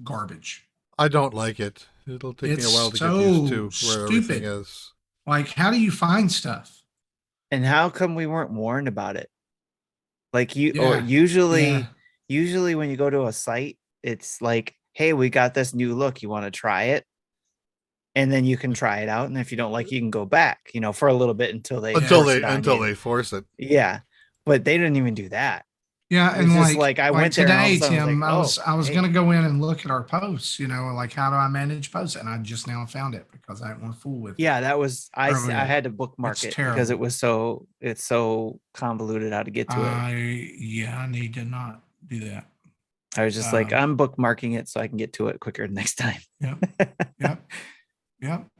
garbage. I don't like it. It'll take me a while to get used to where everything is. Like, how do you find stuff? And how come we weren't warned about it? Like Yeah. usually when you go to a site, it's like, hey, we got this new look. You want to try it? And then you can try it out. And if you don't like it, you can go back, for a little bit until they force it. Yeah. But they didn't even do that. Yeah, and like I went today, there Tim, I was gonna go in and look at our posts, like how do I manage posts? And I just now found it because I didn't want to fool with it. Yeah, that was I had to bookmark it because it's so convoluted how to get to it. I need to not do that. I was just like, I'm bookmarking it so I can get to it quicker next time. Yep.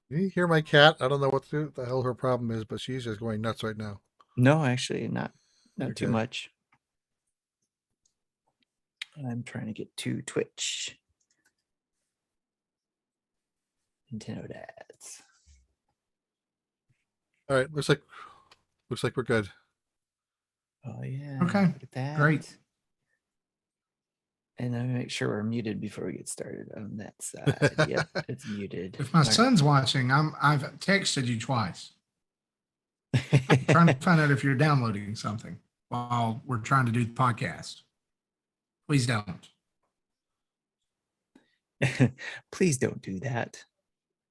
You hear my cat? I don't know what the hell her problem is, but she's just going nuts right now. No, actually, not too much. I'm trying to get to Twitch. NINDADS. All right, looks like we're good. Oh yeah. Okay. Look at that. Great. And let me make sure we're muted before we get started on that side. Yep, it's muted. If my son's watching, I've texted you twice. I'm trying to find out if you're downloading something while we're trying to do the podcast. Please don't. Please don't do that.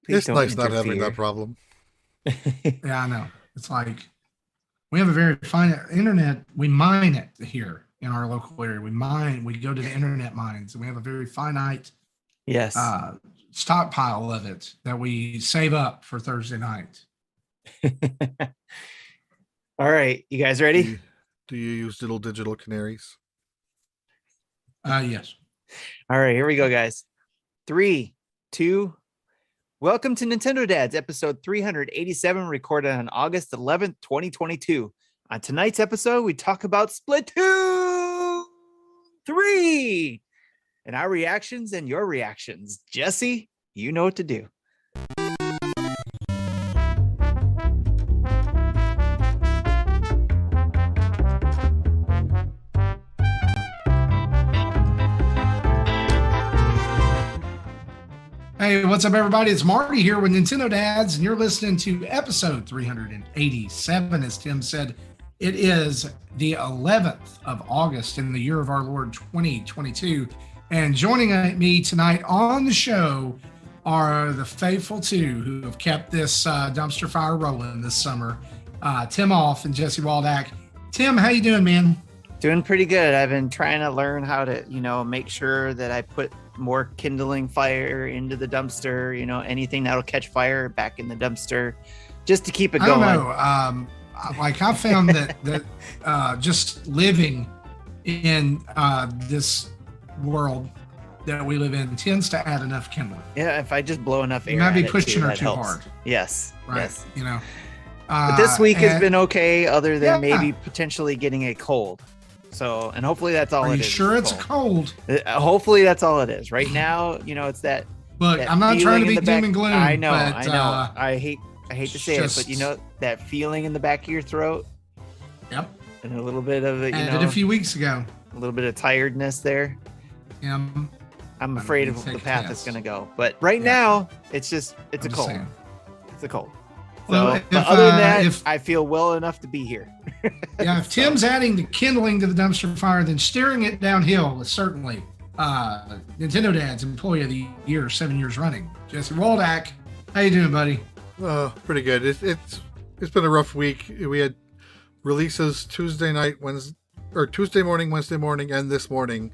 It's nice not having that problem. Yeah, I know. It's like we have a very fine internet. We mine it here in our local area. We go to the internet mines, and we have a very finite stockpile of it that we save up for Thursday night. All right, you guys ready? Do you use little digital canaries? Yes. All right, here we go, guys. 3, 2. Welcome to Nintendo Dads, episode 387, recorded on August 11th, 2022. On tonight's episode, we talk about Splatoon 3 and our reactions and your reactions. Jesse, you know what to do. Hey, what's up, everybody? It's Marty here with Nintendo Dads, and you're listening to episode 387. As Tim said, it is the 11th of August in the year of our Lord 2022. And joining me tonight on the show are the faithful two who have kept this dumpster fire rolling this summer, Tim Off and Jesse Waldack. Tim, how you doing, man? Doing pretty good. I've been trying to learn how to, make sure that I put more kindling fire into the dumpster, anything that'll catch fire back in the dumpster, just to keep it going. I don't know. I found that just living in this world that we live in tends to add enough kindling. Yeah, if I just blow enough air, you might be pushing her too hard. Yes, right. Yes. But this week has been okay, other than maybe potentially getting a cold. So, and hopefully that's all it is. Are you sure it's cold? Hopefully that's all it is. Right now, it's that. Look, that I'm not trying to be doom and gloom. I know, but, I know. I hate to say it, but that feeling in the back of your throat. Yep. And a little bit of it, a few weeks ago. A little bit of tiredness there. Yeah. I'm afraid of the path it's going to go. But right now, it's a cold. Saying. It's a cold. Well, but other than that, I feel well enough to be here. Yeah, if Tim's adding the kindling to the dumpster fire, then steering it downhill is certainly Nintendo Dad's Employee of the Year, 7 years running. Jesse Waldack, how you doing, buddy? Pretty good. It's been a rough week. We had releases Tuesday morning, Wednesday morning, and this morning,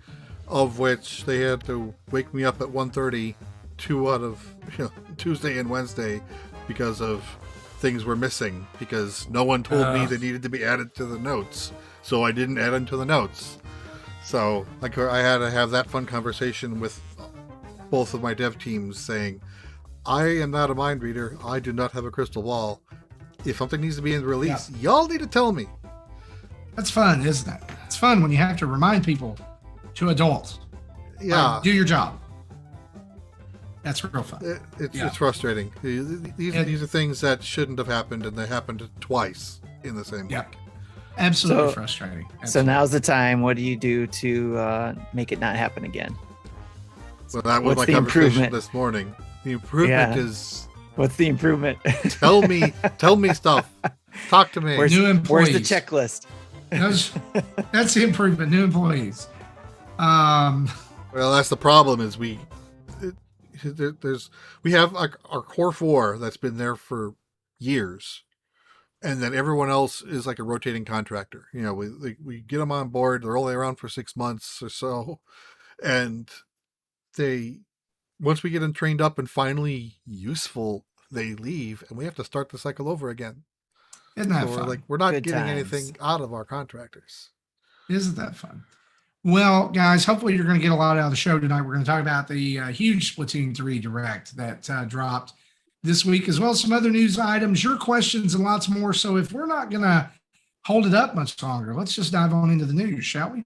of which they had to wake me up at 1:30, 2 out of Tuesday and Wednesday, because of things were missing, because no one told me they needed to be added to the notes, so I didn't add them to the notes. So I had to have that fun conversation with both of my dev teams saying, I am not a mind reader, I do not have a crystal ball. If something needs to be in the release, y'all need to tell me. That's fun, isn't it? It's fun when you have to remind people, to adults, do your job. That's real fun. It's frustrating. These are things that shouldn't have happened, and they happened twice in the same week. Absolutely frustrating. Absolutely. So now's the time. What do you do to make it not happen again? So that was my conversation this morning. The improvement is. What's the improvement? Tell me stuff. Talk to me. Where's the checklist? That's the improvement. New employees. Well, that's the problem. Is we have our core 4 that's been there for years, and then everyone else is like a rotating contractor. You know, we get them on board. They're only around for 6 months or so, and once we get them trained up and finally useful, they leave, and we have to start the cycle over again. Isn't that fun? We're not getting anything out of our contractors. Isn't that fun? Well, guys, hopefully you're going to get a lot out of the show tonight. We're going to talk about the huge Splatoon 3 Direct that dropped this week, as well as some other news items, your questions, and lots more. So if we're not going to hold it up much longer, let's just dive on into the news, shall we?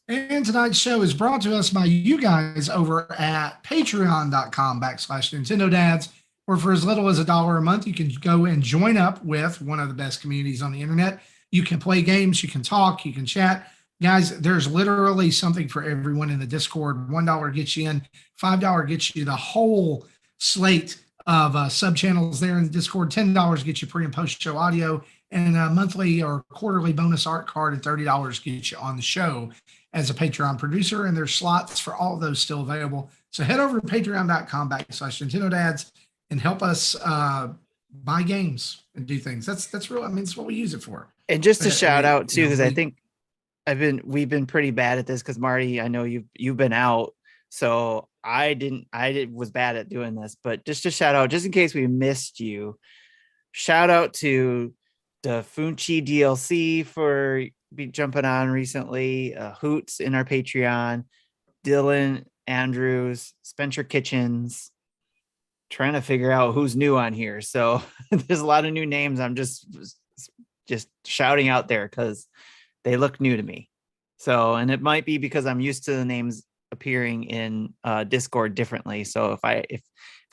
And tonight's show is brought to us by you guys over at patreon.com/NintendoDads, where for as little as $1 a month, you can go and join up with one of the best communities on the internet. You can play games, you can talk, you can chat. Guys, there's literally something for everyone in the Discord. $1 gets you in, $5 gets you the whole slate of sub-channels there in the Discord. $10 gets you pre- and post-show audio, and a monthly or quarterly bonus art card, and $30 gets you on the show as a Patreon producer, and there's slots for all of those still available. So head over to patreon.com/NintendoDads and help us buy games and do things. That's real. I mean, it's what we use it for. And just to shout out too, because I think we've been pretty bad at this, because Marty, I know you've been out, so I was bad at doing this, but just to shout out, just in case we missed you, shout out to the Funchi DLC for be jumping on recently, Hoots in our Patreon, Dylan Andrews, Spencer Kitchens, trying to figure out who's new on here. So there's a lot of new names. I'm just shouting out there because they look new to me. So, and it might be because I'm used to the names appearing in Discord differently. So if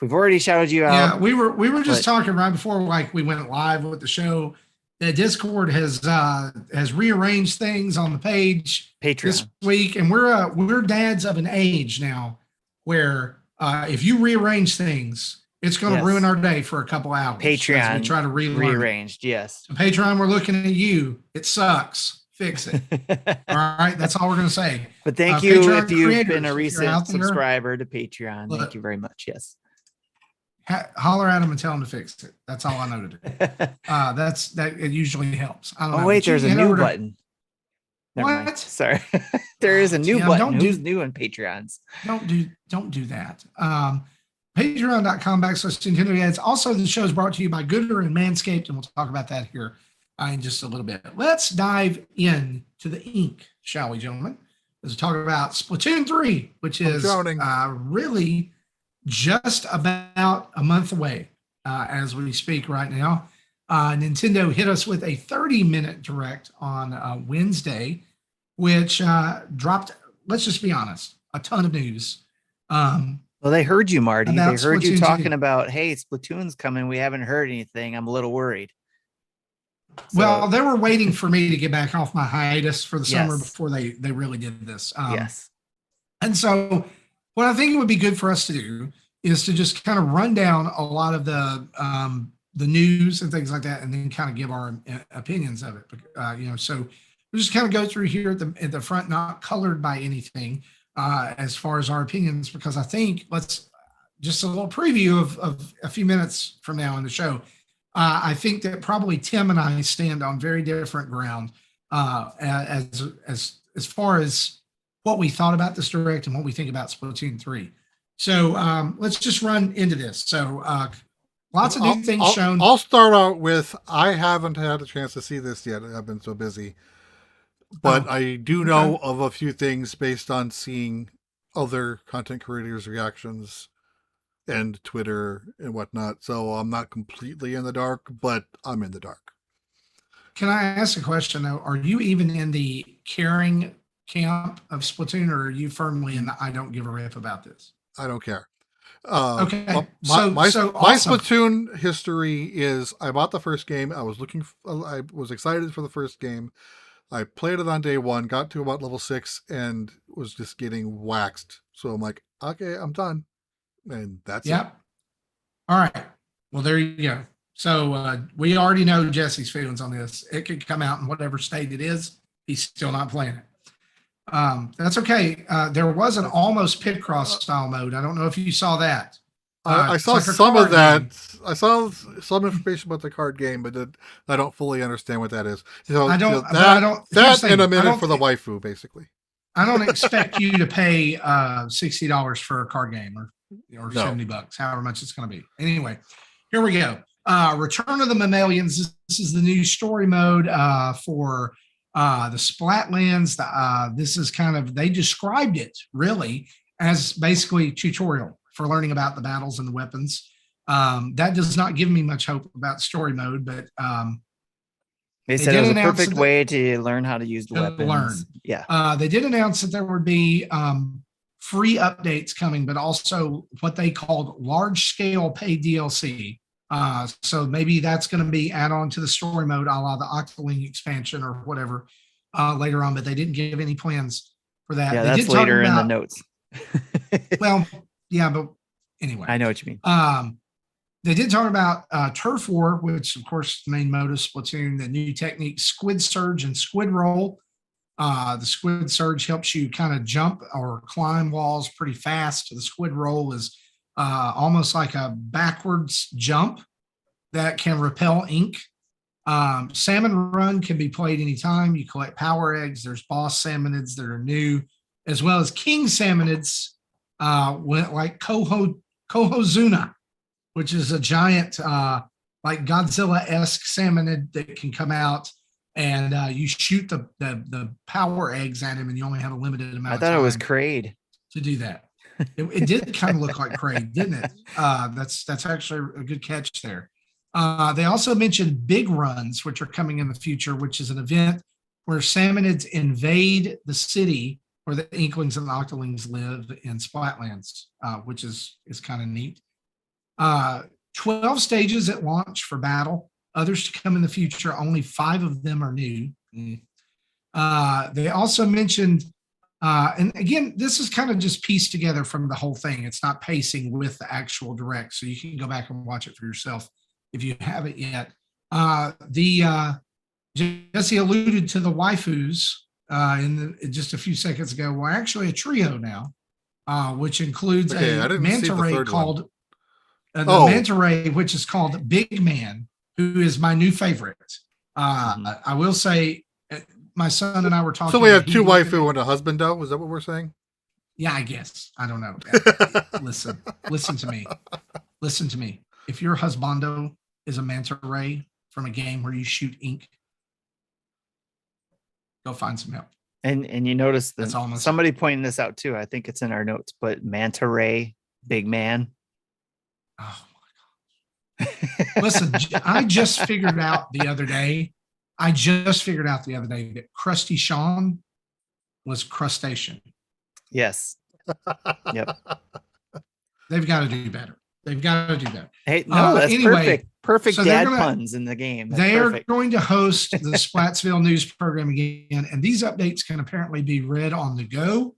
we've already shouted you out, yeah, we were just talking right before we went live with the show. The Discord has rearranged things on the page Patreon this week, and we're dads of an age now where if you rearrange things, it's going to ruin our day for a couple hours. Patreon we try to rearranged, yes. So Patreon, we're looking at you. It sucks. Fix it. All right, that's all we're going to say. But thank you Patreon if you've creators, been a recent subscriber to Patreon. Look, thank you very much. Yes. Holler at them and tell them to fix it. That's all I know to do. It usually helps. I don't know. Wait, there's a new button. Never what? Mind. Sorry. There is a new button. Who's new in Patreons? Don't do that. Patreon.com/NintendoDads. Also, the show is brought to you by Gooder and Manscaped, and we'll talk about that here in just a little bit. Let's dive in to the ink, shall we, gentlemen? Let's talk about Splatoon 3, which is really just about a month away as we speak right now. Nintendo hit us with a 30-minute direct on Wednesday, which dropped, let's just be honest, a ton of news. Well, they heard you, Marty. They heard Splatoon you talking 2. about, hey, Splatoon's coming. We haven't heard anything. I'm a little worried. Well, they were waiting for me to get back off my hiatus for the summer before they really did this. Yes. And so what I think it would be good for us to do is to just kind of run down a lot of the news and things like that, and then kind of give our opinions of it. So we'll just kind of go through here at the front, not colored by anything as far as our opinions, because I think let's just a little preview of a few minutes from now in the show. I think that probably Tim and I stand on very different ground as far as what we thought about this direct and what we think about Splatoon 3. So let's just run into this. So lots of new things shown. I'll start out with, I haven't had a chance to see this yet. I've been so busy. But I do know of a few things based on seeing other content creators' reactions and Twitter and whatnot. So I'm not completely in the dark, but I'm in the dark. Can I ask a question, though? Are you even in the caring camp of Splatoon, or are you firmly in the I don't give a rip about this? I don't care. Okay. My So awesome. Splatoon history is I bought the first game. I was excited for the first game. I played it on day one, got to about level 6, and was just getting waxed. So I'm like, okay, I'm done. And that's it. Yep. All right. Well, there you go. So we already know Jesse's feelings on this. It could come out in whatever state it is. He's still not playing it. That's okay. There was an almost Picross style mode. I don't know if you saw that. I saw like a some of card that. game. I saw some information about the card game, but I don't fully understand what that is. So I don't. that, but I don't. here's that the in thing, a I minute don't for the thi- waifu, basically. I don't expect you to pay $60 for a card game or No. $70, however much it's going to be. Anyway, here we go. Return of the Mammalians. This is the new story mode for the Splatlands. This is kind of, they described it really as basically tutorial for learning about the battles and the weapons. That does not give me much hope about story mode, but They They said it did was a announce perfect that- way to learn how to use the To weapons. learn. Yeah. they did announce that there would be free updates coming, but also what they called large scale paid DLC. So maybe that's going to be add on to the story mode, a la the Octoling expansion or whatever later on. But they didn't give any plans for that. Yeah, They that's did talk later in the about- notes. Well, yeah, but anyway, I know what you mean. they did talk about Turf War, which of course the main mode of Splatoon, the new technique Squid Surge and Squid Roll. The Squid Surge helps you kind of jump or climb walls pretty fast. The Squid Roll is almost like a backwards jump that can repel ink. Salmon Run can be played anytime. You collect power eggs. There's boss salmonids that are new, as well as king salmonids, like Kohozuna, which is a giant, like Godzilla-esque salmonid that can come out, and you shoot the power eggs at him, and you only have a limited amount. I of thought time it was Kraid. to do that. It did kind of look like Kraid, didn't it? That's actually a good catch there. They also mentioned Big Runs, which are coming in the future, which is an event where salmonids invade the city where the Inklings and the Octolings live in Splatlands, which is kind of neat. 12 stages at launch for battle. Others to come in the future. Only 5 of them are new. They also mentioned, and again, this is kind of just pieced together from the whole thing. It's not pacing with the actual direct, so you can go back and watch it for yourself if you haven't yet. Jesse alluded to the waifus just a few seconds ago. We're actually a trio now, which includes Okay, I a didn't see manta the ray third called the Oh. manta ray, which is called Big Man, who is my new favorite. I will say, my son and I were talking. So we have he 2 looked at waifu it- and a husband out. Is that what we're saying? Yeah, I guess. I don't know. Listen to me. Listen to me. If your husbando is a manta ray from a game where you shoot ink, go find some help. And you notice that That's almost- somebody pointing this out too. I think it's in our notes, but Manta Ray, Big Man. Oh my God. Listen, I just figured out the other day that Krusty Sean was crustacean. Yes. Yep. They've got to do better. Hey, no, that's Anyway, perfect. Perfect so they're dad gonna- puns in the game. That's They are perfect. going to host the Splatsville news program again, and these updates can apparently be read on the go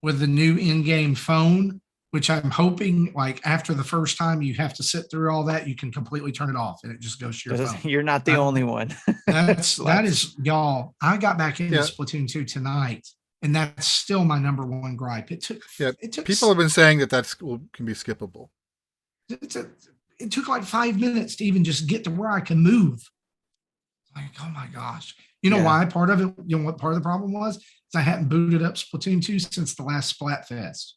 with the new in-game phone, which I'm hoping, like after the first time you have to sit through all that, you can completely turn it off and it just goes to your phone. You're not the only one. That is y'all. I got back into Yeah. Splatoon 2 tonight, and that's still my number one gripe. It took People have been saying that can be skippable. it took like 5 minutes to even just get to where I can move. Like, oh my gosh. You know Yeah. why? Part of it, you know what part of the problem was? Is I hadn't booted up Splatoon 2 since the last Splatfest.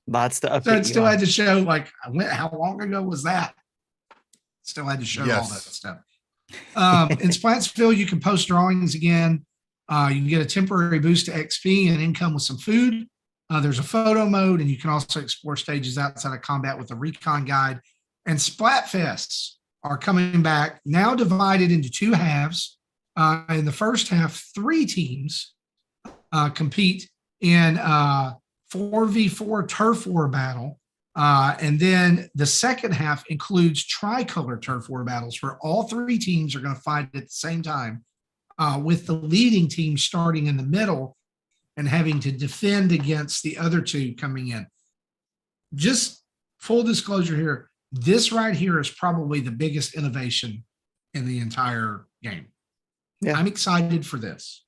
Lots to update. So it you still on. had to show, like, how long ago was that? Still had to show all that Yes. stuff. In Splatsville, you can post drawings again. You can get a temporary boost to XP and income with some food. There's a photo mode, and you can also explore stages outside of combat with a recon guide. And Splatfests are coming back, now divided into 2 halves. In the first half, 3 teams compete in 4v4 turf war battle. And then the second half includes tricolor turf war battles where all three teams are going to fight at the same time, with the leading team starting in the middle and having to defend against the other two coming in. Just full disclosure here, this right here is probably the biggest innovation in the entire game. Yeah. I'm excited for this.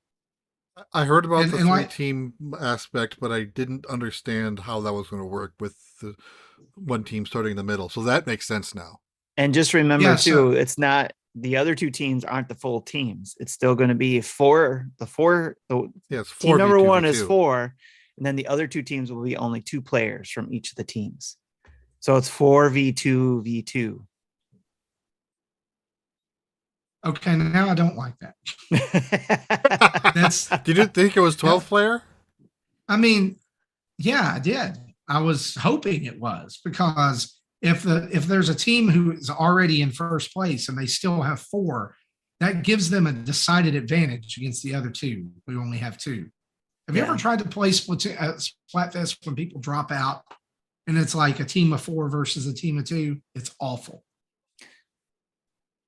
I heard about the three-team aspect, but I didn't understand how that was going to work with the one team starting in the middle. So that makes sense now. And just remember, it's not the other two teams aren't the full teams. It's still going to be team number one is 4, and then the other two teams will be only 2 players from each of the teams. So it's 4v2v2. Okay, now I don't like that. Did you think it was 12 player? I mean, yeah, I did. I was hoping it was, because if there's a team who is already in first place and they still have 4, that gives them a decided advantage against the other 2 who only have 2. Have you ever tried to play Splatfest when people drop out and it's like a team of 4 versus a team of 2? It's awful.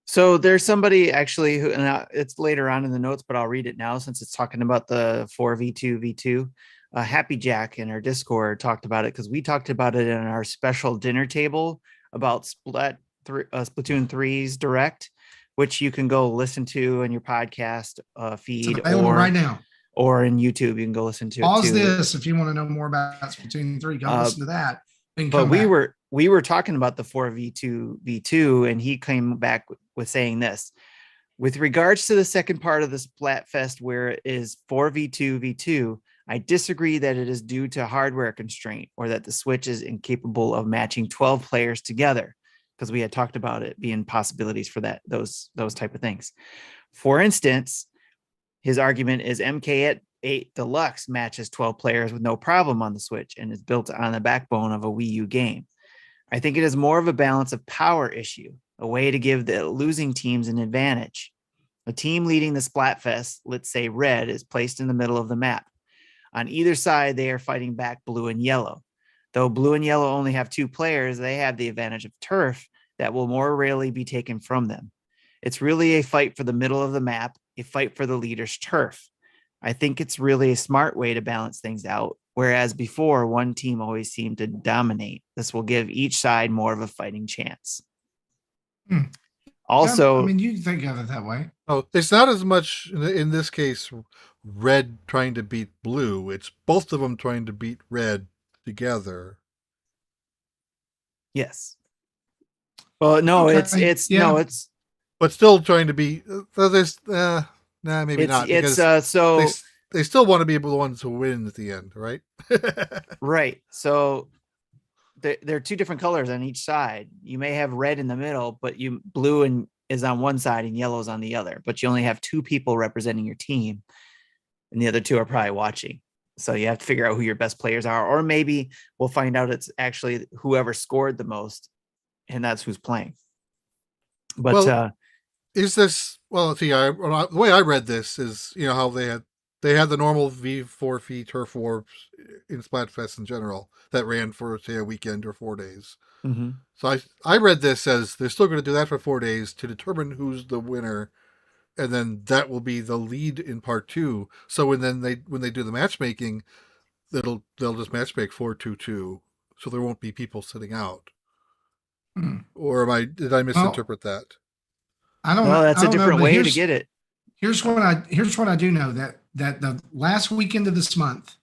So there's somebody actually who, and it's later on in the notes, but I'll read it now since it's talking about the 4v2v2. Happy Jack in our Discord talked about it because we talked about it in our special dinner table about Splatoon 3's Direct, which you can go listen to in your podcast feed or right now, or in YouTube. You can go listen to Pause it too. This if you want to know more about Splatoon 3. Go listen to that. But we were talking about the 4v2v2, and he came back with saying this. With regards to the second part of the Splatfest, where it is 4v2v2, I disagree that it is due to hardware constraint or that the Switch is incapable of matching 12 players together, because we had talked about it being possibilities for those type of things. For instance, his argument is MK8 Deluxe matches 12 players with no problem on the Switch and is built on the backbone of a Wii U game. I think it is more of a balance of power issue, a way to give the losing teams an advantage. A team leading the Splatfest, let's say Red, is placed in the middle of the map. On either side, they are fighting back Blue and Yellow. Though Blue and Yellow only have 2 players, they have the advantage of turf that will more rarely be taken from them. It's really a fight for the middle of the map, a fight for the leader's turf. I think it's really a smart way to balance things out, whereas before, one team always seemed to dominate. This will give each side more of a fighting chance. Also, I mean, you can think of it that way. Oh, it's not as much in this case Red trying to beat Blue. It's both of them trying to beat Red together. Yes. Well, no, okay. it's but still trying to be. Maybe not. Because they still want to be the ones who win at the end, right? Right. So there are 2 different colors on each side. You may have red in the middle, but blue is on one side and yellow is on the other. But you only have 2 people representing your team, and the other 2 are probably watching. So you have to figure out who your best players are, or maybe we'll find out it's actually whoever scored the most, and that's who's playing. But is this? Well, see, the way I read this is, how they had the normal V4V turf war in Splatfest in general that ran for, say, a weekend or 4 days. Mm-hmm. So I read this as they're still going to do that for 4 days to determine who's the winner, and then that will be the lead in part 2. So when they do the matchmaking, they'll just matchmake 4-2-2, so there won't be people sitting out. Or did I misinterpret that? I don't know. That's a different way to get it. Here's what I do know, that the last weekend of this month,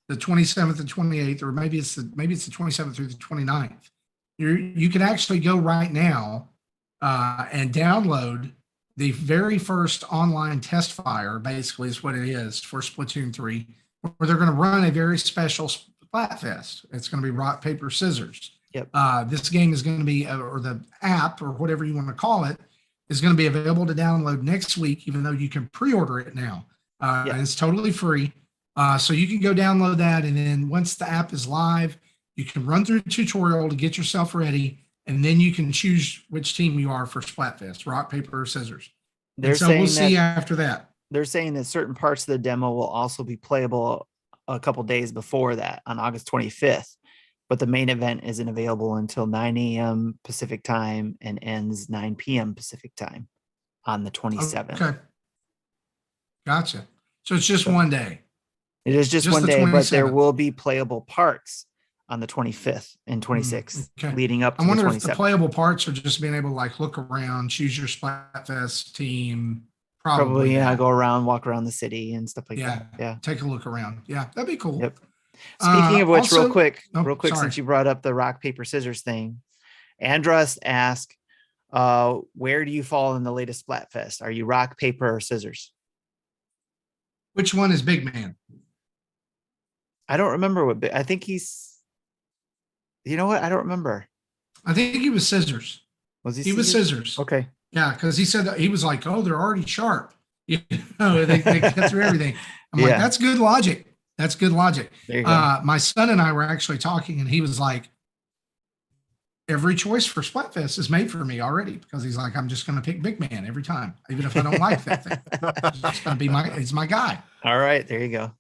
the 27th and 28th, or maybe it's the 27th through the 29th, you can actually go right now and download the very first online Testfire, basically is what it is, for Splatoon 3, where they're going to run a very special Splatfest. It's going to be rock, paper, scissors. Yep. This game is going to be, or the app, or whatever you want to call it, is going to be available to download next week, even though you can pre-order it now. And it's totally free. So you can go download that, and then once the app is live, you can run through the tutorial to get yourself ready, and then you can choose which team you are for Splatfest, rock, paper, or scissors. So we'll see after that. They're saying that certain parts of the demo will also be playable a couple days before that, on August 25th. but the main event isn't available until 9 a.m. Pacific time and ends 9 p.m. Pacific time on the 27th. Okay. Gotcha. So it's just one day. It is just one the day, but there 27th. will be playable parts on the 25th and 26th, Okay. leading up to I wonder the if the 27th. playable parts are just being able to like look around, choose your Splatfest team. Probably, yeah, that. go around, walk around the city and stuff like Yeah. that. Yeah. Take a look around. Yeah, that'd be cool. Yep. Speaking of which, also- real quick, sorry. since you brought up the rock, paper, scissors thing, Andros asked, where do you fall in the latest Splatfest? Are you rock, paper, or scissors? Which one is Big Man? I don't remember I think he's, you know what? I don't remember. I think he was scissors. Was he? He was scissors. Okay. Yeah, because he said that he was like, "Oh, they're already sharp." You know, they get through everything. I'm like, "That's good logic. That's good logic." There you go. My son and I were actually talking, and he was like, "Every choice for Splatfest is made for me already," because he's like, "I'm just going to pick Big Man every time, even if I don't like that thing. It's just going to be he's my guy." All right, there you go.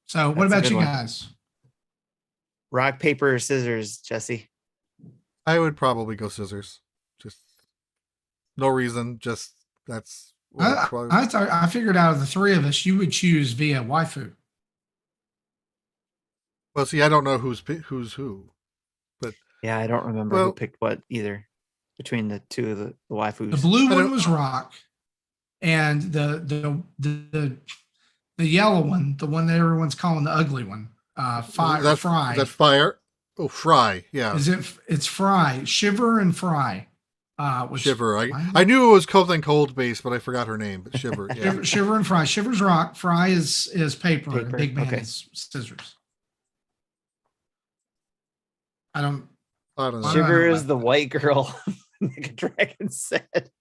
So, what That's a about good you one. guys? Rock, paper, or scissors, Jesse? I would probably go scissors. Just no reason. Just that's. I figured out of the three of us, you would choose via waifu. Well, see, I don't know who's who, but Yeah, I don't remember who picked what either between the two of the waifus. The blue one was rock, and the yellow one, the one that everyone's calling the ugly one, Fry. That's Fire. Oh, Fry. Yeah. It's Fry, Shiver and Fry. Shiver. I knew it was something cold based, but I forgot her name. But Shiver. Yeah. Shiver and Fry. Shiver's rock. Fry is paper. And Big Man is scissors. I don't know. Shiver is the white girl, Mecha Dragon said.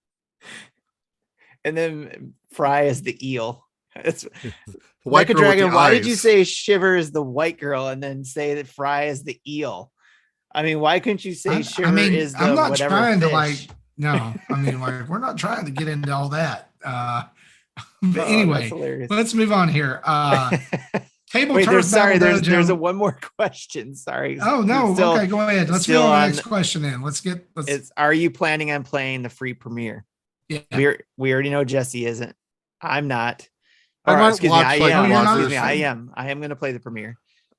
And then Fry is the eel. It's White Mecha Dragon. Why did you say Shiver is the white girl and then say that Fry is the eel? I mean, why couldn't you say Shiver is the I'm not whatever trying fish? We're not trying to get into all that. But anyway, let's move on here. Tableturf. There's a one more question. Sorry. Oh no. Okay, go ahead. Let's move on to the next question then. Are you planning on playing the free premiere? Yeah. We already know Jesse isn't. I'm not. I am going to play the premiere.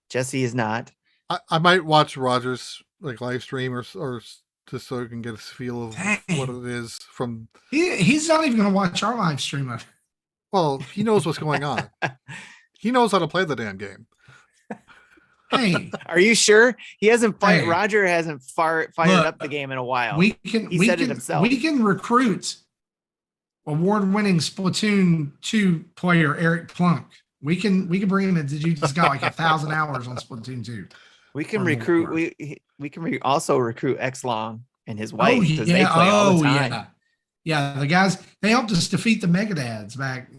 Jesse is not. I might watch Roger's live stream or just so I can get a feel of what it is from. He's not even going to watch our live stream of. Well, he knows what's going on. He knows how to play the damn game. Hey, are you sure he hasn't fired? Roger hasn't fired up the game in a while. He said it himself. We can recruit award-winning Splatoon 2 player Eric Plunk. We can bring him in. Did you just got like 1,000 hours on Splatoon 2? We can recruit. We can also recruit X Long and his wife because they play all the time. Yeah. The guys, they helped us defeat the NINDADS back,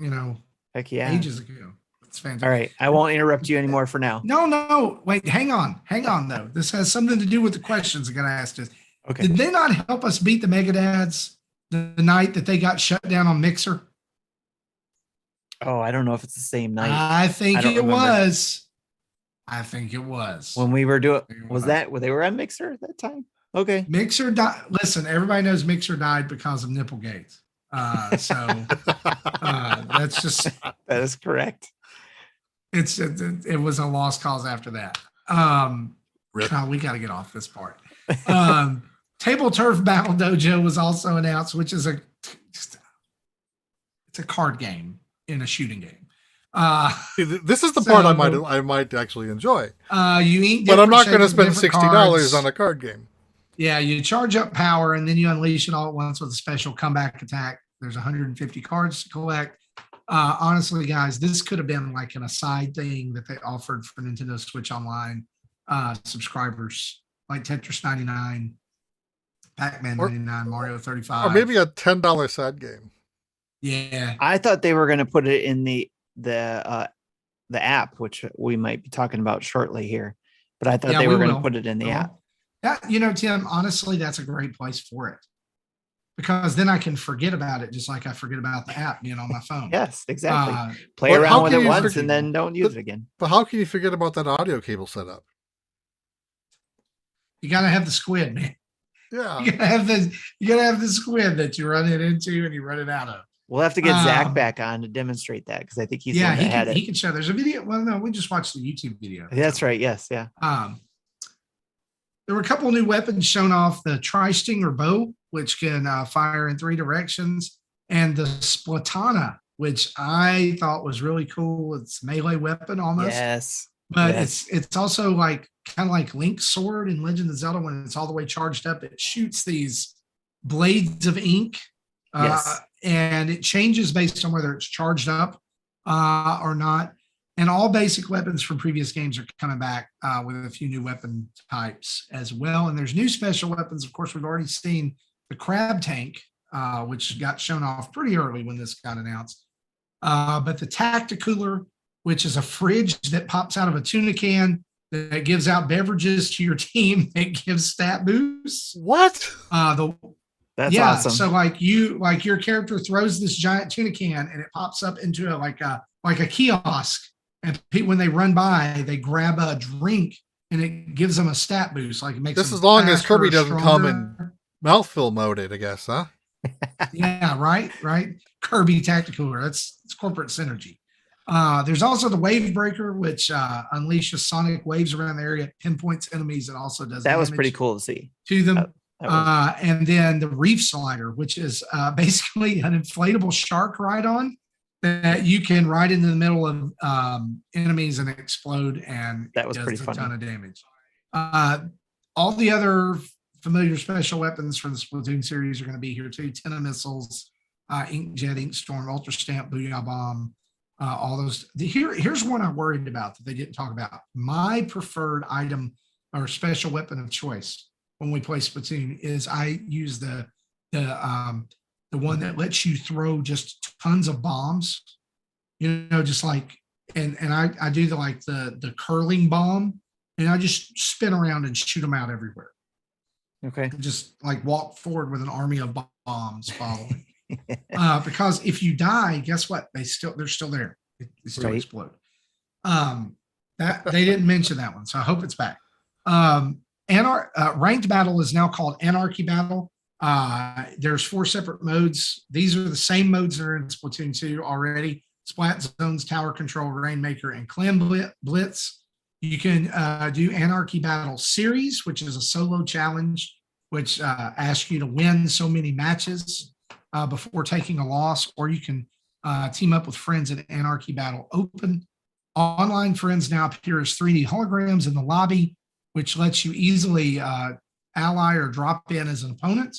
heck yeah, ages ago. It's fantastic. All right, I won't interrupt you anymore for now. No, wait, hang on though. This has something to do with the questions I'm gonna ask us. Okay. Did they not help us beat the NINDADS the night that they got shut down on Mixer? Oh, I don't know if it's the same night. I think it was. I think it was. When we were doing, they were on Mixer at that time? Okay. Mixer died. Listen, everybody knows Mixer died because of Nipplegate. That's just. That is correct. It was a lost cause after that. We got to get off this part. Tableturf Battle Dojo was also announced, which is it's a card game in a shooting game. This is the part I might actually enjoy. But I'm not going to spend $60 on a card game. Yeah, you charge up power and then you unleash it all at once with a special comeback attack. There's 150 cards to collect. Honestly, guys, this could have been like an aside thing that they offered for Nintendo Switch Online subscribers, like Tetris 99, Pac-Man 99, Mario 35, or maybe a $10 side game. Yeah, I thought they were going to put it in the app, which we might be talking about shortly here. But I thought they were going to put it in the app. Tim, honestly, that's a great place for it. Because then I can forget about it, just like I forget about the app being on my phone. Yes, exactly. Play around with it once and then don't use it again. But how can you forget about that audio cable setup? You gotta have the squid, man. Yeah. You gotta have the squid that you run it into and you run it out of. We'll have to get Zach back on to demonstrate that because I think he's the one that had it. He can show. There's a video. Well, no, we just watched the YouTube video. That's right. Yes. Yeah. There were a couple of new weapons shown off: the Tri-Stinger bow, which can fire in 3 directions, and the Splatana, which I thought was really cool. It's a melee weapon almost. Yes. But it's also like kind of like Link's sword in Legend of Zelda. When it's all the way charged up, it shoots these blades of ink. And it changes based on whether it's charged up or not. And all basic weapons from previous games are coming back with a few new weapon types as well. And there's new special weapons. Of course, we've already seen the crab tank, which got shown off pretty early when this got announced. But the Tacticooler, which is a fridge that pops out of a tuna can that gives out beverages to your team that gives stat boosts. What? That's awesome. So like your character throws this giant tuna can and it pops up into a kiosk, and when they run by, they grab a drink and it gives them a stat boost. Like it makes this as long as Kirby doesn't come in mouthful moded, I guess, huh? Yeah, right. Kirby Tacticooler. It's corporate synergy. There's also the Wave Breaker, which unleashes sonic waves around the area, pinpoints enemies, and also does that was pretty cool to see to them. And then the Reef Slider, which is basically an inflatable shark ride-on that you can ride into the middle of enemies and explode, and that was does pretty a funny. ton of damage. All the other familiar special weapons from the Splatoon series are going to be here too: Tenna missiles, Inkjet, Inkstorm, Ultra Stamp, Booyah Bomb. All those. Here's one I worried about that they didn't talk about. My preferred item or special weapon of choice when we play Splatoon is I use the one that lets you throw just tons of bombs. Just like and I do the curling bomb, and I just spin around and shoot them out everywhere. Okay. And just like walk forward with an army of bombs following. Because if you die, guess what? They're still there. They still explode. That they didn't mention that one, so I hope it's back. Ranked battle is now called Anarchy battle. There's 4 separate modes. These are the same modes that are in Splatoon 2 already: Splat Zones, Tower Control, Rainmaker, and Clan Blitz. You can do Anarchy Battle Series, which is a solo challenge, which asks you to win so many matches before taking a loss, or you can team up with friends at Anarchy Battle Open. Online friends now appear as 3D holograms in the lobby, which lets you easily ally or drop in as an opponent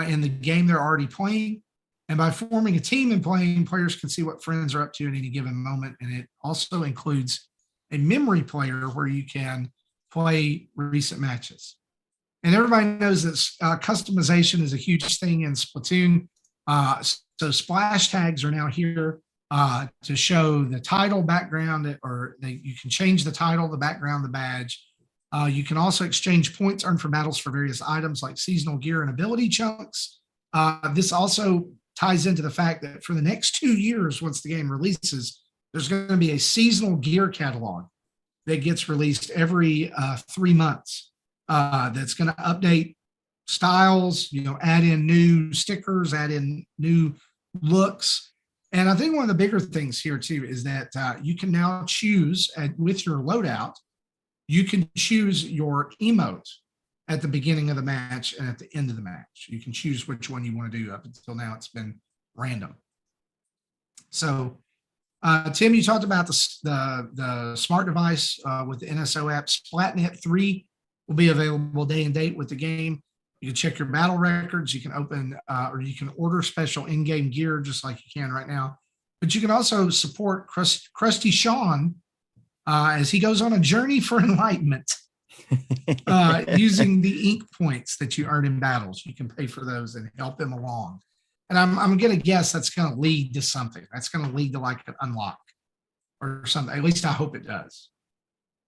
in the game they're already playing. And by forming a team and playing, players can see what friends are up to at any given moment. And it also includes a memory player where you can play recent matches. And everybody knows that customization is a huge thing in Splatoon. So splash tags are now here to show the title, background, you can change the title, the background, the badge. You can also exchange points earned for battles for various items like seasonal gear and ability chunks. This also ties into the fact that for the next 2 years, once the game releases, there's going to be a seasonal gear catalog that gets released every 3 months. That's going to update styles, add in new stickers, add in new looks. And I think one of the bigger things here too is that you can now choose with your loadout, you can choose your emote at the beginning of the match and at the end of the match. You can choose which one you want to do. Up until now, it's been random. So, Tim, you talked about the smart device with the NSO app. Splatnet 3 will be available day and date with the game. You can check your battle records. You can open or you can order special in-game gear just like you can right now. But you can also support Krusty Sean as he goes on a journey for enlightenment using the ink points that you earn in battles. You can pay for those and help him along. And I'm going to guess that's going to lead to something. That's going to lead to like an unlock or something. At least I hope it does.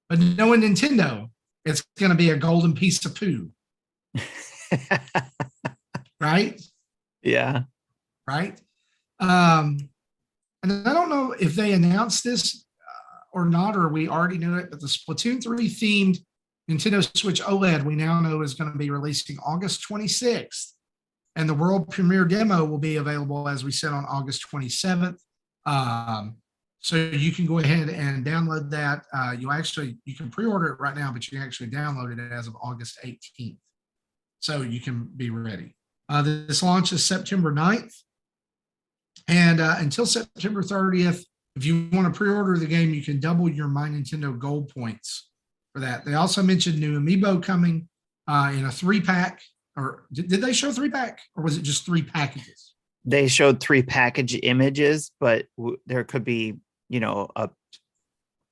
But knowing Nintendo, it's going to be a golden piece of poo. Right? Yeah. Right? And I don't know if they announced this or not, or we already knew it, but the Splatoon 3 themed Nintendo Switch OLED, we now know, is going to be releasing August 26th. And the world premiere demo will be available, as we said, on August 27th. So you can go ahead and download that. You can pre-order it right now, but you can actually download it as of August 18th. So you can be ready. This launches September 9th. And until September 30th, if you want to pre-order the game, you can double your My Nintendo Gold points for that. They also mentioned new Amiibo coming in a 3-pack. Or did they show 3-pack, or was it just 3 packages? They showed 3 package images, but there could be, a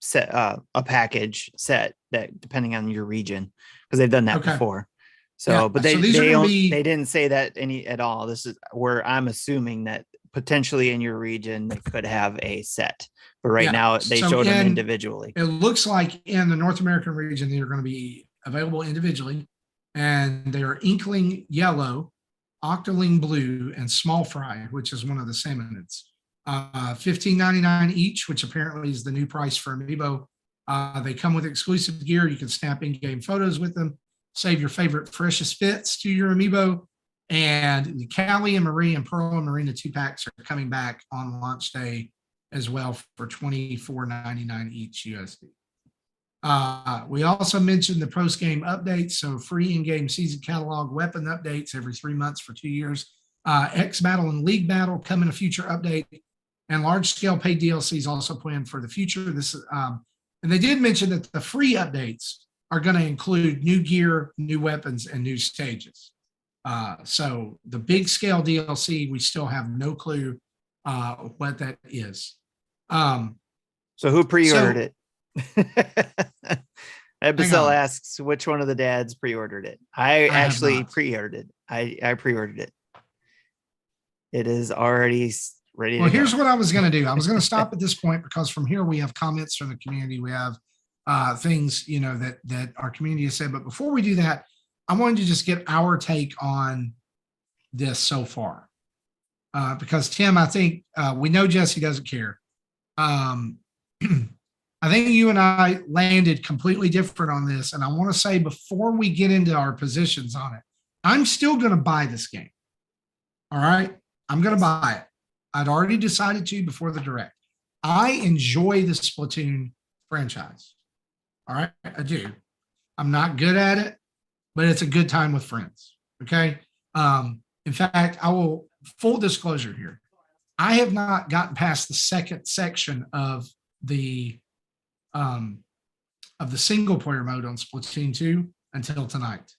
set, a package set that depending on your region, because they've done that before. So, yeah, but they didn't say that at all. This is where I'm assuming that potentially in your region they could have a set, but right now they showed them individually. It looks like in the North American region they're going to be available individually, and they are Inkling Yellow, Octoling Blue, and Small Fry, which is one of the Salmonids. $15.99 each, which apparently is the new price for Amiibo. They come with exclusive gear. You can snap in-game photos with them, save your favorite freshest fits to your Amiibo. And the Callie and Marie and Pearl and Marina 2-packs are coming back on launch day as well for $24.99 each USD. We also mentioned the post-game updates, so free in-game season catalog weapon updates every 3 months for 2 years. X Battle and League Battle come in a future update, and large-scale paid DLCs also planned for the future. And they did mention that the free updates are going to include new gear, new weapons, and new stages. So the big scale DLC, we still have no clue what that is. So who pre-ordered it? Ebicel asks which one of the dads pre-ordered it. I actually pre-ordered it. I pre-ordered it. It is already ready. Well, here's what I was going to do. I was going to stop at this point because from here we have comments from the community. We have things that our community has said. But before we do that, I wanted to just get our take on this so far. Because Tim, I think we know Jesse doesn't care. I think you and I landed completely different on this. And I want to say before we get into our positions on it, I'm still going to buy this game. All right. I'm going to buy it. I'd already decided to before the direct. I enjoy the Splatoon franchise. All right. I do. I'm not good at it, but it's a good time with friends. Okay. In fact, I will full disclosure here. I have not gotten past the second section of the single player mode on Splatoon 2 until tonight.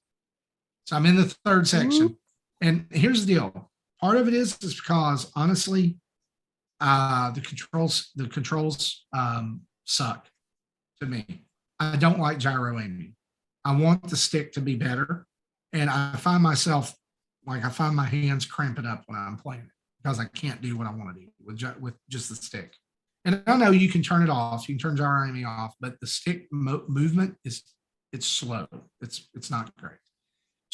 So I'm in the third section. And here's the deal. Part of it is because honestly, the controls suck to me. I don't like gyro aiming. I want the stick to be better. And I find myself my hands cramping up when I'm playing it because I can't do what I want to do with just the stick. And I know you can turn it off. You can turn gyro aiming off, but the stick movement it's slow. It's not great.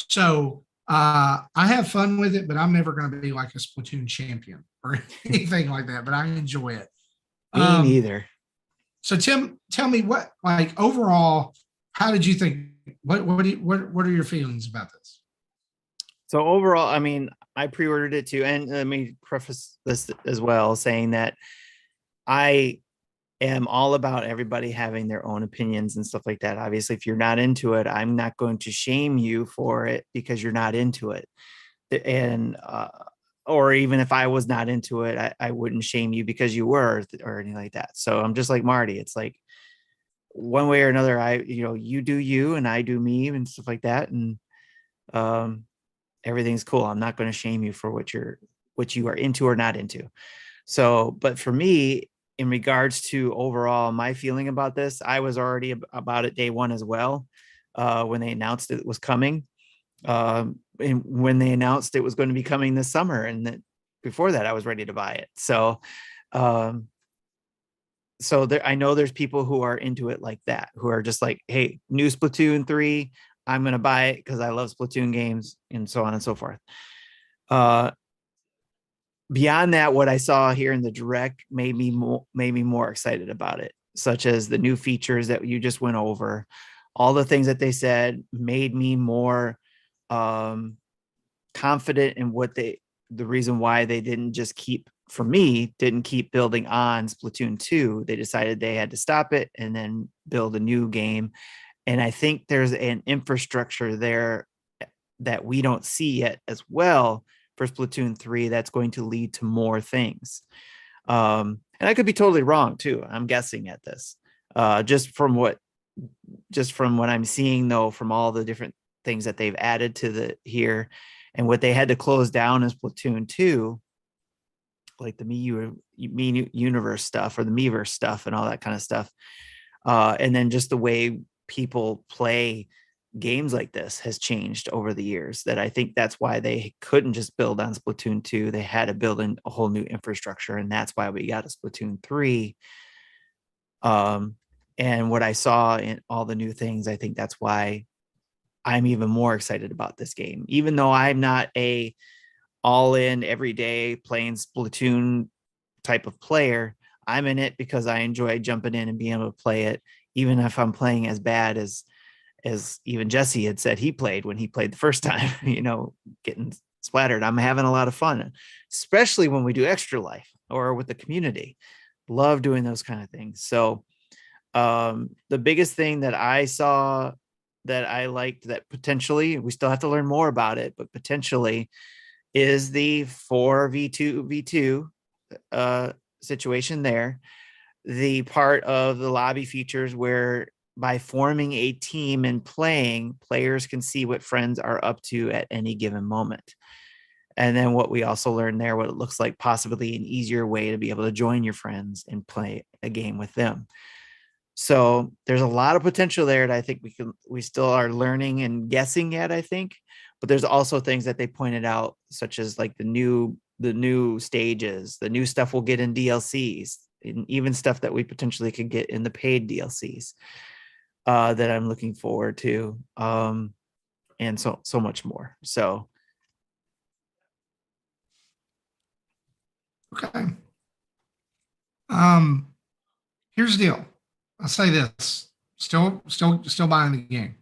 So I have fun with it, but I'm never going to be like a Splatoon champion or anything like that. But I enjoy it. Me neither. So Tim, tell me what, like overall, how did you think? What are your feelings about this? So overall, I mean, I pre-ordered it too, and let me preface this as well, saying that I am all about everybody having their own opinions and stuff like that. Obviously, if you're not into it, I'm not going to shame you for it because you're not into it. And or even if I was not into it, I wouldn't shame you because you were or anything like that. So I'm just like Marty. It's like one way or another, you do you and I do me and stuff like that. And everything's cool. I'm not going to shame you for what you are into or not into. So, but for me, in regards to overall my feeling about this, I was already about it day one as well. When they announced it was coming, and when they announced it was going to be coming this summer, and that before that I was ready to buy it. So there, I know there's people who are into it like that, who are just like, hey, new Splatoon 3, I'm going to buy it because I love Splatoon games and so on and so forth. Beyond that, what I saw here in the direct made me more excited about it, such as the new features that you just went over. all the things that they said made me more confident in the reason why they didn't just keep building on Splatoon 2. They decided they had to stop it and then build a new game. And I think there's an infrastructure there that we don't see yet as well for Splatoon 3 that's going to lead to more things. And I could be totally wrong too. I'm guessing at this. Just from what I'm seeing though, from all the different things that they've added to here and what they had to close down in Splatoon 2, like the Me Universe stuff or the Miiverse stuff and all that kind of stuff. And then just the way people play games like this has changed over the years, that I think that's why they couldn't just build on Splatoon 2. They had to build in a whole new infrastructure. And that's why we got a Splatoon 3. And what I saw in all the new things, I think that's why I'm even more excited about this game, even though I'm not a all in every day playing Splatoon type of player. I'm in it because I enjoy jumping in and being able to play it, even if I'm playing as bad as even Jesse had said he played when he played the first time, getting splattered. I'm having a lot of fun, especially when we do Extra Life or with the community. Love doing those kind of things. So the biggest thing that I saw that I liked, that potentially, we still have to learn more about it, but potentially is the 4v2v2 situation there. The part of the lobby features where by forming a team and playing, players can see what friends are up to at any given moment. And then what we also learned there, what it looks like possibly an easier way to be able to join your friends and play a game with them. So there's a lot of potential there that I think we still are learning and guessing at, I think. But there's also things that they pointed out, such as like the new stages, the new stuff we'll get in DLCs, and even stuff that we potentially could get in the paid DLCs that I'm looking forward to, and so much more. So, okay. Here's the deal. I'll say this: still buying the game,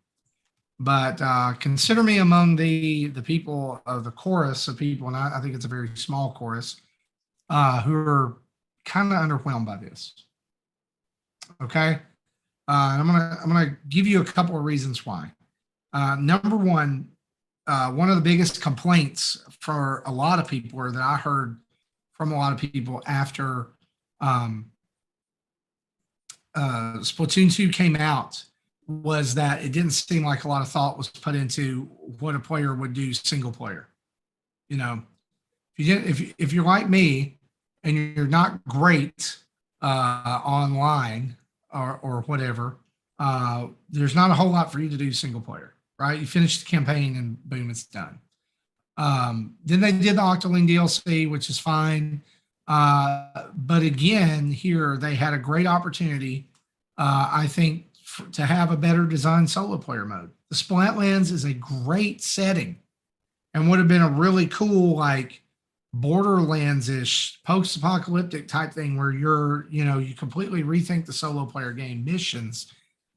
but consider me among the people of the chorus of people, and I think it's a very small chorus who are kind of underwhelmed by this. Okay, and I'm gonna give you a couple of reasons why. Number one of the biggest complaints for a lot of people, or that I heard from a lot of people after Splatoon 2 came out, was that it didn't seem like a lot of thought was put into what a player would do single player. If you're like me and you're not great online or whatever, there's not a whole lot for you to do single player, right? You finish the campaign and boom, it's done. Then they did the OctoMaze DLC, which is fine. But again, here they had a great opportunity, I think, to have a better designed solo player mode. The Splatlands is a great setting and would have been a really cool, like, Borderlands-ish post-apocalyptic type thing where you completely rethink the solo player game, missions,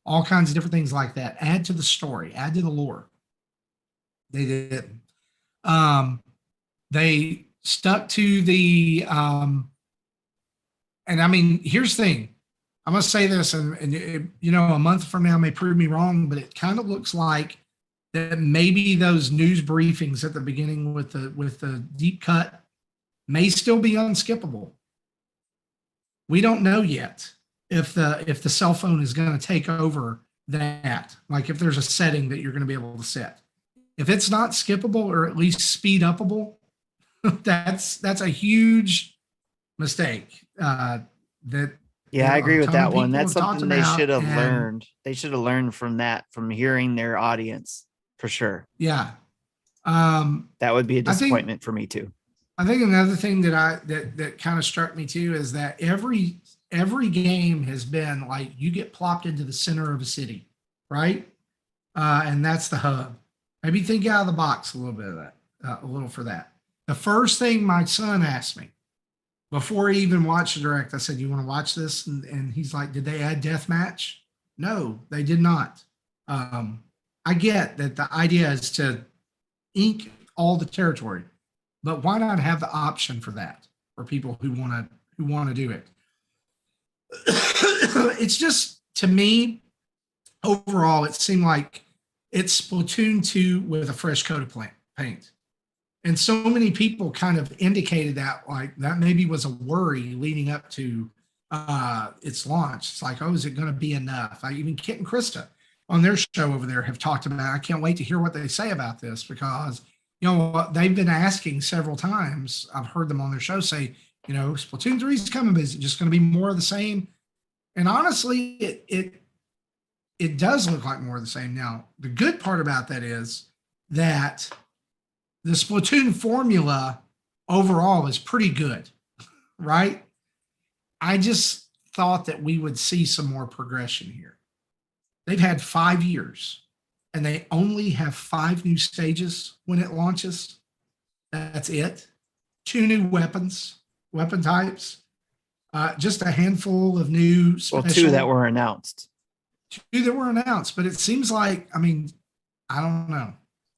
all kinds of different things like that. Add to the story, add to the lore. They didn't. They stuck to the and I mean, here's the thing. I'm gonna say this, and a month from now may prove me wrong, but it kind of looks like that maybe those news briefings at the beginning with the deep cut may still be unskippable. We don't know yet if the cell phone is going to take over that. Like if there's a setting that you're going to be able to set. If it's not skippable or at least speed upable, that's a huge mistake. I agree with that one. That's something they should have learned. They should have learned from that, from hearing their audience, for sure. Yeah. That would be a disappointment for me too. I think another thing that kind of struck me too is that every game has been like you get plopped into the center of a city, right? And that's the hub. Maybe think out of the box a little bit of that, a little for that. The first thing my son asked me before he even watched the direct, I said, "You want to watch this?" And he's like, "Did they add deathmatch?" No, they did not. I get that the idea is to ink all the territory, but why not have the option for that for people who want to do it? It's just, to me, overall, it seemed like it's Splatoon 2 with a fresh coat of paint. And so many people kind of indicated that, like, that maybe was a worry leading up to its launch. It's like, oh, is it going to be enough? Even Kit and Krista on their show over there have talked about it. I can't wait to hear what they say about this, because, they've been asking several times. I've heard them on their show say, Splatoon 3 is coming, but is it just going to be more of the same? And honestly, it does look like more of the same. Now, the good part about that is that the Splatoon formula overall is pretty good, right? I just thought that we would see some more progression here. They've had 5 years, and they only have 5 new stages when it launches. That's it. 2 new weapon types, just a handful of new special. Well, 2 that were announced. 2 that were announced, but it seems like, I don't know.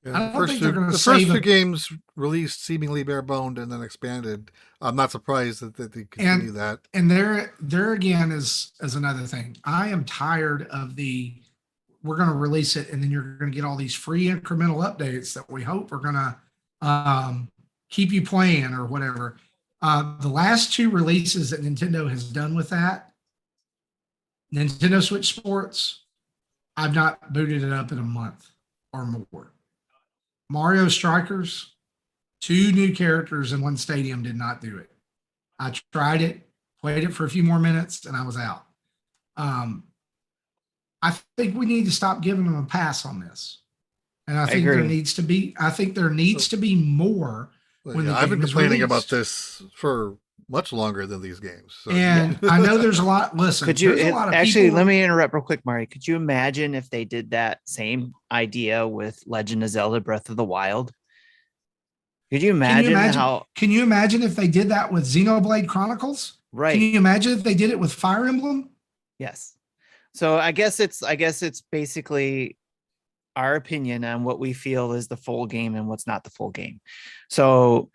Yeah, I don't think they're going to save the first 2 games released seemingly bare boned and then expanded. I'm not surprised that they continue that. And there again is another thing. I am tired of we're going to release it and then you're going to get all these free incremental updates that we hope are going to keep you playing or whatever. The last 2 releases that Nintendo has done with that, Nintendo Switch Sports, I've not booted it up in a month or more. Mario Strikers, 2 new characters in 1 stadium did not do it. I tried it, played it for a few more minutes, and I was out. I think we need to stop giving them a pass on this. And I think there needs to be more. I've been complaining about this for much longer than these games. So. And I know there's a lot. Listen, let me interrupt real quick, Mari. Could you imagine if they did that same idea with Legend of Zelda Breath of the Wild? Could you imagine how? Can you imagine if they did that with Xenoblade Chronicles? Right. Can you imagine if they did it with Fire Emblem? Yes. So I guess it's basically our opinion on what we feel is the full game and what's not the full game. So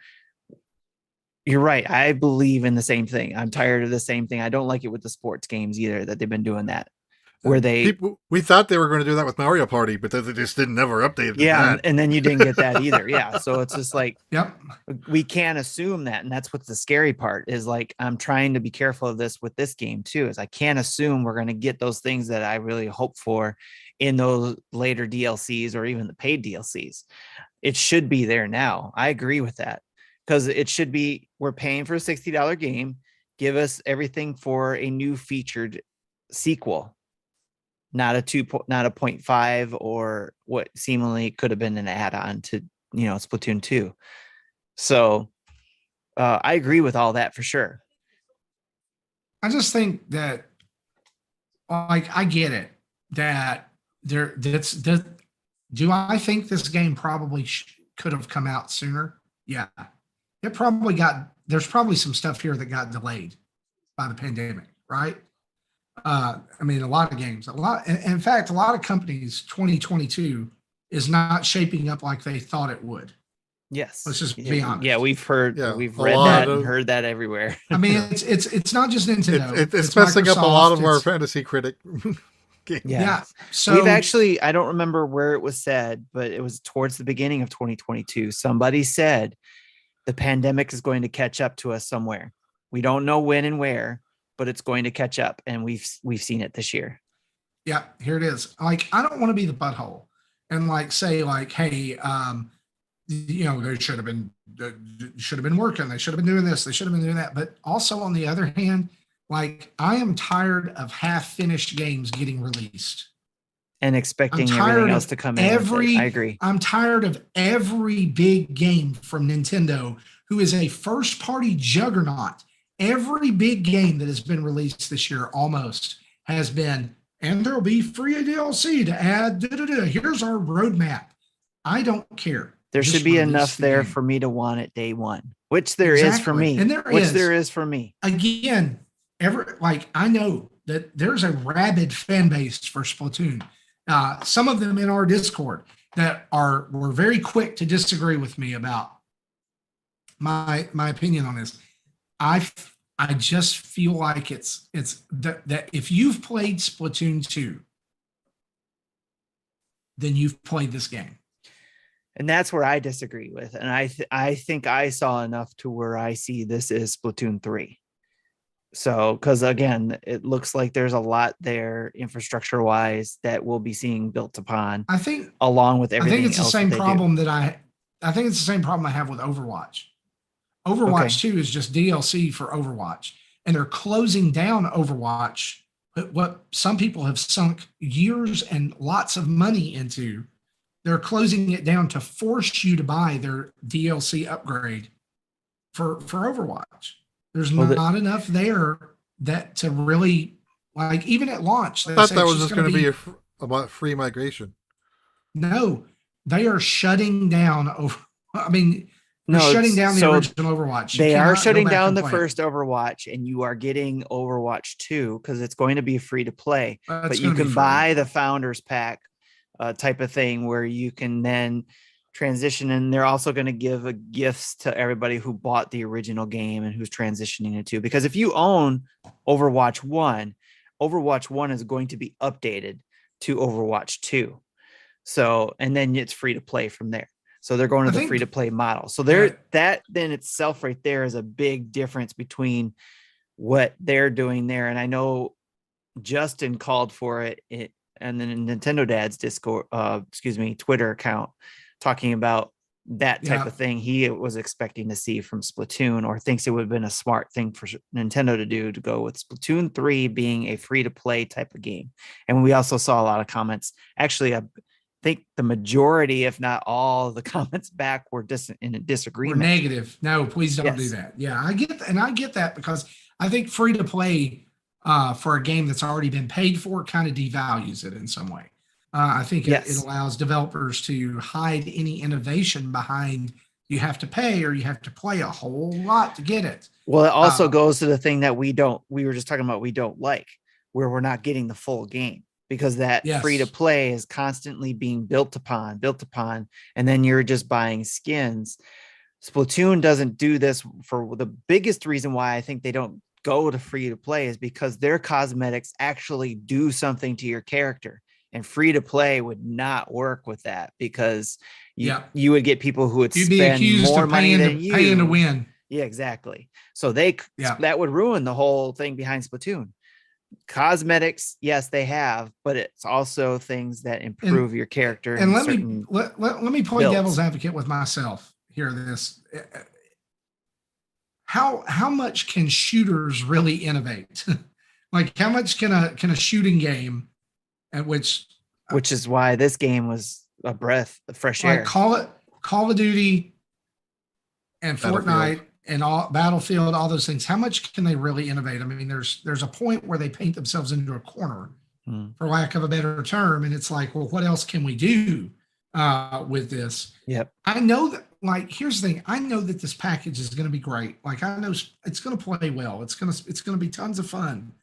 you're right. I believe in the same thing. I'm tired of the same thing. I don't like it with the sports games either, that they've been doing that. Where we thought they were going to do that with Mario Party, but they just didn't never update it. Yeah, and then you didn't get that either. Yeah, so it's just like, yep, we can't assume that, and that's what's the scary part. Is like, I'm trying to be careful of this with this game too. Is I can't assume we're going to get those things that I really hope for in those later DLCs or even the paid DLCs. It should be there now. I agree with that, because it should be, we're paying for a $60 game. Give us everything for a new featured sequel. Not a 0.5 or what seemingly could have been an add-on to, Splatoon 2. So I agree with all that for sure. I just think that, like, I get it that do I think this game probably could have come out sooner? Yeah. There's probably some stuff here that got delayed by the pandemic, right? A lot of games, in fact, a lot of companies, 2022 is not shaping up like they thought it would. Yes. Let's just be honest. Yeah, we've read that and heard that everywhere. It's not just Nintendo. It's messing Microsoft, up a lot of our fantasy critic games. Yeah. So we've actually, I don't remember where it was said, but it was towards the beginning of 2022. Somebody said the pandemic is going to catch up to us somewhere. We don't know when and where, but it's going to catch up, and we've seen it this year. Yeah, here it is. Like, I don't want to be the butthole and say hey, they should have been working. They should have been doing this. They should have been doing that. But also on the other hand, like, I am tired of half-finished games getting released and expecting everything else to come in. I agree. I'm tired of every big game from Nintendo, who is a first-party juggernaut. Every big game that has been released this year almost has been, and there'll be free DLC to add. Here's our roadmap. I don't care. There should be enough there for me to want it day one, which there is for me. And there is for me. Again, I know that there's a rabid fan base for Splatoon. some of them in our Discord that were very quick to disagree with me about my opinion on this. I just feel like it's that if you've played Splatoon 2, then you've played this game. And that's where I disagree with. And I think I saw enough to where I see this is Splatoon 3. So, because again, it looks like there's a lot there infrastructure wise that we'll be seeing built upon. I think along with everything. I think it's the same problem I think it's the same problem I have with Overwatch. Overwatch 2 is just DLC for Overwatch, and they're closing down Overwatch. But what some people have sunk years and lots of money into, they're closing it down to force you to buy their DLC upgrade for Overwatch. There's not enough there that to really, like, even at launch. I thought that was just going to be about free migration. No, they are shutting down shutting down the original Overwatch. They are shutting down the first Overwatch, and you are getting Overwatch 2 because it's going to be free to play. But you can buy the Founders Pack type of thing where you can then transition, and they're also going to give gifts to everybody who bought the original game and who's transitioning it to. Because if you own Overwatch 1, Overwatch 1 is going to be updated to Overwatch 2. So, and then it's free to play from there. So they're going to the free to play model. So that then itself right there is a big difference between what they're doing there. And I know Justin called for it and then Nintendo Dad's Discord, Twitter account, talking about that type of thing he was expecting to see from Splatoon, or thinks it would have been a smart thing for Nintendo to do, to go with Splatoon 3 being a free to play type of game. And we also saw a lot of comments. Actually, I think the majority, if not all, the comments back were in disagreement. We're negative. No, please don't do that. Yeah, I get that, because I think free to play for a game that's already been paid for kind of devalues it in some way. I think it allows developers to hide any innovation behind you have to pay or you have to play a whole lot to get it. Well, it also goes to the thing that we were just talking about, we don't like, where we're not getting the full game, because that free to play is constantly being built upon, and then you're just buying skins. Splatoon doesn't do this. For the biggest reason why I think they don't go to free to play is because their cosmetics actually do something to your character. And free to play would not work with that, because you would get people who would spend more money than you. Paying to win. Yeah, exactly. So that would ruin the whole thing behind Splatoon. Cosmetics, yes, they have, but it's also things that improve your character. And let me play devil's advocate with myself here. How much can shooters really innovate? Like, how much can a shooting game, at which is why this game was a breath of fresh air. Call of Duty and Fortnite and Battlefield, all those things. How much can they really innovate? I mean, there's a point where they paint themselves into a corner, for lack of a better term, and it's like, well, what else can we do with this? Yep. I know that. Like, here's the thing. I know that this package is going to be great. Like, I know it's going to play well. It's going to be tons of fun.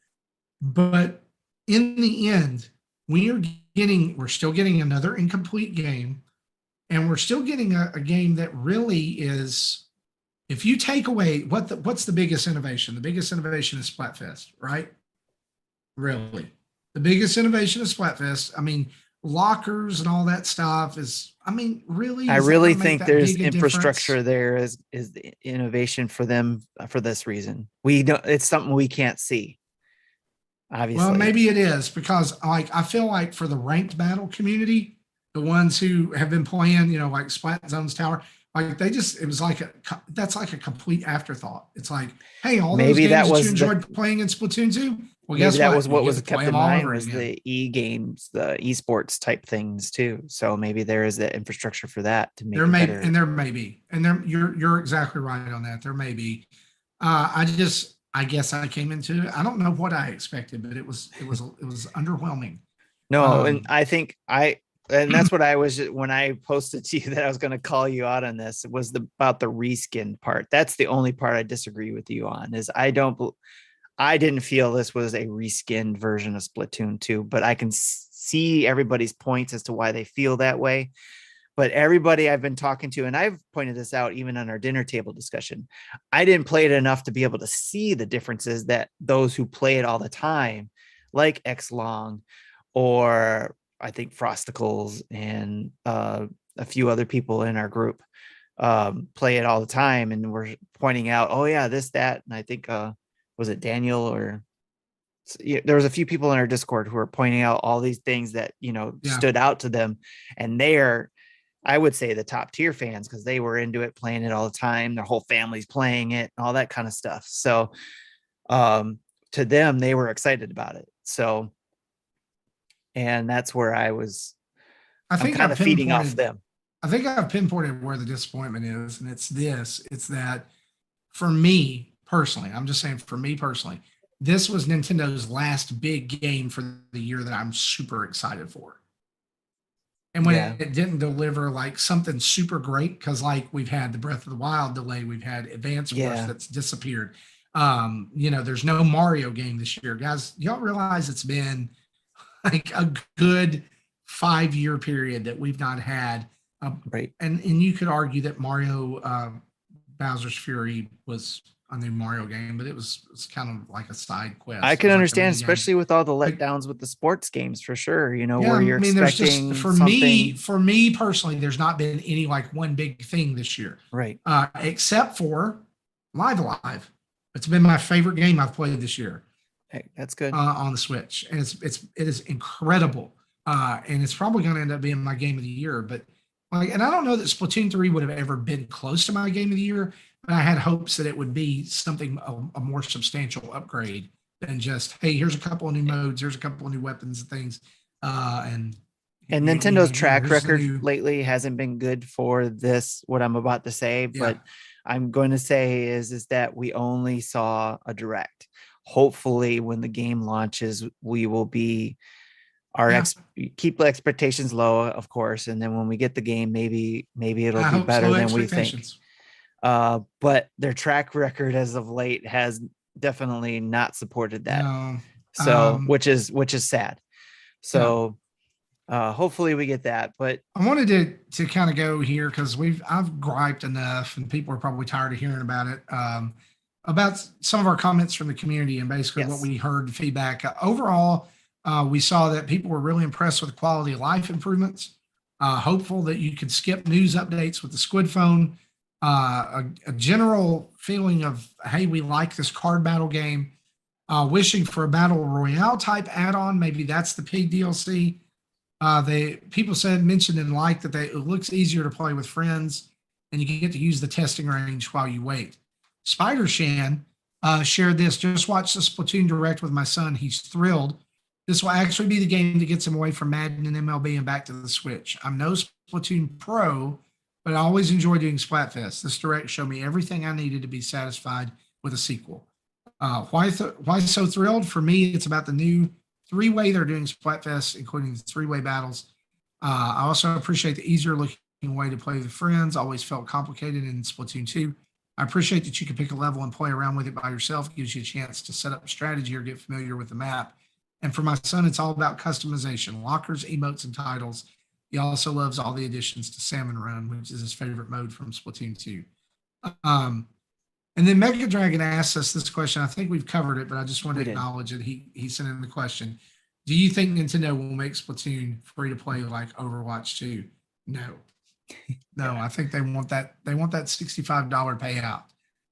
But in the end, we're still getting another incomplete game, and we're still getting a game that really is, if you take away what's the biggest innovation? The biggest innovation is Splatfest, right? Really. The biggest innovation is Splatfest. I mean, lockers and all that stuff is, really. I really think there's infrastructure there is the innovation for them for this reason. It's something we can't see. Obviously. Well, maybe it is, because I feel like for the ranked battle community, the ones who have been playing, like Splat Zones Tower, like that's like a complete afterthought. It's like, hey, all those games that you enjoyed playing in Splatoon 2. Well, guess that what? was what was kept in mind was the e-games, the esports type things too. So maybe there is the infrastructure for that to make there may be, you're exactly right on that. There may be. I guess I came into it. I don't know what I expected, but it was underwhelming. No, and I think and that's what I was, when I posted to you that I was going to call you out on this, was about the reskin part. That's the only part I disagree with you on, is I didn't feel this was a reskinned version of Splatoon 2, but I can see everybody's points as to why they feel that way. But everybody I've been talking to, and I've pointed this out even on our dinner table discussion, I didn't play it enough to be able to see the differences that those who play it all the time, like X Long, or I think Frosticles and a few other people in our group play it all the time. And we're pointing out, oh yeah, this, that. And I think, was it Daniel or there was a few people in our Discord who were pointing out all these things that, stood out to them. And they're, I would say, the top tier fans, because they were into it, playing it all the time. Their whole family's playing it, all that kind of stuff. So to them, they were excited about it. So, and that's where I'm kind of feeding off them. I think I've pinpointed where the disappointment is, and it's that for me personally, I'm just saying for me personally, this was Nintendo's last big game for the year that I'm super excited for. And when it didn't deliver like something super great, because like we've had the Breath of the Wild delay, we've had Advance Wars that's disappeared. There's no Mario game this year. Guys, y'all realize it's been like a good 5-year period that we've not had. Right. And you could argue that Mario Bowser's Fury was a new Mario game, but it's kind of like a side quest. I can understand, especially with all the letdowns with the sports games, for sure. Where you're expecting for me personally, there's not been any like one big thing this year, right? Except for Live Alive. It's been my favorite game I've played this year. Hey, that's good on the Switch, and it is incredible, and it's probably going to end up being my game of the year. But and I don't know that Splatoon 3 would have ever been close to my game of the year. But I had hopes that it would be something, a more substantial upgrade than just, hey, here's a couple of new modes, here's a couple of new weapons and things. And Nintendo's track record lately hasn't been good for this, what I'm about to say, but I'm going to say is that we only saw a direct. Hopefully when the game launches, we will be keep the expectations low, of course. And then when we get the game, maybe it'll be better than we think. But their track record as of late has definitely not supported that. No. So which is sad. So hopefully we get that. But I wanted to kind of go here because I've griped enough and people are probably tired of hearing about it. About some of our comments from the community and basically what we heard feedback. Overall, we saw that people were really impressed with the quality of life improvements. Hopeful that you could skip news updates with the Squid Phone. A general feeling of, hey, we like this card battle game. Wishing for a battle royale type add-on. Maybe that's the pig DLC. People mentioned and liked that it looks easier to play with friends, and you can get to use the testing range while you wait. Spider Shan shared this. Just watched the Splatoon Direct with my son. He's thrilled. This will actually be the game that gets him away from Madden and MLB and back to the Switch. I'm no Splatoon pro, but I always enjoy doing Splatfest. This Direct showed me everything I needed to be satisfied with a sequel. Why so thrilled? For me, it's about the new 3-way they're doing Splatfest, including the 3-way battles. I also appreciate the easier looking way to play with friends. Always felt complicated in Splatoon 2. I appreciate that you can pick a level and play around with it by yourself. Gives you a chance to set up a strategy or get familiar with the map. And for my son, it's all about customization, lockers, emotes, and titles. He also loves all the additions to Salmon Run, which is his favorite mode from Splatoon 2. And then Mecha Dragon asks us this question. I think we've covered it, but I just want to acknowledge it. He sent in the question. Do you think Nintendo will make Splatoon free to play like Overwatch 2? No. No, I think they want that $65 payout,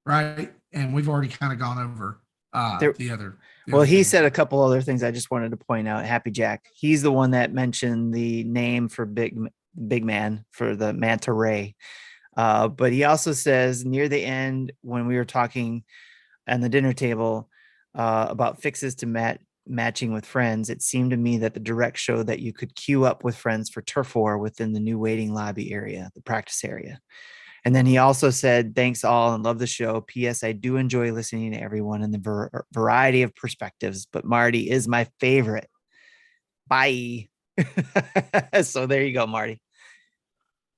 right? And we've already kind of gone over the other. He said a couple other things I just wanted to point out. Happy Jack. He's the one that mentioned the name for Big Man for the Manta Ray. But he also says near the end, when we were talking on the dinner table about fixes to matching with friends, it seemed to me that the direct showed that you could queue up with friends for Turf War within the new waiting lobby area, the practice area. And then he also said, thanks all and love the show. P.S. I do enjoy listening to everyone in the variety of perspectives, but Marty is my favorite. Bye. So there you go, Marty.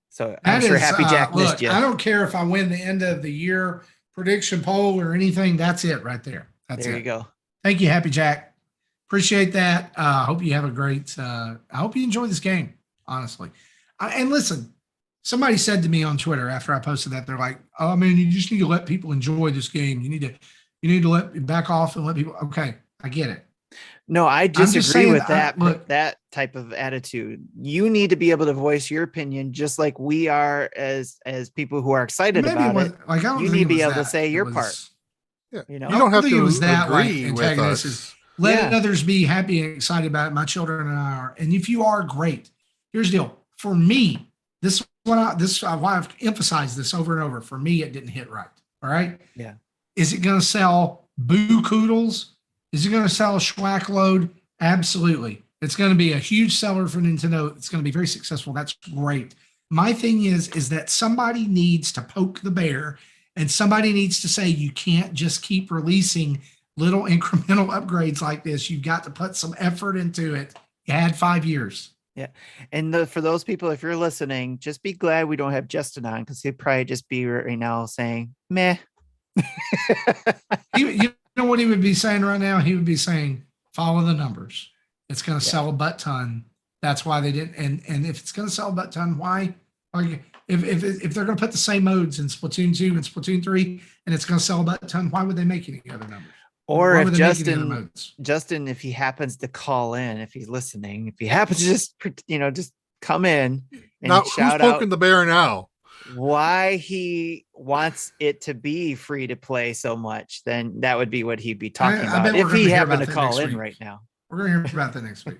So I'm sure Happy Jack missed you. I don't care if I win the end of the year prediction poll or anything. That's it right there. There you go. Thank you, Happy Jack. Appreciate that. I hope you have a great. I hope you enjoy this game. Honestly, and listen. Somebody said to me on Twitter after I posted that, they're like, "Oh man, you just need to let people enjoy this game. You need to let back off and let people." Okay, I get it. No, I disagree saying, with that. look, that type of attitude. You need to be able to voice your opinion, just like we are as people who are excited about it. Like, I don't you think need to be able that. to say your was, part. Yeah, you know, you don't have to it was that agree like with antagonist us. is let others be happy and excited about it. My children and I are, and if you are, great. Here's the deal. For me, this why I've emphasized this over and over. For me, it didn't hit right. All right. Yeah. Is it going to sell boo koodles? Is it going to sell a schwack load? Absolutely. It's going to be a huge seller for Nintendo. It's going to be very successful. That's great. My thing is that somebody needs to poke the bear, and somebody needs to say you can't just keep releasing little incremental upgrades like this. You've got to put some effort into it. You had 5 years. Yeah. And for those people, if you're listening, just be glad we don't have Justin on, because he'd probably just be right now saying, meh. You know what he would be saying right now? He would be saying, follow the numbers. It's going to sell a butt ton. That's why they didn't. And if it's going to sell a butt ton, why? If they're going to put the same modes in Splatoon 2 and Splatoon 3, and it's going to sell a butt ton, why would they make any other numbers? Or if Justin, if he happens to call in, if he's listening, if he happens to just come in and now, shout who's poking the bear now? Why he wants it to be free to play so much, then that would be what he'd be talking about if he happened to call in right now. We're going to hear about that next week.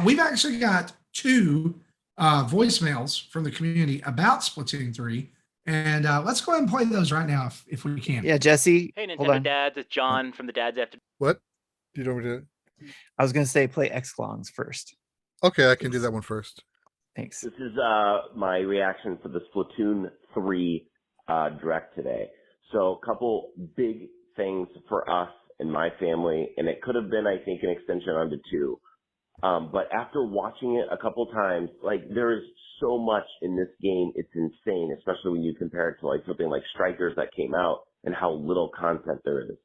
We've actually got 2 voicemails from the community about Splatoon 3. And let's go ahead and play those right now if we can. Yeah, Jesse. Hey, Nintendo Dads. It's John from the Dads After. What? You don't want me to? I was going to say play X-Longs first. Okay, I can do that one first. Thanks. This is my reaction for the Splatoon 3 direct today. So a couple big things for us and my family, and it could have been, I think, an extension onto 2. But after watching it a couple times, like, there is so much in this game. It's insane, especially when you compare it to like something like Strikers that came out and how little content there is.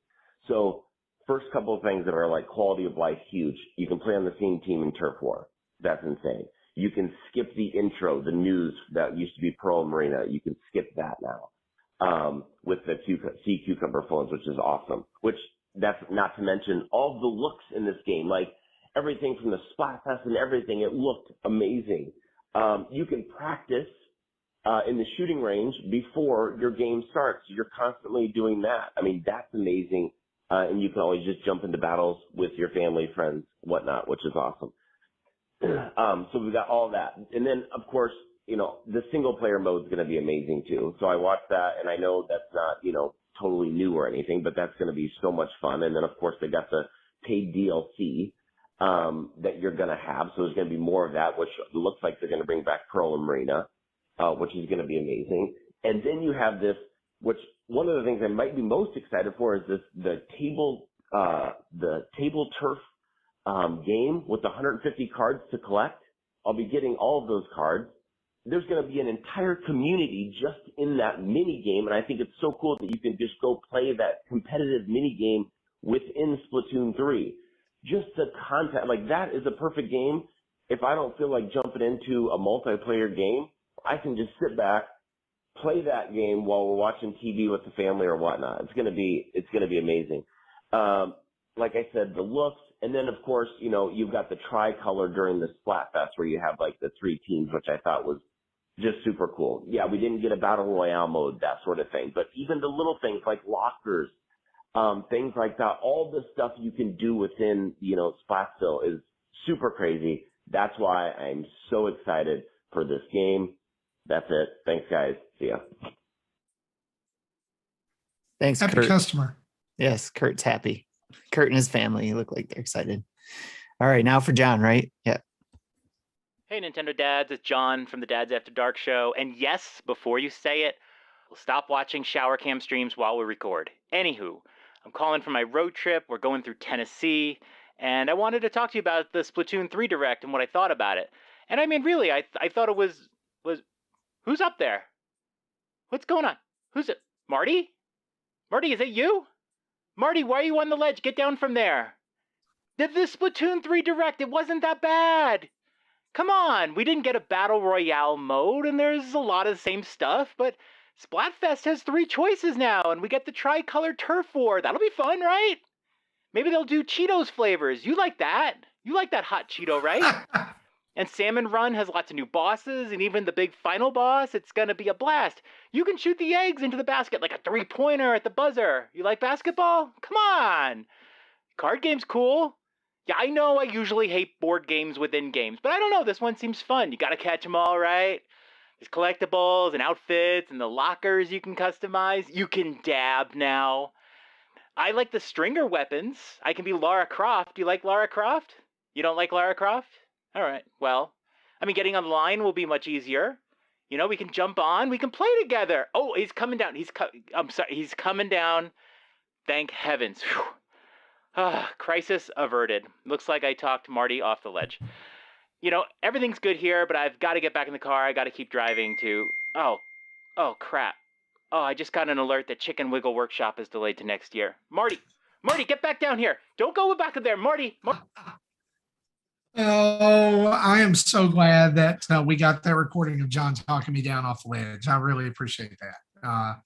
So first couple of things that are like quality of life, huge. You can play on the same team in Turf War. That's insane. You can skip the intro, the news that used to be Pearl Marina. You can skip that now with the Sea Cucumber phones, which is awesome. Which, that's not to mention all the looks in this game. Like, everything from the Splatfest and everything, it looked amazing. You can practice in the shooting range before your game starts. You're constantly doing that. I mean, that's amazing. And you can always just jump into battles with your family, friends, whatnot, which is awesome. So we've got all that. And then, of course, the single player mode is going to be amazing too. So I watched that, and I know that's not, totally new or anything, but that's going to be so much fun. And then, of course, they got the paid DLC that you're going to have. So there's going to be more of that, which looks like they're going to bring back Pearl and Marina, which is going to be amazing. And then you have this, which one of the things I might be most excited for is the Tableturf game with the 150 cards to collect. I'll be getting all of those cards. There's going to be an entire community just in that mini game, and I think it's so cool that you can just go play that competitive mini game within Splatoon 3. Just the content, like, that is a perfect game. If I don't feel like jumping into a multiplayer game, I can just sit back, play that game while we're watching TV with the family or whatnot. It's gonna be amazing. Like I said, the looks, and then of course, you've got the tricolor during the Splatfest where you have like the 3 teams, which I thought was just super cool. Yeah, we didn't get a battle royale mode, that sort of thing, but even the little things like lockers, things like that, all the stuff you can do within, Splatsville is super crazy. That's why I'm so excited for this game. That's it. Thanks, guys. See ya. Thanks, happy Kurt. Customer. Yes, Kurt's happy. Kurt and his family look like they're excited. All right, now for John, right? Yeah. Hey, Nintendo Dads. It's John from the Dads After Dark show. And yes, before you say it, we'll stop watching shower cam streams while we record. Anywho, I'm calling from my road trip. We're going through Tennessee, and I wanted to talk to you about the Splatoon 3 Direct and what I thought about it. And I mean, really, I thought it was who's up there? What's going on? Who's it? Marty? Marty, is it you? Marty, why are you on the ledge? Get down from there. The Splatoon 3 Direct, it wasn't that bad. Come on, we didn't get a Battle Royale mode, and there's a lot of the same stuff, but Splatfest has 3 choices now, and we get the Tricolor Turf War. That'll be fun, right? Maybe they'll do Cheetos flavors. You like that. You like that hot Cheeto, right? And Salmon Run has lots of new bosses, and even the big final boss, it's gonna be a blast. You can shoot the eggs into the basket like a 3-pointer at the buzzer. You like basketball? Come on. Card game's cool. Yeah, I know I usually hate board games within games, but I don't know, this one seems fun. You gotta catch them all, right? There's collectibles and outfits and the lockers you can customize. You can dab now. I like the stringer weapons. I can be Lara Croft. Do you like Lara Croft? You don't like Lara Croft? All right, well, I mean, getting online will be much easier. You know, we can jump on. We can play together. Oh, he's coming down. I'm sorry, he's coming down. Thank heavens. Whew. Crisis averted. Looks like I talked Marty off the ledge. You know, everything's good here, but I've got to get back in the car. I got to keep driving to... Oh, crap. Oh, I just got an alert that Chicken Wiggle Workshop is delayed to next year. Marty, get back down here. Don't go back up there, Marty. Oh, I am so glad that we got that recording of John talking me down off the ledge. I really appreciate that.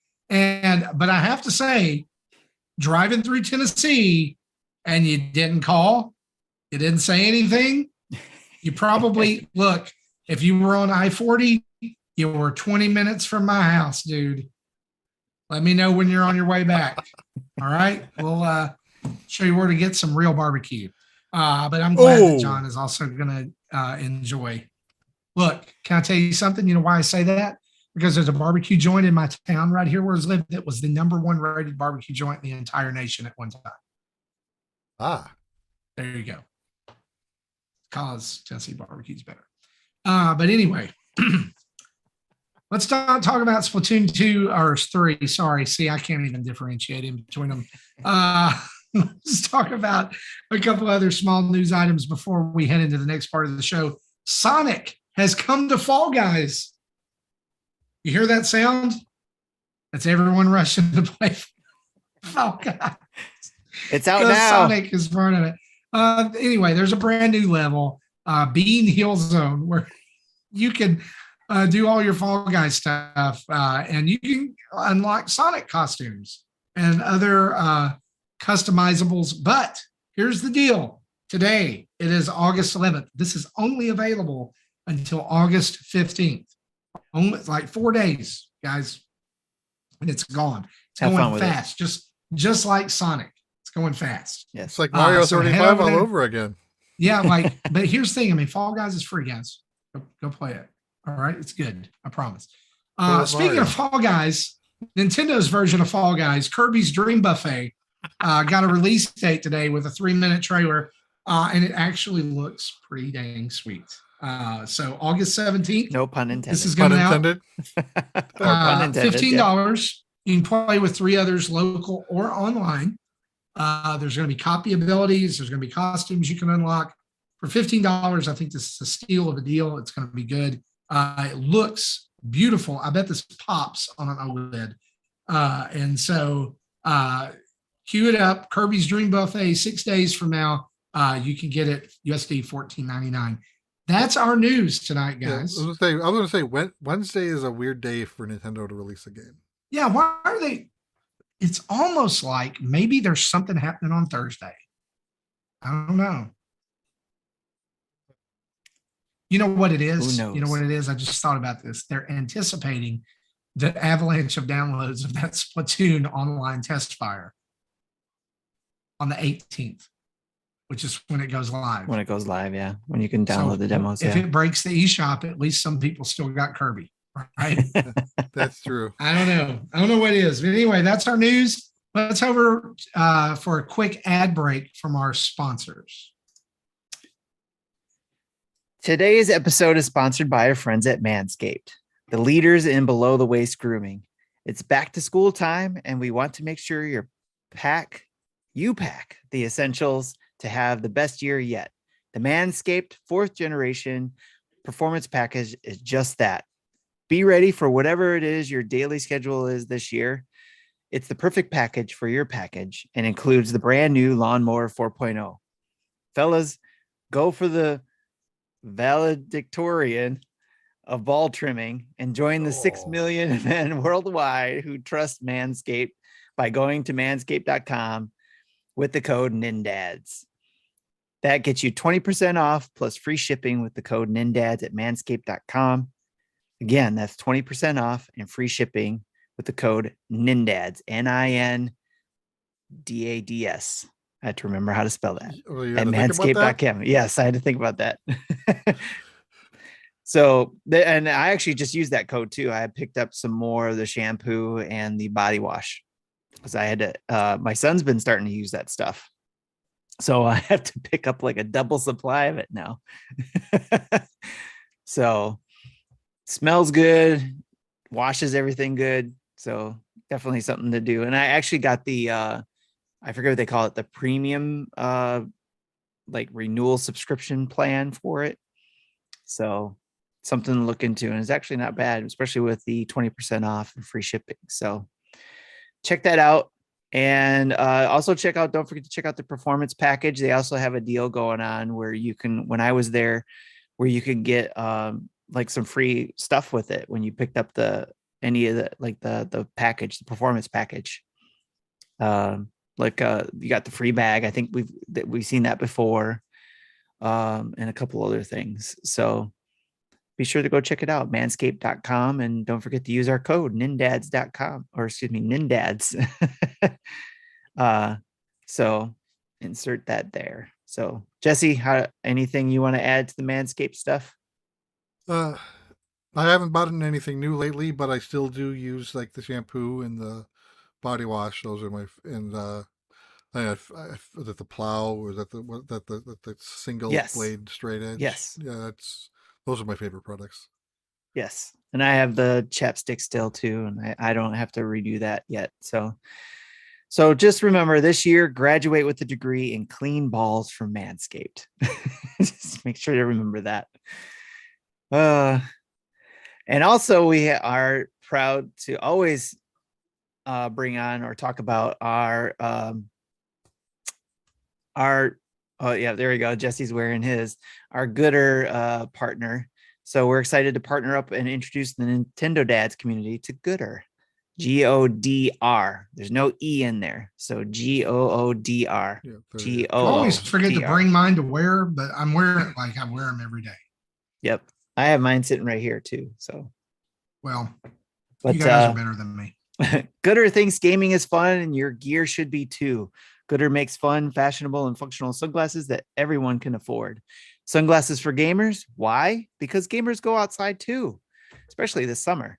But I have to say, driving through Tennessee and you didn't call, you didn't say anything, you probably, look, if you were on I-40, you were 20 minutes from my house, dude. Let me know when you're on your way back. All right? We'll show you where to get some real barbecue. But I'm glad that John is also going to enjoy. Look, can I tell you something? You know why I say that? Because there's a barbecue joint in my town right here where I live that was the #1 rated barbecue joint in the entire nation at one time. There you go. Cause Tennessee barbecue's better. But anyway, let's not talk about Splatoon 2 or 3. Sorry. See, I can't even differentiate in between them. Let's talk about a couple other small news items before we head into the next part of the show. Sonic has come to Fall Guys. You hear that sound? That's everyone rushing to play Fall Guys. It's out now. Sonic is part of it. Anyway, there's a brand new level, Bean Hill Zone, where you can do all your Fall Guys stuff, and you can unlock Sonic costumes and other customizables. But here's the deal. Today, it is August 11th. This is only available until August 15th. Only like 4 days, guys. And it's gone. It's going fast. Just like Sonic. It's going fast. Yes. It's like Mario 35 all over again. Yeah, but here's the thing. I mean, Fall Guys is free, guys. Go play it. All right. It's good. I promise. Speaking of Fall Guys, Nintendo's version of Fall Guys, Kirby's Dream Buffet, got a release date today with a 3-minute trailer, and it actually looks pretty dang sweet. So August 17th. No pun intended. This is coming out. $15. Yeah. You can play with 3 others, local or online. There's going to be copy abilities. There's going to be costumes you can unlock. For $15, I think this is a steal of a deal. It's going to be good. It looks beautiful. I bet this pops on an OLED. And so queue it up. Kirby's Dream Buffet, 6 days from now. You can get it USD $14.99. That's our news tonight, guys. Yeah, I was going to say Wednesday is a weird day for Nintendo to release a game. Yeah, why are they? It's almost like maybe there's something happening on Thursday. I don't know. You know what it is? Who knows? You know what it is? I just thought about this. They're anticipating the avalanche of downloads of that Splatoon online Testfire on the 18th, which is when it goes live. When it goes live, yeah. When you can download the demos. If it breaks the eShop, at least some people still got Kirby, right? That's true. I don't know what it is. But anyway, that's our news. Let's over for a quick ad break from our sponsors. Today's episode is sponsored by our friends at Manscaped, the leaders in below the waist grooming. It's back to school time, and we want to make sure you pack the essentials to have the best year yet. The Manscaped 4th generation performance package is just that. Be ready for whatever it is your daily schedule is this year. It's the perfect package for your package and includes the brand new Lawnmower 4.0. fellas, go for the valedictorian of ball trimming and join the 6 million men worldwide who trust Manscaped by going to manscaped.com with the code NINDADS. That gets you 20% off plus free shipping with the code NINDADS at manscaped.com. Again, that's 20% off and free shipping with the code NINDADS, NINDADS. I had to remember how to spell that. At manscaped.com. Yes, I had to think about that. So, and I actually just used that code too. I picked up some more of the shampoo and the body wash because I had to, my son's been starting to use that stuff. So I have to pick up like a double supply of it now. So smells good, washes everything good. So definitely something to do. And I actually got the, I forget what they call it, the premium, like renewal subscription plan for it. So something to look into, and it's actually not bad, especially with the 20% off and free shipping. So check that out. And also don't forget to check out the performance package. They also have a deal going on where you can, when I was there, where you could get like some free stuff with it when you picked up any of the package, the performance package. You got the free bag. I think we've seen that before, and a couple other things. So be sure to go check it out, manscaped.com, and don't forget to use our code NINDADS.com, or excuse me, NINDADS. So insert that there. So Jesse, anything you want to add to the Manscaped stuff? I haven't bought anything new lately, but I still do use like the shampoo and the body wash. Those are my, and the plow, or the single blade straight edge. Yes. Yeah, those are my favorite products. Yes. And I have the chapstick still too, and I don't have to redo that yet. So just remember, this year, graduate with a degree in clean balls from Manscaped. Just make sure to remember that. And also we are proud to always bring on or talk about our oh yeah, there we go. Jesse's wearing our Gooder partner. So we're excited to partner up and introduce the Nintendo Dads community to Gooder. GODR. There's no E in there. So GOODR. I always forget to bring mine to wear, but I wear them every day. Yep. I have mine sitting right here too. So, well, you guys are better than me. Gooder thinks gaming is fun and your gear should be too. Gooder makes fun, fashionable, and functional sunglasses that everyone can afford. Sunglasses for gamers. Why? Because gamers go outside too, especially this summer.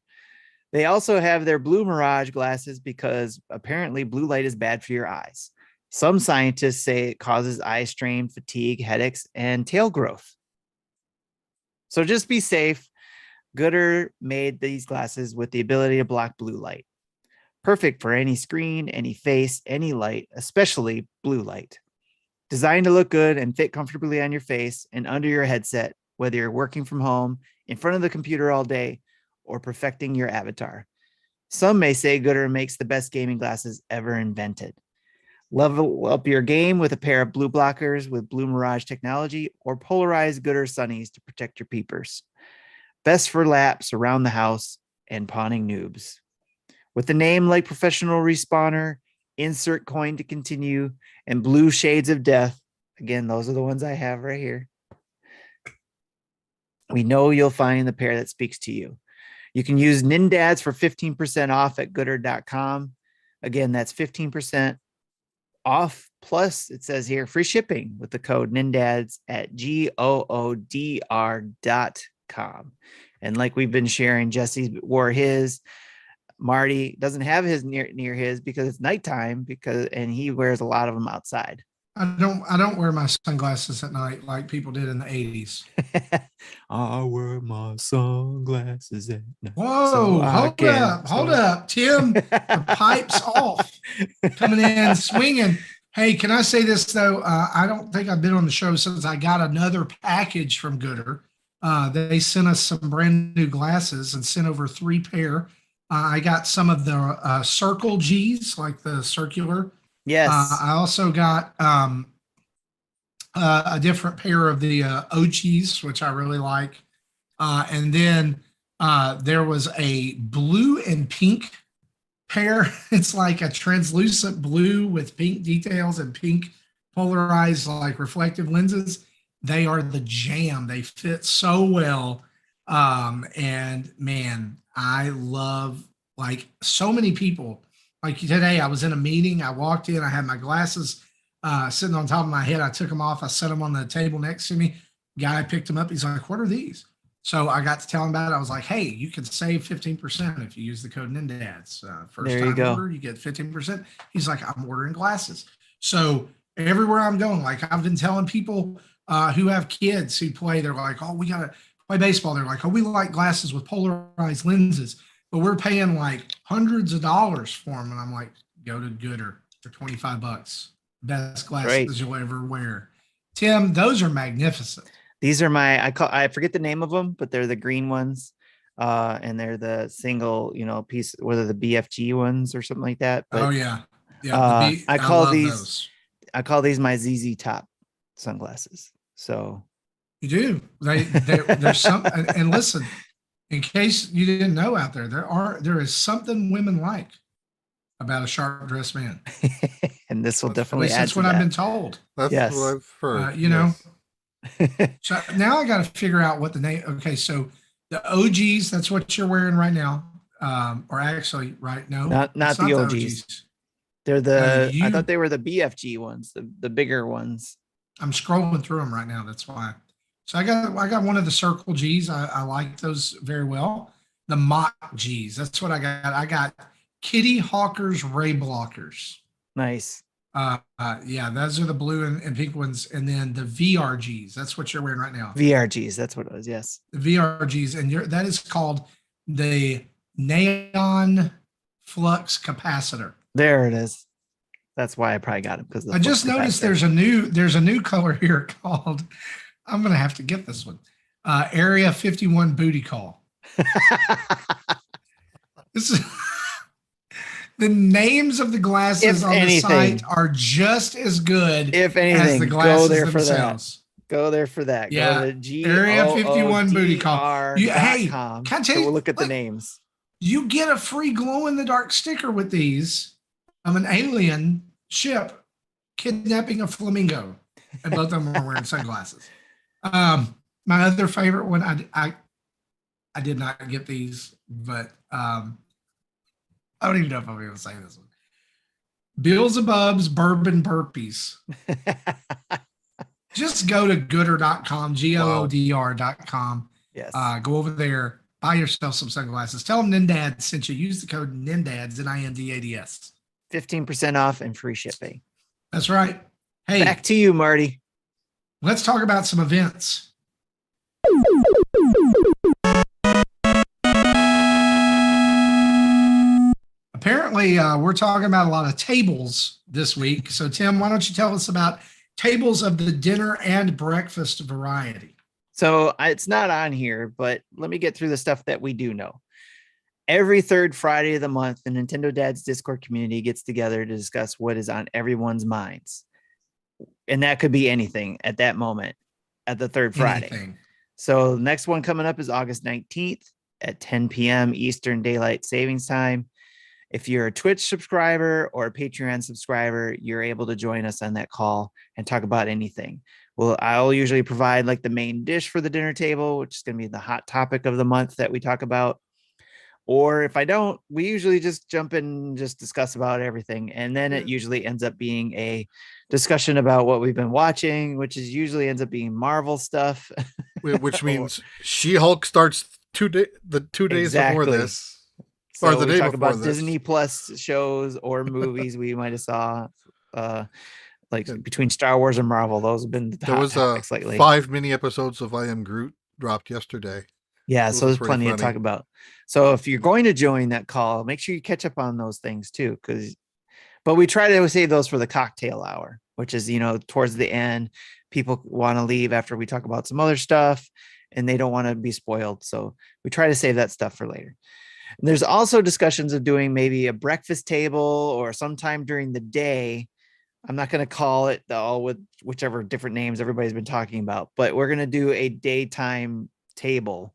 They also have their Blue Mirage glasses because apparently blue light is bad for your eyes. Some scientists say it causes eye strain, fatigue, headaches, and tail growth. So just be safe. Gooder made these glasses with the ability to block blue light. Perfect for any screen, any face, any light, especially blue light. Designed to look good and fit comfortably on your face and under your headset, whether you're working from home, in front of the computer all day, or perfecting your avatar. Some may say Gooder makes the best gaming glasses ever invented. Level up your game with a pair of blue blockers with Blue Mirage technology, or polarized Gooder sunnies to protect your peepers. Best for laps around the house and pawning noobs. With a name like Professional Respawner, Insert Coin to Continue, and Blue Shades of Death, again, those are the ones I have right here, we know you'll find the pair that speaks to you. You can use NINDADS for 15% off at gooder.com. Again, that's 15% off. Plus, it says here, free shipping with the code NINDADS at GOODR.com. And like we've been sharing, Jesse wore his. Marty doesn't have his near his because it's nighttime, and he wears a lot of them outside. I don't wear my sunglasses at night like people did in the 80s. I wear my sunglasses at night. Whoa, hold up, Tim. The pipe's off. Coming in swinging. Hey, can I say this though? I don't think I've been on the show since I got another package from Gooder. They sent us some brand new glasses and sent over 3 pair. I got some of the circle G's, like the circular. Yes. I also got a different pair of the OGs, which I really like. And then there was a blue and pink pair. It's like a translucent blue with pink details and pink polarized, like reflective lenses. They are the jam. They fit so well. And man, I love, like, so many people. Like today, I was in a meeting. I walked in, I had my glasses sitting on top of my head. I took them off. I set them on the table next to me. Guy picked them up. He's like, "What are these?" So I got to tell him about it. I was like, "Hey, you can save 15% if you use the code NINDADS. First time order, you get 15%. He's like, "I'm ordering glasses." So everywhere I'm going, like I've been telling people who have kids who play, they're like, "Oh, we got to play baseball." They're like, "Oh, we like glasses with polarized lenses, but we're paying like hundreds of dollars for them." And I'm like, "Go to Gooder for $25. Best glasses you'll ever wear." Tim, those are magnificent. These are I forget the name of them, but they're the green ones. And they're the single, piece, whether the BFG ones or something like that. But, I call these my ZZ Top sunglasses. So you do. There's some, and listen, in case you didn't know out there, there is something women like about a sharp dressed man. And this will definitely add that's what I've been told. That's what I've heard. Know. So now I got to figure out what the name. Okay, so the OGs, that's what you're wearing right now. Or actually, right? No, not the OGs. They're I thought they were the BFG ones, the bigger ones. I'm scrolling through them right now. That's why. So I got one of the Circle Gs. I like those very well. The Mock Gs. That's what I got. I got Kitty Hawker's Ray Blockers. Nice. Yeah, those are the blue and pink ones. And then the VRGs. That's what you're wearing right now. VRGs. That's what it was. Yes. The VRGs. And that is called the Neon Flux Capacitor. There it is. That's why I probably got it, because I just noticed there's a new color here called, I'm gonna have to get this one. Area 51 Booty Call. This is the names of the glasses the site are just as good if anything, as the glasses go there themselves. Go there for that. Yeah. Go to Area 51 Booty Call. Hey, can I tell you, we'll look at the names. You get a free glow in the dark sticker with these of an alien ship kidnapping a flamingo, and both of them are wearing sunglasses. My other favorite one, I did not get these, but I don't even know if I'm able to say this one. Beelzebub's Bourbon Burpees. Just go to gooder.com, GOODR.com. Yes. Go over there, buy yourself some sunglasses. Tell them NINDADS sent you. Use the code NINDADS, NINDADS. 15% off and free shipping. That's right. Hey, back to you, Marty. Let's talk about some events. Apparently, we're talking about a lot of tables this week. So, Tim, why don't you tell us about tables of the dinner and breakfast variety? So it's not on here, but let me get through the stuff that we do know. Every third Friday of the month, the Nintendo Dads Discord community gets together to discuss what is on everyone's minds. And that could be anything at that moment at the third Friday. Anything. So the next one coming up is August 19th at 10 p.m. Eastern Daylight Savings Time. If you're a Twitch subscriber or a Patreon subscriber, you're able to join us on that call and talk about anything. Well, I'll usually provide like the main dish for the dinner table, which is going to be the hot topic of the month that we talk about. Or if I don't, we usually just jump in and just discuss about everything. And then it usually ends up being a discussion about what we've been watching, which is usually ends up being Marvel stuff. Which means She-Hulk starts 2 days before this. So or the day we talk before about this. Disney Plus shows or movies we might have saw. Like between Star Wars and Marvel, those have been the top topics lately. 5 mini episodes of I Am Groot dropped yesterday. Yeah, so there's plenty to talk about. So if you're going to join that call, make sure you catch up on those things too, but we try to save those for the cocktail hour, which is, towards the end. People want to leave after we talk about some other stuff and they don't want to be spoiled. So we try to save that stuff for later. And there's also discussions of doing maybe a breakfast table or sometime during the day I'm not going to call it all with whichever different names everybody's been talking about, but we're going to do a daytime table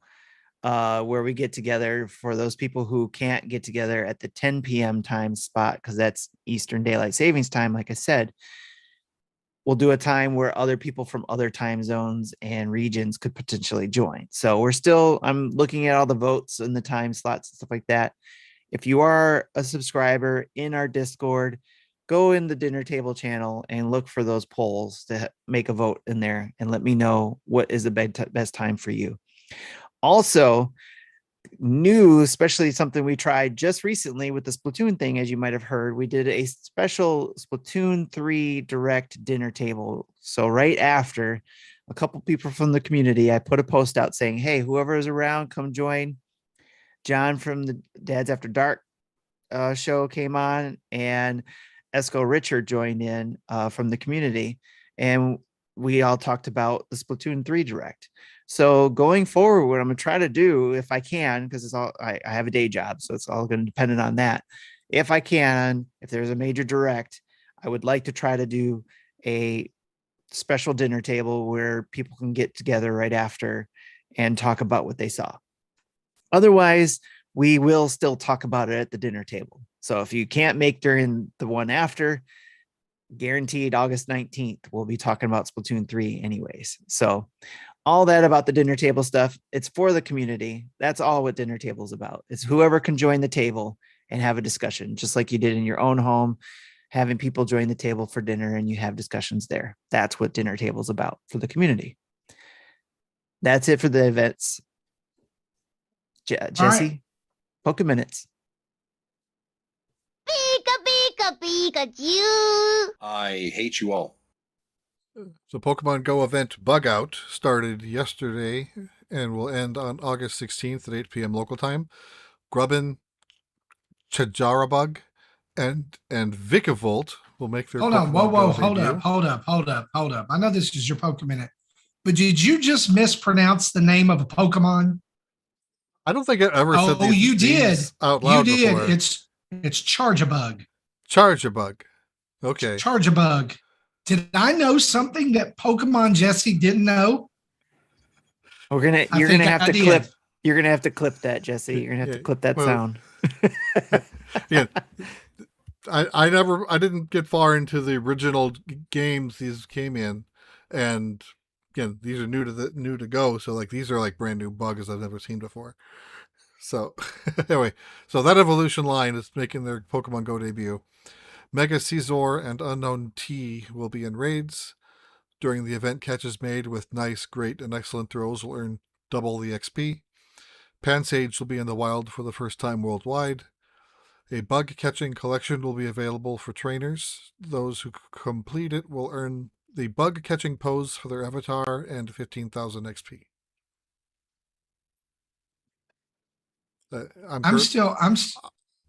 where we get together for those people who can't get together at the 10 p.m. time spot, because that's Eastern Daylight Savings Time. Like I said, we'll do a time where other people from other time zones and regions could potentially join. So I'm looking at all the votes and the time slots and stuff like that. If you are a subscriber in our Discord, go in the dinner table channel and look for those polls to make a vote in there and let me know what is the best time for you. Also, new, especially something we tried just recently with the Splatoon thing, as you might have heard, we did a special Splatoon 3 direct dinner table. So right after, a couple people from the community, I put a post out saying, hey, whoever is around, come join. John from the Dads After Dark show came on, and Esco Richard joined in from the community, and we all talked about the Splatoon 3 direct. So going forward, what I'm gonna try to do, if I can, because it's all I have a day job, so it's all going to depend on that. If I can, if there's a major direct, I would like to try to do a special dinner table where people can get together right after and talk about what they saw. Otherwise, we will still talk about it at the dinner table. So if you can't make during the one after, guaranteed August 19th, we'll be talking about Splatoon 3 anyways. So all that about the dinner table stuff, it's for the community. That's all what dinner table is about. It's whoever can join the table and have a discussion, just like you did in your own home, having people join the table for dinner and you have discussions there. That's what dinner table is about for the community. That's it for the events. Jesse, right. PokéMinutes. Pika, pika, Pikachu. I hate you all. So Pokemon Go event Bug Out started yesterday and will end on August 16th at 8 p.m. local time. Grubbin, Chajarabug, and Vikavolt will make their hold up. I know this is your PokéMinute, but did you just mispronounce the name of a Pokemon? I don't think I ever said these you did out loud. You did. Before. It's Charjabug. Charjabug. Okay. Charjabug. Did I know something that Pokemon Jesse didn't know? You're gonna have to clip that, Jesse. You're gonna have to clip that sound. Yeah. I didn't get far into the original games these came in, and again, these are new to Go, so like these are like brand new bugs I've never seen before. So anyway, so that evolution line is making their Pokemon Go debut. Mega Caesar and Unknown T will be in raids. During the event, catches made with nice, great, and excellent throws will earn double the XP. Pansage will be in the wild for the first time worldwide. A bug catching collection will be available for trainers. Those who complete it will earn the bug catching pose for their avatar and 15,000 XP.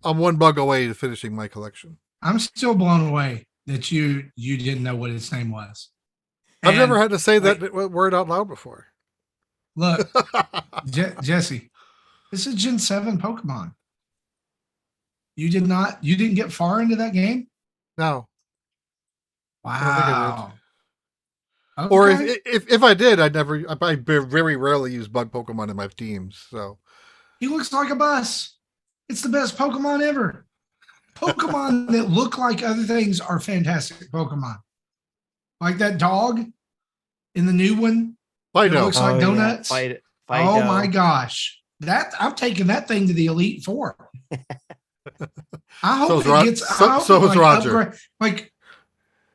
I'm one bug away to finishing my collection. I'm still blown away that you didn't know what its name was. I've never had to say that word out loud before. Look, Jesse, this is Gen 7 Pokemon. You didn't get far into that game? No. Wow. Okay. Or if I did, I very rarely use bug Pokemon in my teams. So he looks like a bus. It's the best Pokemon ever. Pokemon that look like other things are fantastic Pokemon. Like that dog in the new one. Fido. Looks like donuts. Yeah. Oh my gosh. I'm taking that thing to the Elite Four. I hope it gets so is Roger. Like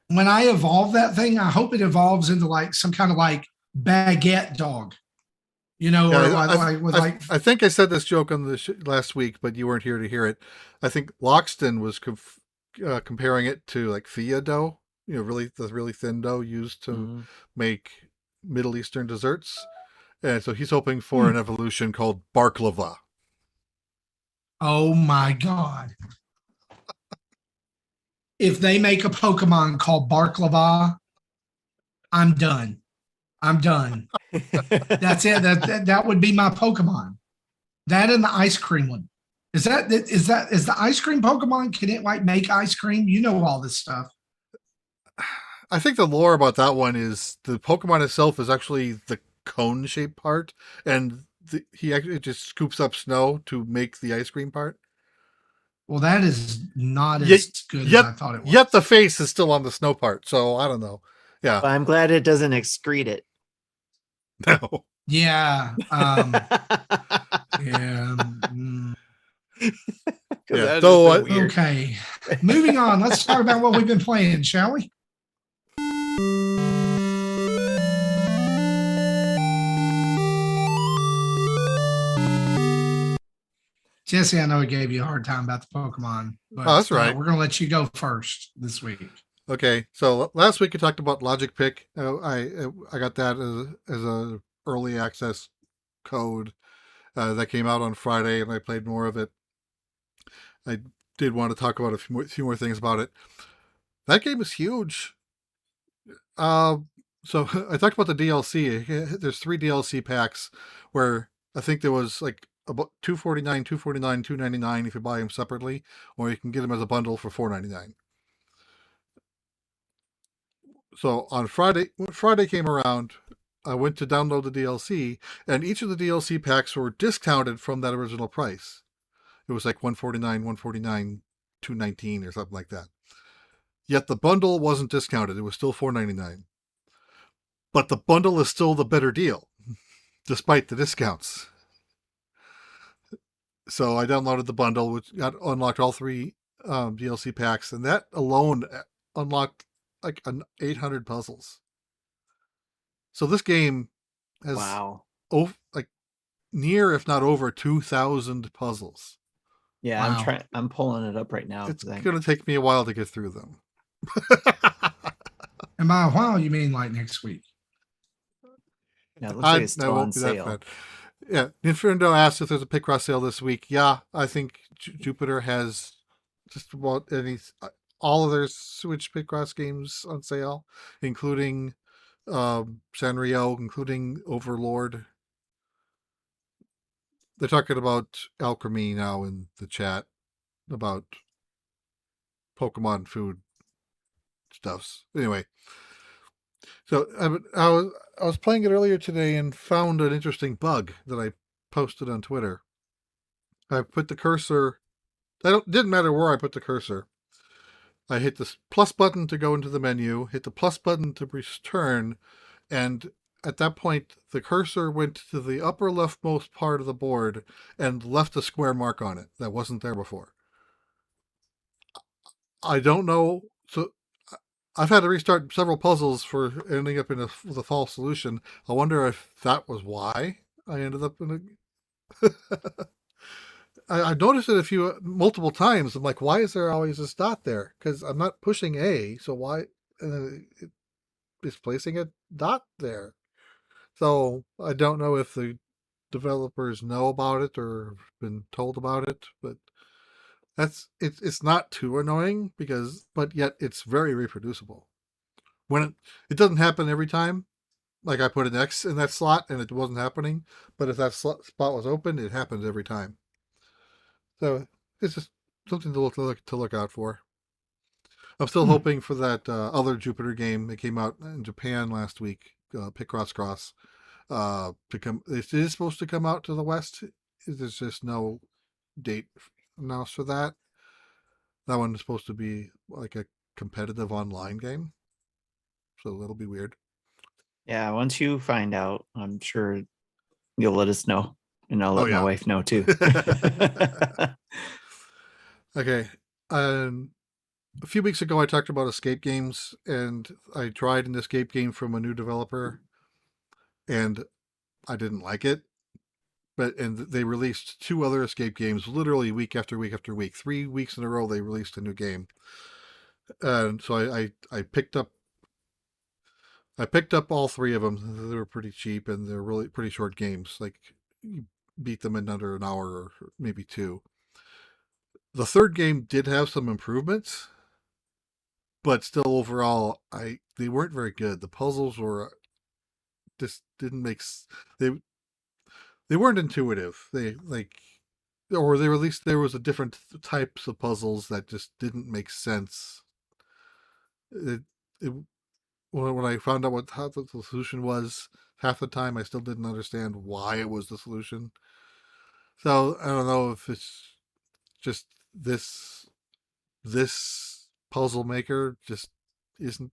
when I evolve that thing, I hope it evolves into like some kind of like baguette dog. You know, yeah, I think I said this joke on the last week, but you weren't here to hear it. I think Loxton was comparing it to like fia dough, the really thin dough used to make Middle Eastern desserts. And so he's hoping for an evolution called Barklava. Oh my God. If they make a Pokemon called Barklava, I'm done. That's it. That would be my Pokemon. That and the ice cream one. Is the ice cream Pokemon? Can it like make ice cream? You know all this stuff. I think the lore about that one is the Pokemon itself is actually the cone-shaped part, and he actually just scoops up snow to make the ice cream part. Well, that is not Yet, as good as yet, I thought it was. yet the face is still on the snow part, so I don't know. Yeah, But I'm glad it doesn't excrete it. no. Yeah. Yeah. 'Cause Yeah, that'd so, just be weird. Okay. Moving on. Let's talk about what we've been playing, shall we? Jesse, I know I gave you a hard time about the Pokemon, but that's right. we're going to let you go first this week. Okay, so last week I talked about Logic Pick. I got that as a early access code that came out on Friday, and I played more of it. I did want to talk about a few more things about it. That game is huge. So I talked about the DLC. There's 3 DLC packs where I think there was like about $249, $249, $299 if you buy them separately, or you can get them as a bundle for $4.99. So on Friday, when Friday came around, I went to download the DLC, and each of the DLC packs were discounted from that original price. It was like $149, $149, $219 or something like that. Yet the bundle wasn't discounted. It was still $4.99. But the bundle is still the better deal, despite the discounts. So I downloaded the bundle, which unlocked all 3 DLC packs, and that alone unlocked like 800 puzzles. So this game has like near, if not over, 2,000 puzzles. Yeah, Wow. I'm pulling it up right now. It's going to take me a while to get through them. And by a while, you mean like next week? Yeah, it looks like it's still on sale. Yeah, Nintendo asked if there's a Picross sale this week. Yeah, I think Jupiter has just about all of their Switch Picross games on sale, including Sanrio, including Overlord. They're talking about Alchemy now in the chat about Pokemon food stuffs. Anyway, so I was playing it earlier today and found an interesting bug that I posted on Twitter. I put the cursor. Didn't matter where I put the cursor. I hit the plus button to go into the menu, hit the plus button to return, and at that point, the cursor went to the upper leftmost part of the board and left a square mark on it that wasn't there before. I don't know. So I've had to restart several puzzles for ending up with a false solution. I wonder if that was why I ended up in a... I noticed it multiple times. I'm like, why is there always this dot there? Because I'm not pushing A, so why it's placing a dot there? So I don't know if the developers know about it or been told about it, but it's not too annoying but yet it's very reproducible. When it doesn't happen every time, like I put an X in that slot and it wasn't happening, but if that spot was open, it happens every time. So it's just something to look out for. I'm still hoping for that other Jupiter game that came out in Japan last week, Picross Cross, to come. It is supposed to come out to the West. There's just no date announced for that. That one is supposed to be like a competitive online game, so that'll be weird. Yeah, once you find out, I'm sure you'll let us know, and I'll let my wife know too. Okay. A few weeks ago, I talked about escape games, and I tried an escape game from a new developer, and I didn't like it. And they released 2 other escape games, literally week after week after week. 3 weeks in a row, they released a new game. And so I picked up all 3 of them. They were pretty cheap, and they're really pretty short games. Like, you beat them in under an hour or maybe 2. The third game did have some improvements, but still overall, they weren't very good. The puzzles were just didn't make they weren't intuitive. Or at least there was a different types of puzzles that just didn't make sense. It when I found out how the solution was, half the time I still didn't understand why it was the solution. So I don't know if it's just this puzzle maker just isn't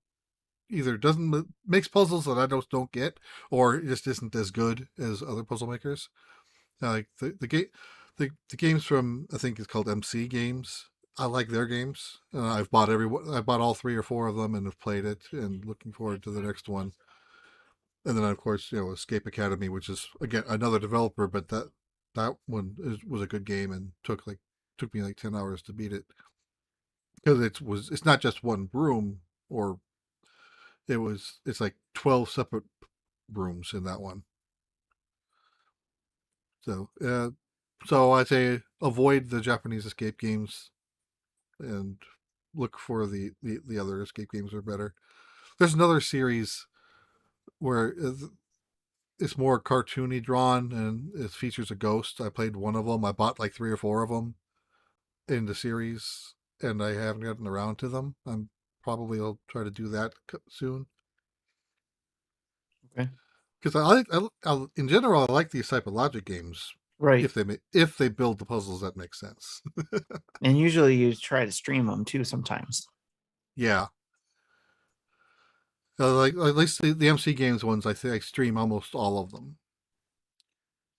either doesn't makes puzzles that I don't get, or it just isn't as good as other puzzle makers. Like the games from, I think it's called MC Games. I like their games. I bought all 3 or 4 of them and have played it, and looking forward to the next one. And then of course, Escape Academy, which is again another developer, but that one was a good game and took me like 10 hours to beat it, because it's not just one room, or it's like 12 separate rooms in that one. So I'd say avoid the Japanese escape games and look for the other escape games are better. There's another series where it's more cartoony drawn and it features a ghost. I played one of them. I bought like 3 or 4 of them in the series, and I haven't gotten around to them. I'll try to do that soon. Okay. Because I in general, I like these type of logic games. Right. If they build the puzzles that make sense. And usually you try to stream them too sometimes. Yeah. Like at least the MC Games ones, I think I stream almost all of them.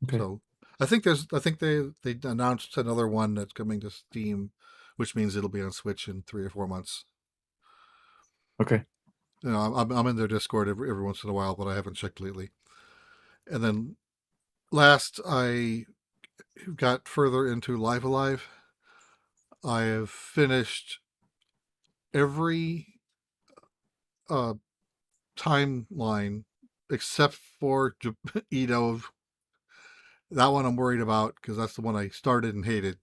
Okay. So I think they announced another one that's coming to Steam, which means it'll be on Switch in 3 or 4 months. Okay. I'm in their Discord every once in a while, but I haven't checked lately. And then last, I got further into Live Alive. I have finished every timeline except for Edo. That one I'm worried about because that's the one I started and hated.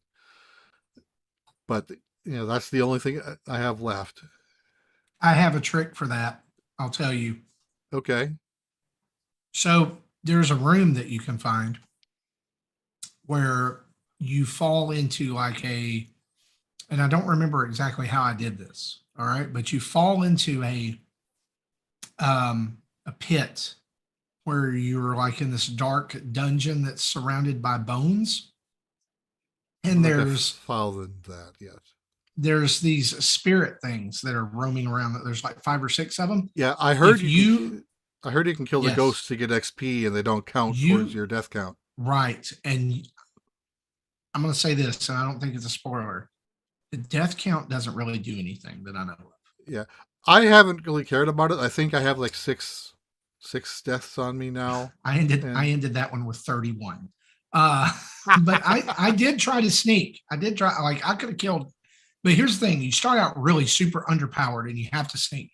But that's the only thing I have left. I have a trick for that. I'll tell you. Okay. So there's a room that you can find where you fall into and I don't remember exactly how I did this. All right. But you fall into a pit where you're like in this dark dungeon that's surrounded by bones. And there's followed that, yes. There's these spirit things that are roaming around. There's like 5 or 6 of them. Yeah, I heard you can kill the ghosts to get XP, and they don't count towards your death count. Right. And I'm going to say this, and I don't think it's a spoiler. The death count doesn't really do anything that I know of. Yeah. I haven't really cared about it. I think I have like six deaths on me now. I ended that one with 31. But I did try to sneak. I could have killed. But here's the thing. You start out really super underpowered and you have to sneak.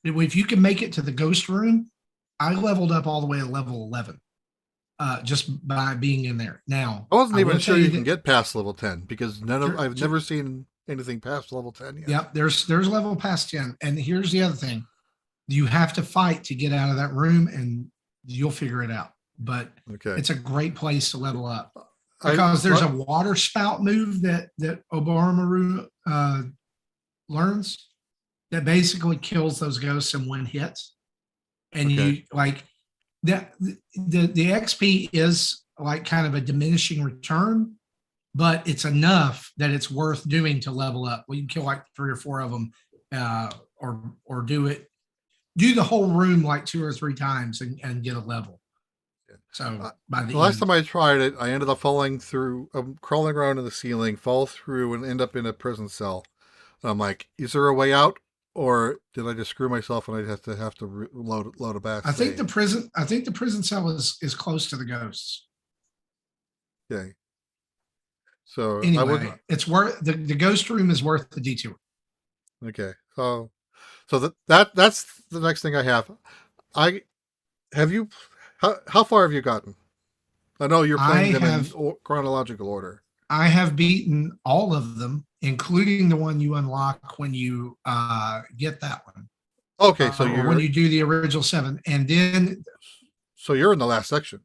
If you can make it to the ghost room, I leveled up all the way to level 11 just by being in there. Now, I wasn't even sure you can get past level 10 because I've never seen anything past level 10 yet. Yep, there's level past 10. And here's the other thing. You have to fight to get out of that room and you'll figure it out. But It's a great place to level up. Because there's a water spout move that Oboromaru learns that basically kills those ghosts in one hit. And you like that the XP is like kind of a diminishing return, but it's enough that it's worth doing to level up. Well, you can kill like 3 or 4 of them, or do the whole room like 2 or 3 times and get a level. So by the last time I tried it, I ended up falling through, crawling around in the ceiling, fall through, and end up in a prison cell. And I'm like, is there a way out, or did I just screw myself and I'd have to load a back? I think the prison cell is close to the ghosts. Okay. So anyway, it's worth the ghost room is worth the detour. Okay. So that's the next thing I have. How far have you gotten? I know you're playing them in chronological order. I have beaten all of them, including the one you unlock when you get that one. Okay, so when you do the original 7, and then so you're in the last section.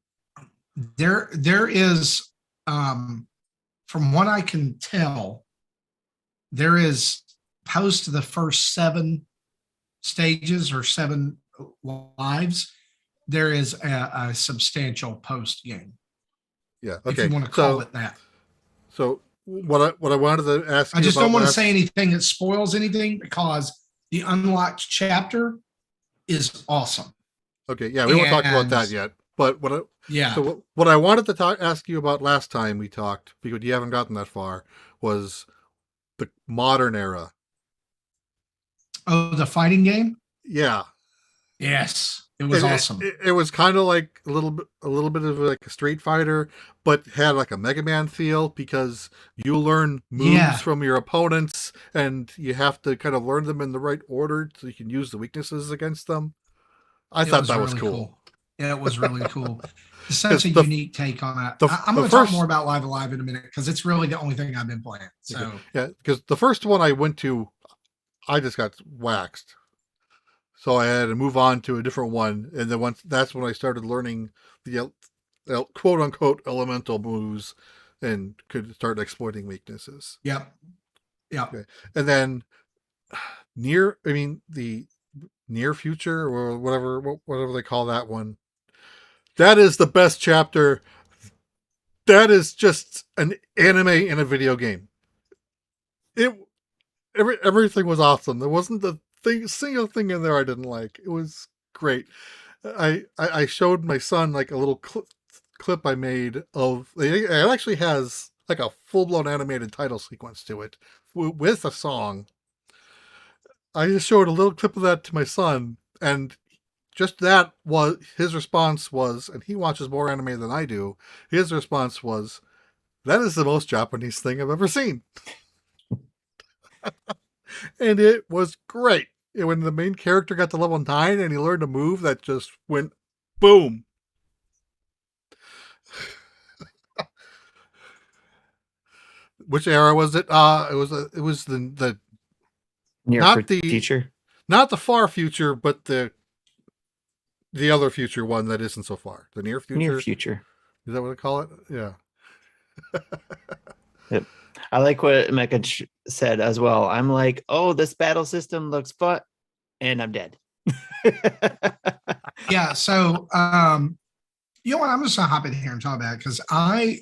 There is, from what I can tell, there is post the first 7. stages or 7 lives, there is a substantial post game. Yeah. Okay. If you want to call it that. So what I wanted to ask I you just about don't want to last- say anything that spoils anything because the unlocked chapter is awesome. Okay. Yeah, we won't talk about that And- yet. But what Yeah. so what I wanted to ask you about last time we talked, because you haven't gotten that far, was the modern era. Oh, the fighting game? Yeah. Yes. It was awesome. It was kind of like a little bit of like a Street Fighter, but had like a Mega Man feel, because you learn moves from your opponents and you have to kind of learn them in the right order so you can use the weaknesses against them. I thought that was really cool. Yeah, it was really cool. It's such a the- unique take on it. the- I'm the going to talk first- more about Live Alive in a minute because it's really the only thing I've been playing. So Yeah, because the first one I went to, I just got waxed. So I had to move on to a different one, and then that's when I started learning the quote unquote elemental moves and could start exploiting weaknesses. Yep. Okay. And then the near future or whatever they call that one. That is the best chapter. That is just an anime in a video game. Everything was awesome. There wasn't single thing in there I didn't like. It was great. I showed my son like a little clip I made of. It actually has like a full-blown animated title sequence to it with a song. I just showed a little clip of that to my son, and just that was his response was, and he watches more anime than I do. His response was, "That is the most Japanese thing I've ever seen." And it was great. When the main character got to level 9 and he learned a move that just went boom. Which era was it? It was the Near future. Not the far future, but the other future one that isn't so far. The near future. Near future. Is that what they call it? Yeah. Yep. I like what Mecha said as well. I'm like, oh, this battle system looks fun, and I'm dead. yeah. So you know what? I'm just gonna hop in here and talk about it because I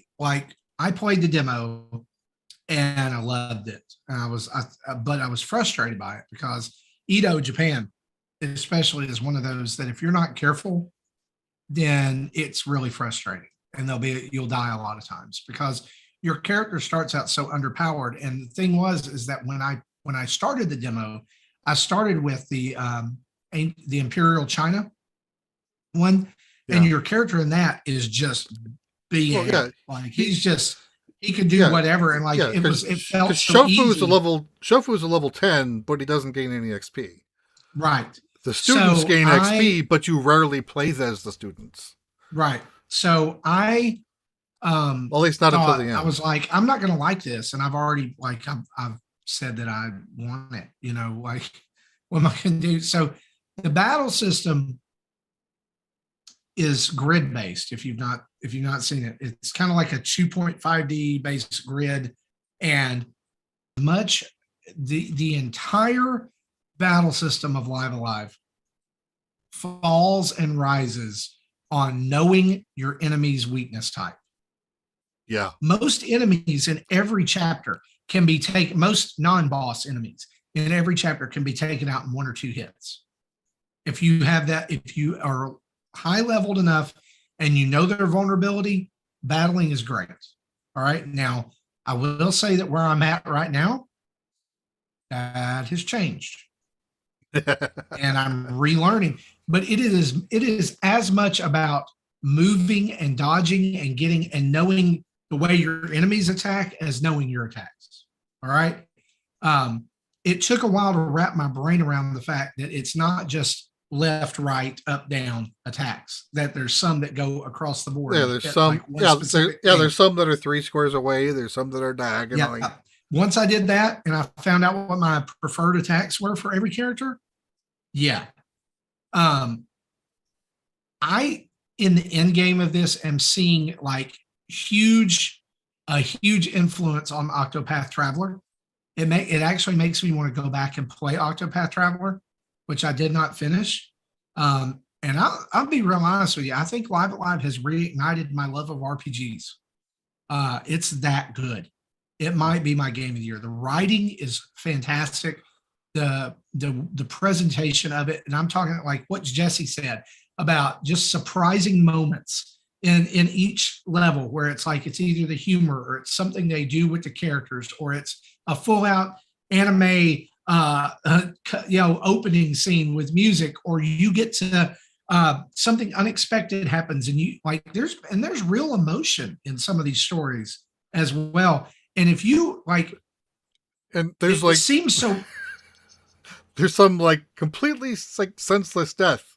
played the demo and I loved it. And but I was frustrated by it because Edo, Japan, especially, is one of those that if you're not careful, then it's really frustrating, and you'll die a lot of times because your character starts out so underpowered. And the thing is that when I started the demo, I started with the Imperial China one, and your character in that is just being like he could do whatever, and like it felt so easy. Shofu's a level 10, but he doesn't gain any XP. Right. The students gain XP, but you rarely play as the students. Right. So I at least not until the end. I was like, I'm not gonna like this, and I've already I've said that I want it, like what am I gonna do? So the battle system is grid based. If you've not seen it, it's kind of like a 2.5D based grid, and the entire battle system of Live Alive falls and rises on knowing your enemy's weakness type. Yeah. Most enemies in every chapter can be taken, most non-boss enemies in every chapter can be taken out in 1 or 2 hits. If you have that, if you are high leveled enough and you know their vulnerability, battling is great. All right. Now, I will say that where I'm at right now, that has changed. And I'm relearning, but it is as much about moving and dodging and getting and knowing the way your enemies attack as knowing your attacks. All right. It took a while to wrap my brain around the fact that it's not just left, right, up, down attacks, that there's some that go across the board. Yeah, there's some. There's some that are 3 squares away. There's some that are diagonally. Yeah. Once I did that and I found out what my preferred attacks were for every character. Yeah. I, in the end game of this, am seeing like a huge influence on Octopath Traveler. It actually makes me want to go back and play Octopath Traveler which I did not finish. And I'll be real honest with you. I think Live at Live has reignited my love of RPGs. It's that good. It might be my game of the year. The writing is fantastic. The presentation of it, and I'm talking like what Jesse said about just surprising moments in each level, where it's like it's either the humor or it's something they do with the characters, or it's a full out anime opening scene with music, or you get to something unexpected happens, and you like there's real emotion in some of these stories as well. And if you like, and there's it seems so. There's some like completely like senseless death.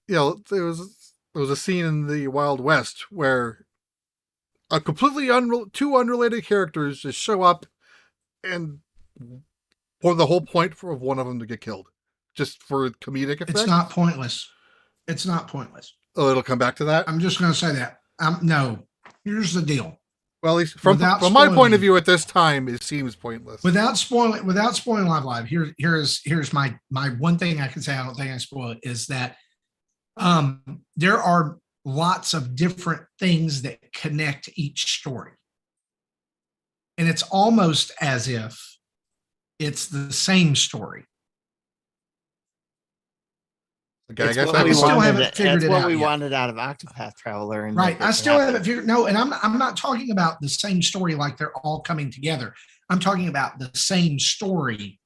There was a scene in the Wild West where a completely two unrelated characters just show up, and for the whole point of one of them to get killed, just for comedic effect. It's not pointless. It's not pointless. Oh, it'll come back to that. I'm just going to say that. No. Here's the deal. Well, at least from my point of view at this time, it seems pointless. Without spoiling Live, here's my one thing I can say. I don't think I spoil it, is that there are lots of different things that connect each story, and it's almost as if it's the same story. Okay, I guess I still haven't figured it out. That's what we wanted out of Octopath Traveler. And right. I still haven't figured. No, and I'm not talking about the same story like they're all coming together. I'm talking about the same story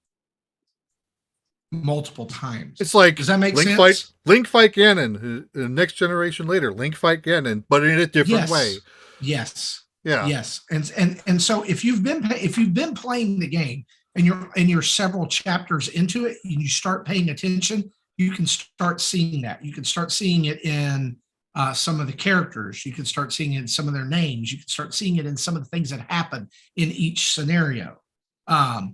multiple times. It's like, does that make sense? Link fight Ganon, the next generation later. Link fight Ganon, but in a different way. Yes. Yeah. Yes. And so if you've been playing the game and you're several chapters into it and you start paying attention, you can start seeing that. You can start seeing it in some of the characters. You can start seeing it in some of their names. You can start seeing it in some of the things that happen in each scenario. I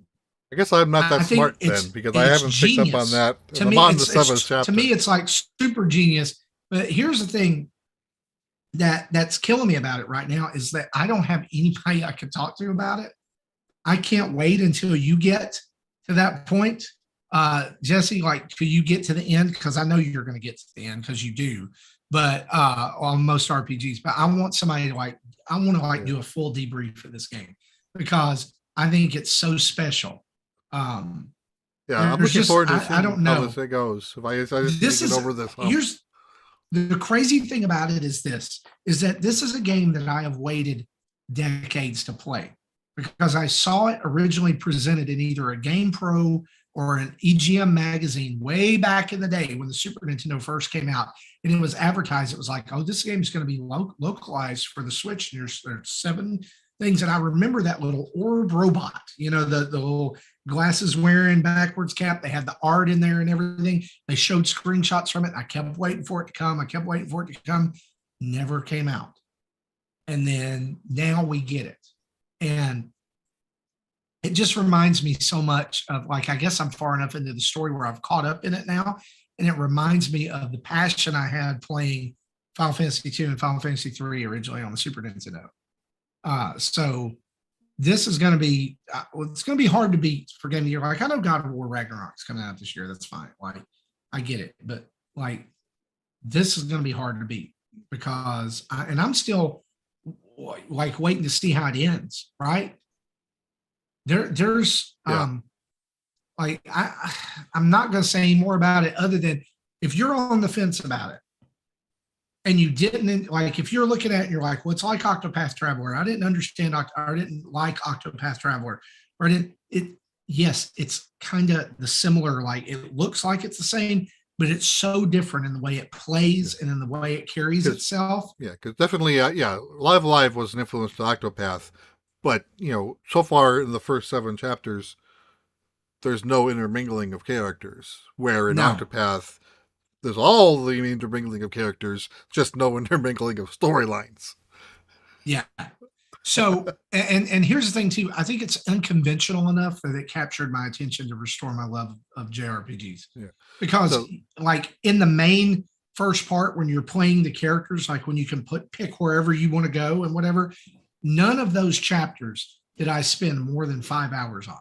guess I'm not that smart then, because I haven't picked up on that. I'm on the 7th chapter. To me, it's like super genius. But here's the thing that's killing me about it right now is that I don't have anybody I can talk to about it. I can't wait until you get to that point. Jesse, like, till you get to the end, because I know you're going to get to the end because you do, but on most RPGs, but I want somebody to do a full debrief of this game because I think it's so special. I'm looking forward to seeing how this goes. If I just get over this hump. Here's the crazy thing about it is that this is a game that I have waited decades to play because I saw it originally presented in either a Game Pro or an EGM magazine way back in the day when the Super Nintendo first came out, and it was advertised. It was like, oh, this game is going to be localized for the Switch. And there's 7 things. And I remember that little orb robot, the little glasses wearing backwards cap. They had the art in there and everything. They showed screenshots from it. I kept waiting for it to come. Never came out. And then now we get it. And it just reminds me so much of, like, I guess I'm far enough into the story where I've caught up in it now. And it reminds me of the passion I had playing Final Fantasy II and Final Fantasy III originally on the Super Nintendo. So this is going to be, it's going to be hard to beat for Game of the Year. Like, I know God of War Ragnarok's coming out this year. That's fine. Like, I get it. But, like, this is going to be hard to beat because, I'm still, like, waiting to see how it ends, right? There's I'm not going to say any more about it other than if you're on the fence about it and you didn't, like, if you're looking at it and you're like, well, it's like Octopath Traveler. I didn't understand, I didn't like Octopath Traveler, or yes, it's kind of the similar, like, it looks like it's the same, but it's so different in the way it plays and in the way it carries itself. Yeah, because definitely, Live was an influence to Octopath. But, so far in the first 7 chapters, there's no intermingling of characters. Where in Octopath, there's all the intermingling of characters, just no intermingling of storylines. Yeah. So, and here's the thing, too. I think it's unconventional enough that it captured my attention to restore my love of JRPGs. Yeah. Because, like, in the main first part, when you're playing the characters, like when you can pick wherever you want to go and whatever, none of those chapters did I spend more than 5 hours on.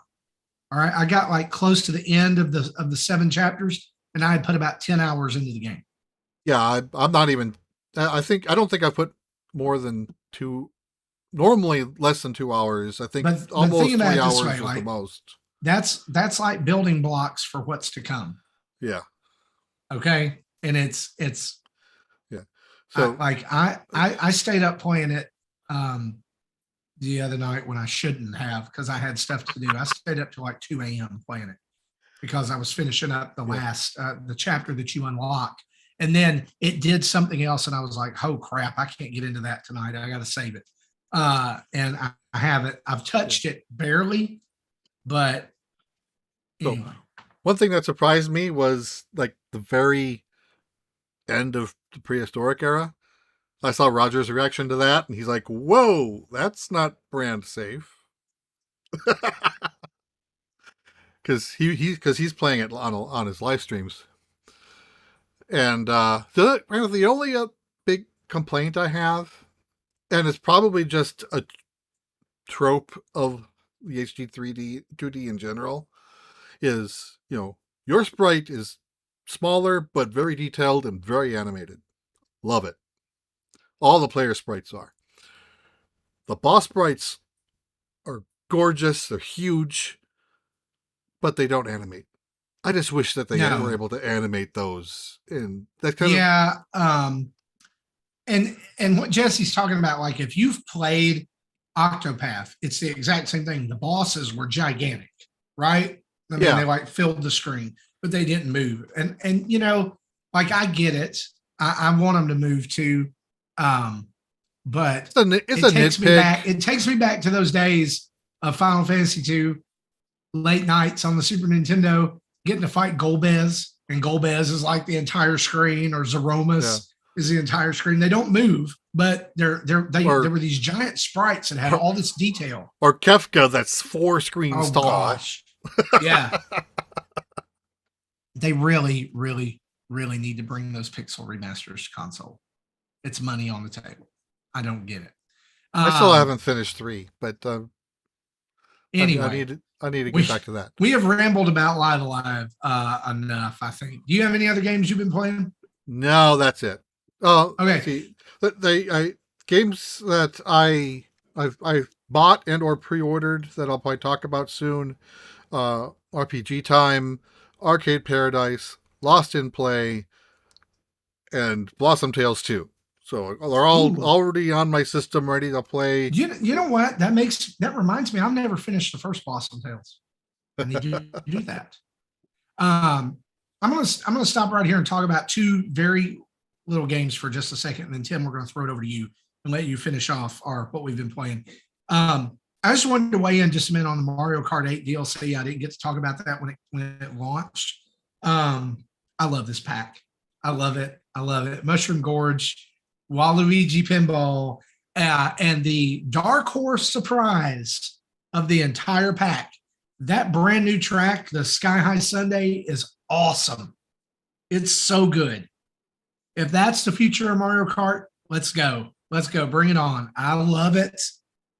All right. I got like close to the end of the 7 chapters, and I had put about 10 hours into the game. Yeah, I'm not even. I don't think I put more than 2. Normally less than 2 hours. I think But almost think 3 about it this hours way, was like, the most. That's like building blocks for what's to come. Yeah. Okay. And it's Yeah. So I stayed up playing it the other night when I shouldn't have, because I had stuff to do. I stayed up till like 2 a.m. playing it because I was finishing up the last the chapter that you unlock. And then it did something else, and I was like, oh crap, I can't get into that tonight. I gotta save it. And I haven't. I've touched it barely, but anyway. So, one thing that surprised me was like the very end of the prehistoric era. I saw Roger's reaction to that, and he's like, "Whoa, that's not brand safe." Because he's playing it on his live streams. And the only big complaint I have, and it's probably just a trope of the HD 2D in general, is, your sprite is smaller but very detailed and very animated. Love it. All the player sprites are. The boss sprites are gorgeous, they're huge, but they don't animate. I just wish that they were able to animate those. And that kind of and what Jesse's talking about, like if you've played Octopath, it's the exact same thing. The bosses were gigantic, right? I mean, they like filled the screen, but they didn't move. And like I get it. I want them to move too. But it takes me back to those days of Final Fantasy II, late nights on the Super Nintendo, getting to fight Golbez, and Golbez is like the entire screen, or Zeromus is the entire screen. They don't move, but there were these giant sprites that had all this detail. Or Kefka, that's 4 screens tall. Gosh. Yeah. They really, really, really need to bring those pixel remasters to console. It's money on the table. I don't get it. I still haven't finished 3, but anyway, I need to get back to that. We have rambled about Live Alive enough, I think. Do you have any other games you've been playing? No, that's it. Oh, okay. See, games that I've bought and or pre-ordered that I'll probably talk about soon. RPG Time, Arcade Paradise, Lost in Play, and Blossom Tales 2. So they're all already on my system, ready to play. You know what? That reminds me, I've never finished the first Blossom Tales. I need to do that. I'm gonna stop right here and talk about 2 very little games for just a second, and then Tim, we're gonna throw it over to you and let you finish off what we've been playing. I just wanted to weigh in just a minute on the Mario Kart 8 DLC. I didn't get to talk about that when it launched. I love this pack. I love it. Mushroom Gorge, Waluigi Pinball, and the dark horse surprise of the entire pack. That brand new track, the Sky High Sunday, is awesome. It's so good. If that's the future of Mario Kart, let's go. Let's go. Bring it on. I love it.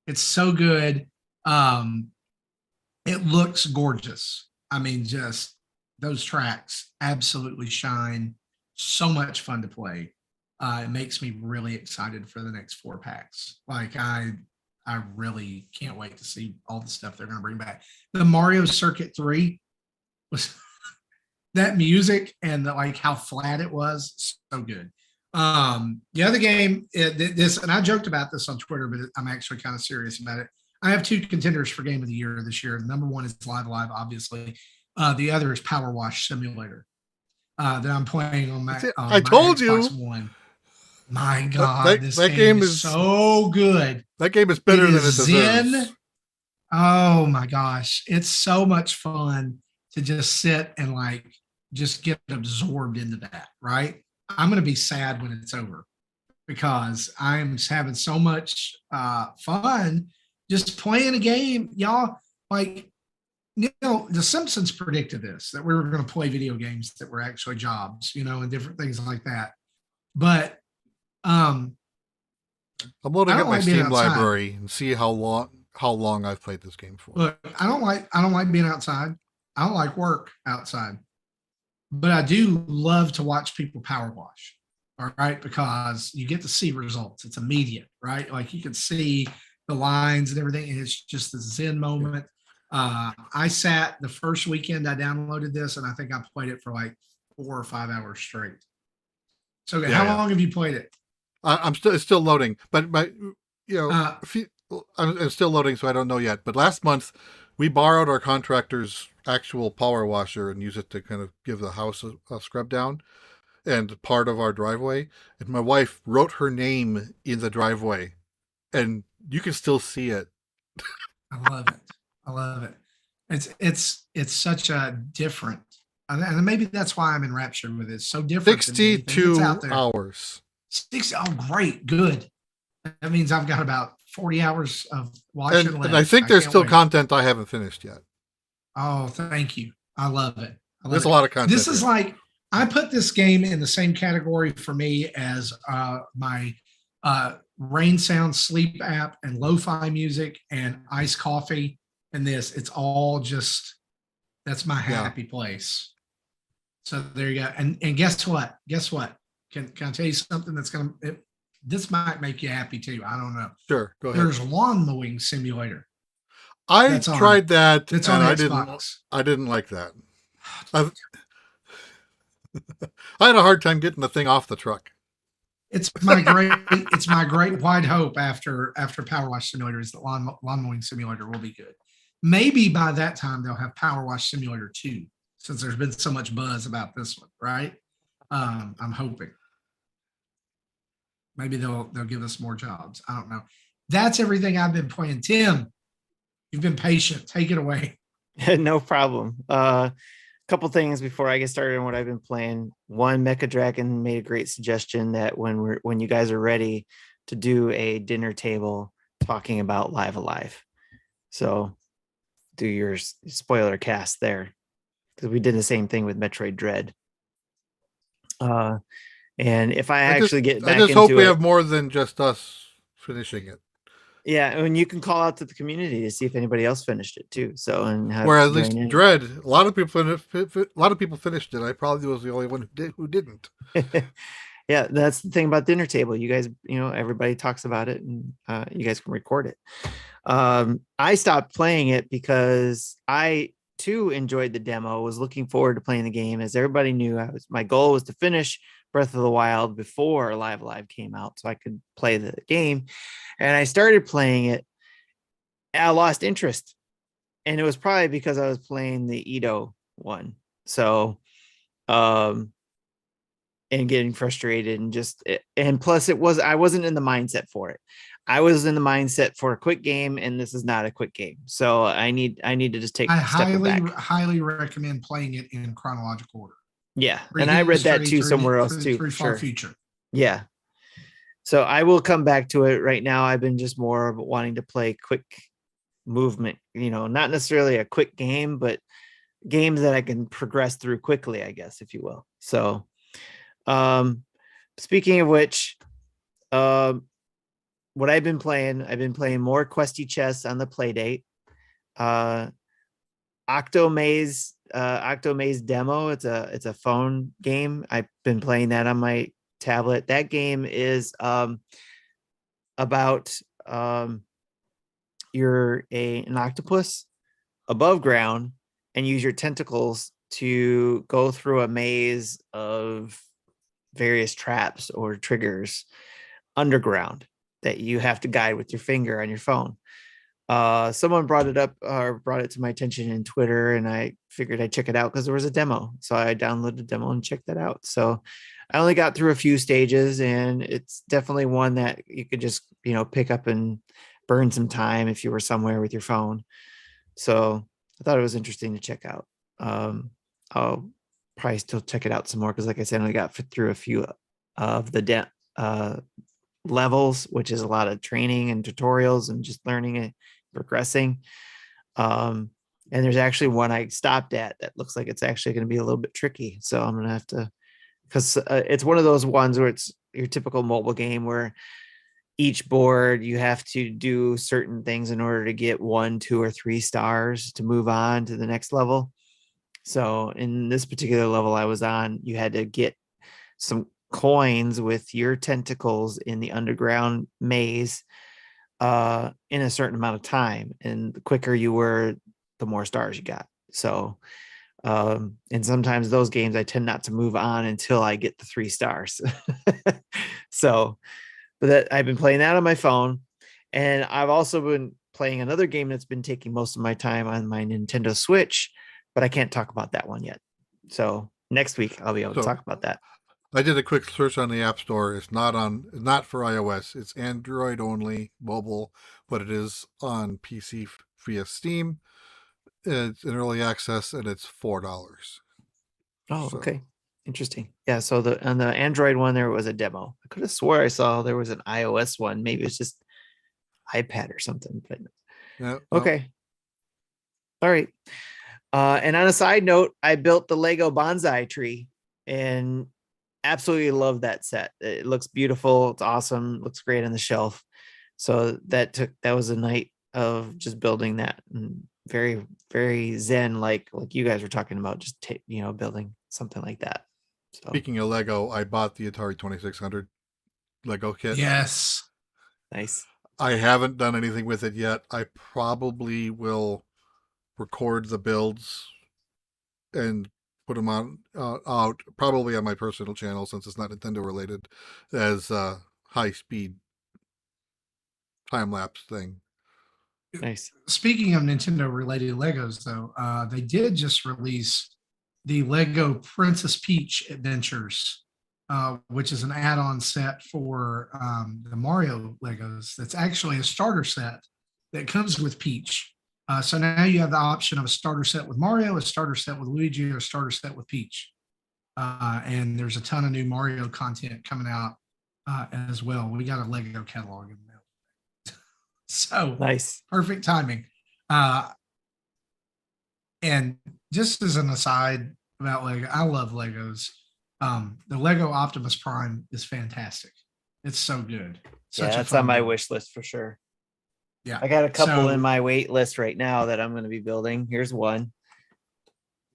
It's so good. It looks gorgeous. I mean, just those tracks absolutely shine. So much fun to play. It makes me really excited for the next 4 packs. Like I really can't wait to see all the stuff they're going to bring back. The Mario Circuit 3 was that music and like how flat it was, so good. The other game, and I joked about this on Twitter, but I'm actually kind of serious about it. I have 2 contenders for Game of the Year this year. Number 1 is Live Alive, obviously. The other is Power Wash Simulator that I'm playing on my. I told Xbox you. One. My God, that game is so good. That game is better than it deserves. Oh my gosh, it's so much fun to just sit and like just get absorbed into that. Right, I'm gonna be sad when it's over because I'm having so much fun just playing a game, y'all. Like, The Simpsons predicted this, that we were going to play video games that were actually jobs, and different things like that. But I'm loading up my Steam library and see how how long I've played this game for. Look, I don't like being outside. I don't like work outside, but I do love to watch people power wash. All right, because you get to see results. It's immediate, right? Like you can see the lines and everything, and it's just the zen moment. I sat the first weekend I downloaded this, and I think I played it for like 4 or 5 hours straight. So, how long have you played it? It's still loading, but I'm still loading, so I don't know yet. But last month, we borrowed our contractor's actual power washer and used it to kind of give the house a scrub down and part of our driveway. And my wife wrote her name in the driveway, and you can still see it. I love it. It's such a different, and maybe that's why I'm enraptured with it. It's so different. 62 hours. 60. Oh, great, good. That means I've got about 40 hours of watching left. And I think there's still content I haven't finished yet. Oh, thank you. I love it. There's a lot of content. This is like, I put this game in the same category for me as my rain sound sleep app and lo-fi music and iced coffee and this. It's all just, that's my happy place. So there you go. And guess what? Can I tell you something that's this might make you happy too. I don't know. Sure, go ahead. There's lawn mowing simulator. I tried that. It's on Xbox. I didn't like that. I had a hard time getting the thing off the truck. It's my great wide hope after Power Wash Simulator is that lawn mowing simulator will be good. Maybe by that time they'll have Power Wash Simulator 2, since there's been so much buzz about this one, right? I'm hoping. Maybe they'll give us more jobs. I don't know. That's everything I've been playing. Tim, you've been patient. Take it away. No problem. Couple things before I get started on what I've been playing. One, Mecha Dragon made a great suggestion that when you guys are ready to do a dinner table talking about Live Alive. So do your spoiler cast there, because we did the same thing with Metroid Dread. And if I get back into it, I just hope we have more than just us finishing it. Yeah, and you can call out to the community to see if anybody else finished it too. So, and whereas at least Dread, a lot of people finished it. I probably was the only one who didn't. Yeah, that's the thing about dinner table. You guys, everybody talks about it, and you guys can record it. I stopped playing it because I too enjoyed the demo. Was looking forward to playing the game. As everybody knew, my goal was to finish Breath of the Wild before Live Alive came out so I could play the game. And I started playing it and I lost interest. And it was probably because I was playing the Edo one. So, and getting frustrated and plus I wasn't in the mindset for it. I was in the mindset for a quick game, and this is not a quick game. So I need to just take a step back. I highly recommend playing it in chronological order. Yeah, and I read that too somewhere else too. Sure. Future. Yeah. So I will come back to it. Right now, I've been just more of wanting to play quick movement, not necessarily a quick game, but games that I can progress through quickly, I guess, if you will. So speaking of which, what I've been playing more Questy Chess on the Playdate. OctoMaze Demo. It's a phone game. I've been playing that on my tablet. That game is about you're an octopus above ground and use your tentacles to go through a maze of various traps or triggers underground that you have to guide with your finger on your phone. Someone brought it up or brought it to my attention in Twitter, and I figured I'd check it out because there was a demo. So I downloaded the demo and checked that out. So I only got through a few stages, and it's definitely one that you could just, pick up and burn some time if you were somewhere with your phone. So I thought it was interesting to check out. I'll probably still check it out some more because, like I said, I only got through a few of the levels, which is a lot of training and tutorials and just learning and progressing. And there's actually one I stopped at that looks like it's actually going to be a little bit tricky. So I'm going to have to, because it's one of those ones where it's your typical mobile game where each board you have to do certain things in order to get 1, 2, or 3 stars to move on to the next level. So in this particular level I was on, you had to get some coins with your tentacles in the underground maze in a certain amount of time, and the quicker you were, the more stars you got. So and sometimes those games I tend not to move on until I get the 3 stars. So but that I've been playing that on my phone, and I've also been playing another game that's been taking most of my time on my Nintendo Switch, but I can't talk about that one yet. So next week I'll be able to talk about that. I did a quick search on the App Store. It's not for iOS. It's Android only, mobile, but it is on PC via Steam. It's in early access, and it's $4. Oh, okay. Interesting. Yeah. So on the Android one, there was a demo. I could have swore I saw there was an iOS one. Maybe it's just iPad or something. But yeah. Okay. All right. And on a side note, I built the Lego bonsai tree and absolutely love that set. It looks beautiful. It's awesome. Looks great on the shelf. So that was a night of just building that, and very, very zen, like you guys were talking about, just building something like that. So. Speaking of Lego, I bought the Atari 2600 Lego kit. Yes. Nice. I haven't done anything with it yet. I probably will record the builds and put them out probably on my personal channel, since it's not Nintendo related, as a high speed time lapse thing. Nice. Speaking of Nintendo related Legos, though, they did just release the Lego Princess Peach Adventures, which is an add-on set for the Mario Legos. That's actually a starter set that comes with Peach. So now you have the option of a starter set with Mario, a starter set with Luigi, or a starter set with Peach. And there's a ton of new Mario content coming out as well. We got a Lego catalog in there. So nice. Perfect timing. And just as an aside about Lego, I love Legos. The Lego Optimus Prime is fantastic. It's so good. That's on my wish list for sure. Yeah. I got a couple in my wait list right now that I'm going to be building. Here's one.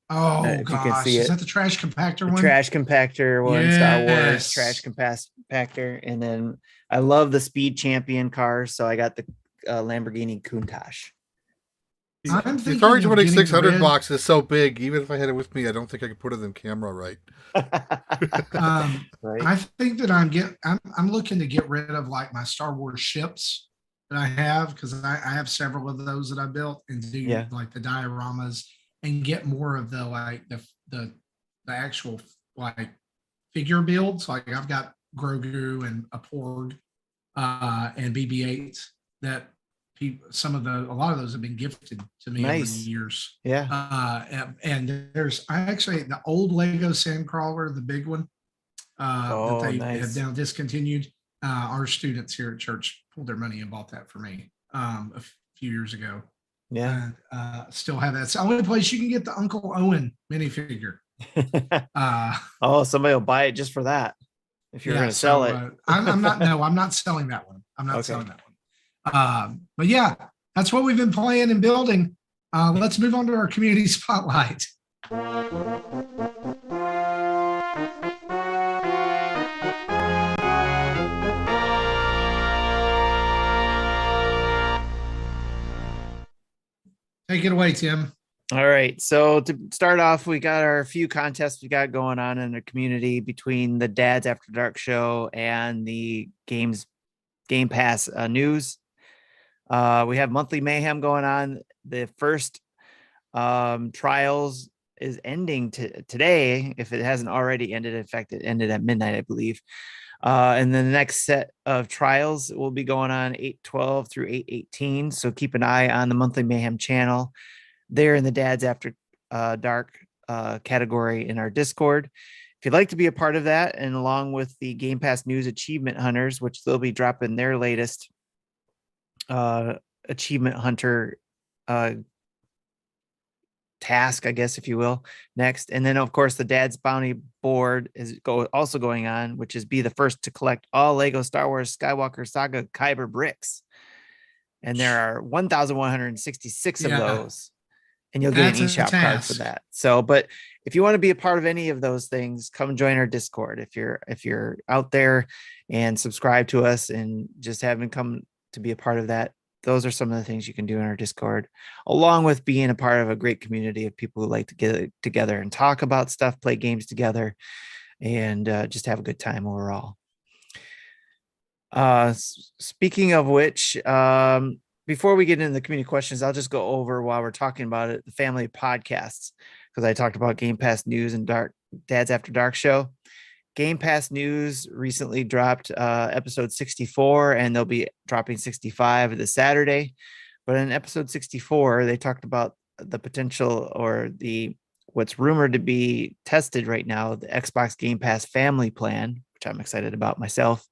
Oh, gosh. Is that the trash compactor one? Trash compactor one, yes. Star Wars trash compactor. And then I love the Speed Champion cars, so I got the Lamborghini Countach. The Atari 2600 box is so big, even if I had it with me, I don't think I could put it in camera right. Right. I think that I'm looking to get rid of like my Star Wars ships that I have, because I have several of those that I built, and do like the dioramas, and get more of the like the actual like figure builds. Like I've got Grogu and a Porg and BB-8 that a lot of those have been gifted to me over the years. Yeah. And there's the old Lego Sandcrawler, the big one that they have now discontinued. Our students here at church pulled their money and bought that for me a few years ago. Yeah. And still have that. It's the only place you can get the Uncle Owen minifigure. Somebody will buy it just for that. If you're going to sell it. I'm not selling that one. I'm not selling that one. But yeah, that's what we've been playing and building. Let's move on to our community spotlight. Take it away, Tim. All right. So to start off, we got our few contests we got going on in the community between the Dads After Dark show and the Game Pass news. We have monthly mayhem going on. The first trials is ending today, if it hasn't already ended. In fact, it ended at midnight, I believe. And then the next set of trials will be going on 8/12 through 8/18. So keep an eye on the monthly mayhem channel there in the Dads After Dark category in our Discord. If you'd like to be a part of that, and along with the Game Pass News Achievement Hunters, which they'll be dropping their latest Achievement Hunter task, I guess, if you will, next. And then, of course, the Dad's Bounty board is also going on, which is be the first to collect all Lego Star Wars Skywalker Saga Kyber bricks. And there are 1,166 of those. And you'll get an eShop card for that. So, but if you want to be a part of any of those things, come join our Discord. If you're out there and subscribe to us and just haven't come to be a part of that, those are some of the things you can do in our Discord, along with being a part of a great community of people who like to get together and talk about stuff, play games together, and just have a good time overall. Speaking of which, before we get into the community questions, I'll just go over while we're talking about it, the family podcasts, because I talked about Game Pass News and Dad's After Dark show. Game Pass News recently dropped episode 64, and they'll be dropping 65 this Saturday. But in episode 64, they talked about the potential, or what's rumored to be tested right now, the Xbox Game Pass family plan, which I'm excited about myself.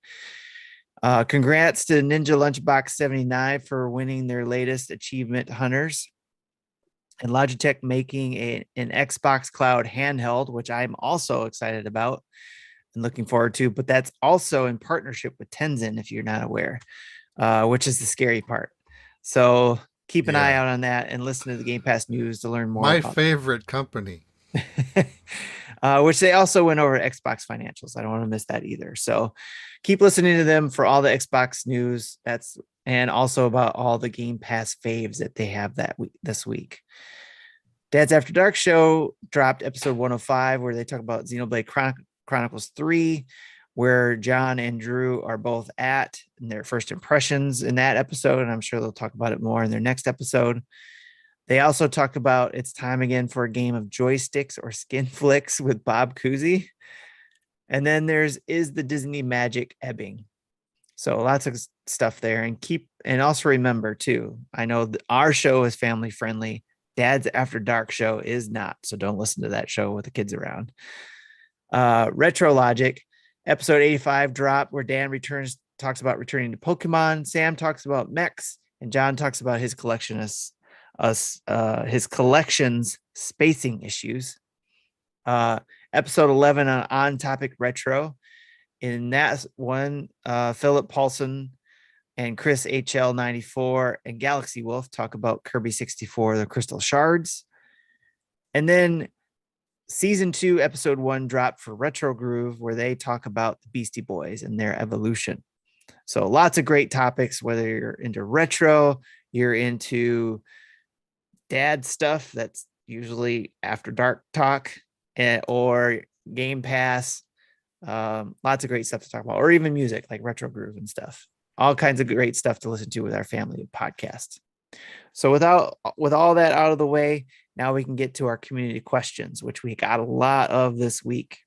Congrats to Ninja Lunchbox 79 for winning their latest achievement hunters, and Logitech making an Xbox Cloud handheld, which I'm also excited about and looking forward to, but that's also in partnership with Tenzin, if you're not aware, which is the scary part. So keep an eye out on that and listen to the Game Pass News to learn more. My favorite company. Which they also went over Xbox financials. I don't want to miss that either. So keep listening to them for all the Xbox news. And also about all the Game Pass faves that they have this week. Dad's After Dark show dropped episode 105, where they talk about Xenoblade Chronicles 3, where John and Drew are both at in their first impressions in that episode. And I'm sure they'll talk about it more in their next episode. They also talk about it's time again for a game of joysticks or skin flicks with Bob Cousy. And then is the Disney magic ebbing. So lots of stuff there. And also remember too, I know our show is family friendly. Dad's After Dark show is not. So don't listen to that show with the kids around. Retro Logic, episode 85 drop, where Dan talks about returning to Pokemon. Sam talks about mechs, and John talks about his collection's spacing issues. Episode 11 on topic retro. In that one, Philip Paulson and Chris HL94 and Galaxy Wolf talk about Kirby 64, the Crystal Shards. And then season 2, episode 1 dropped for Retro Groove, where they talk about the Beastie Boys and their evolution. So lots of great topics, whether you're into retro, you're into dad stuff, that's usually After Dark talk, or Game Pass. Lots of great stuff to talk about, or even music like Retro Groove and stuff. All kinds of great stuff to listen to with our family podcast. So with all that out of the way, now we can get to our community questions, which we got a lot of this week.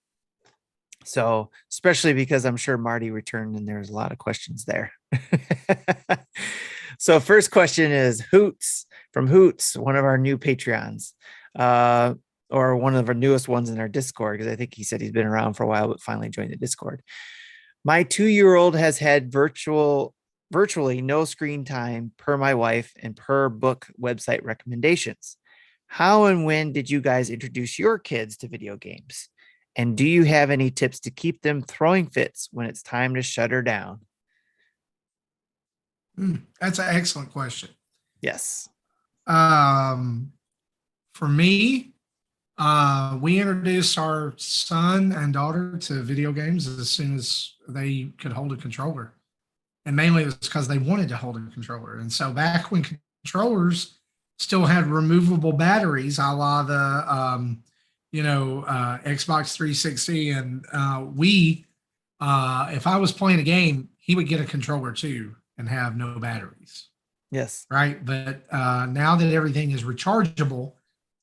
So especially because I'm sure Marty returned and there's a lot of questions there. So first question is Hoots from Hoots, one of our new Patreons, or one of our newest ones in our Discord, because I think he said he's been around for a while, but finally joined the Discord. My 2-year-old has had virtually no screen time per my wife and per book website recommendations. How and when did you guys introduce your kids to video games? And do you have any tips to keep them throwing fits when it's time to shut her down? That's an excellent question. Yes. For me, we introduced our son and daughter to video games as soon as they could hold a controller. And mainly it was because they wanted to hold a controller. And so back when controllers still had removable batteries, a la the, Xbox 360, and if I was playing a game, he would get a controller too and have no batteries. Yes. Right. But now that everything is rechargeable,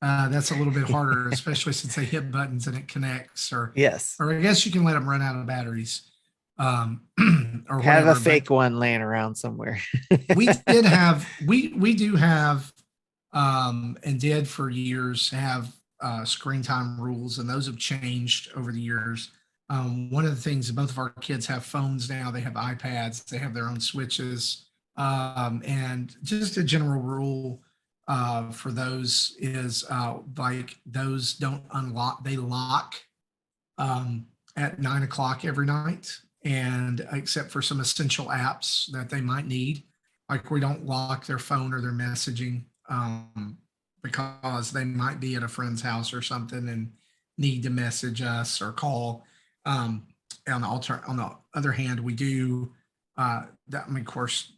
that's a little bit harder, especially since they hit buttons and it connects. Or I guess you can let them run out of batteries. Or have a fake one laying around somewhere. we do have, and did for years have screen time rules, and those have changed over the years. One of the things, both of our kids have phones now. They have iPads. They have their own Switches. And just a general rule, for those is like those don't unlock, they lock at 9 o'clock every night, and except for some essential apps that they might need, like we don't lock their phone or their messaging because they might be at a friend's house or something and need to message us or call. On the other hand, we do that. I mean, of course,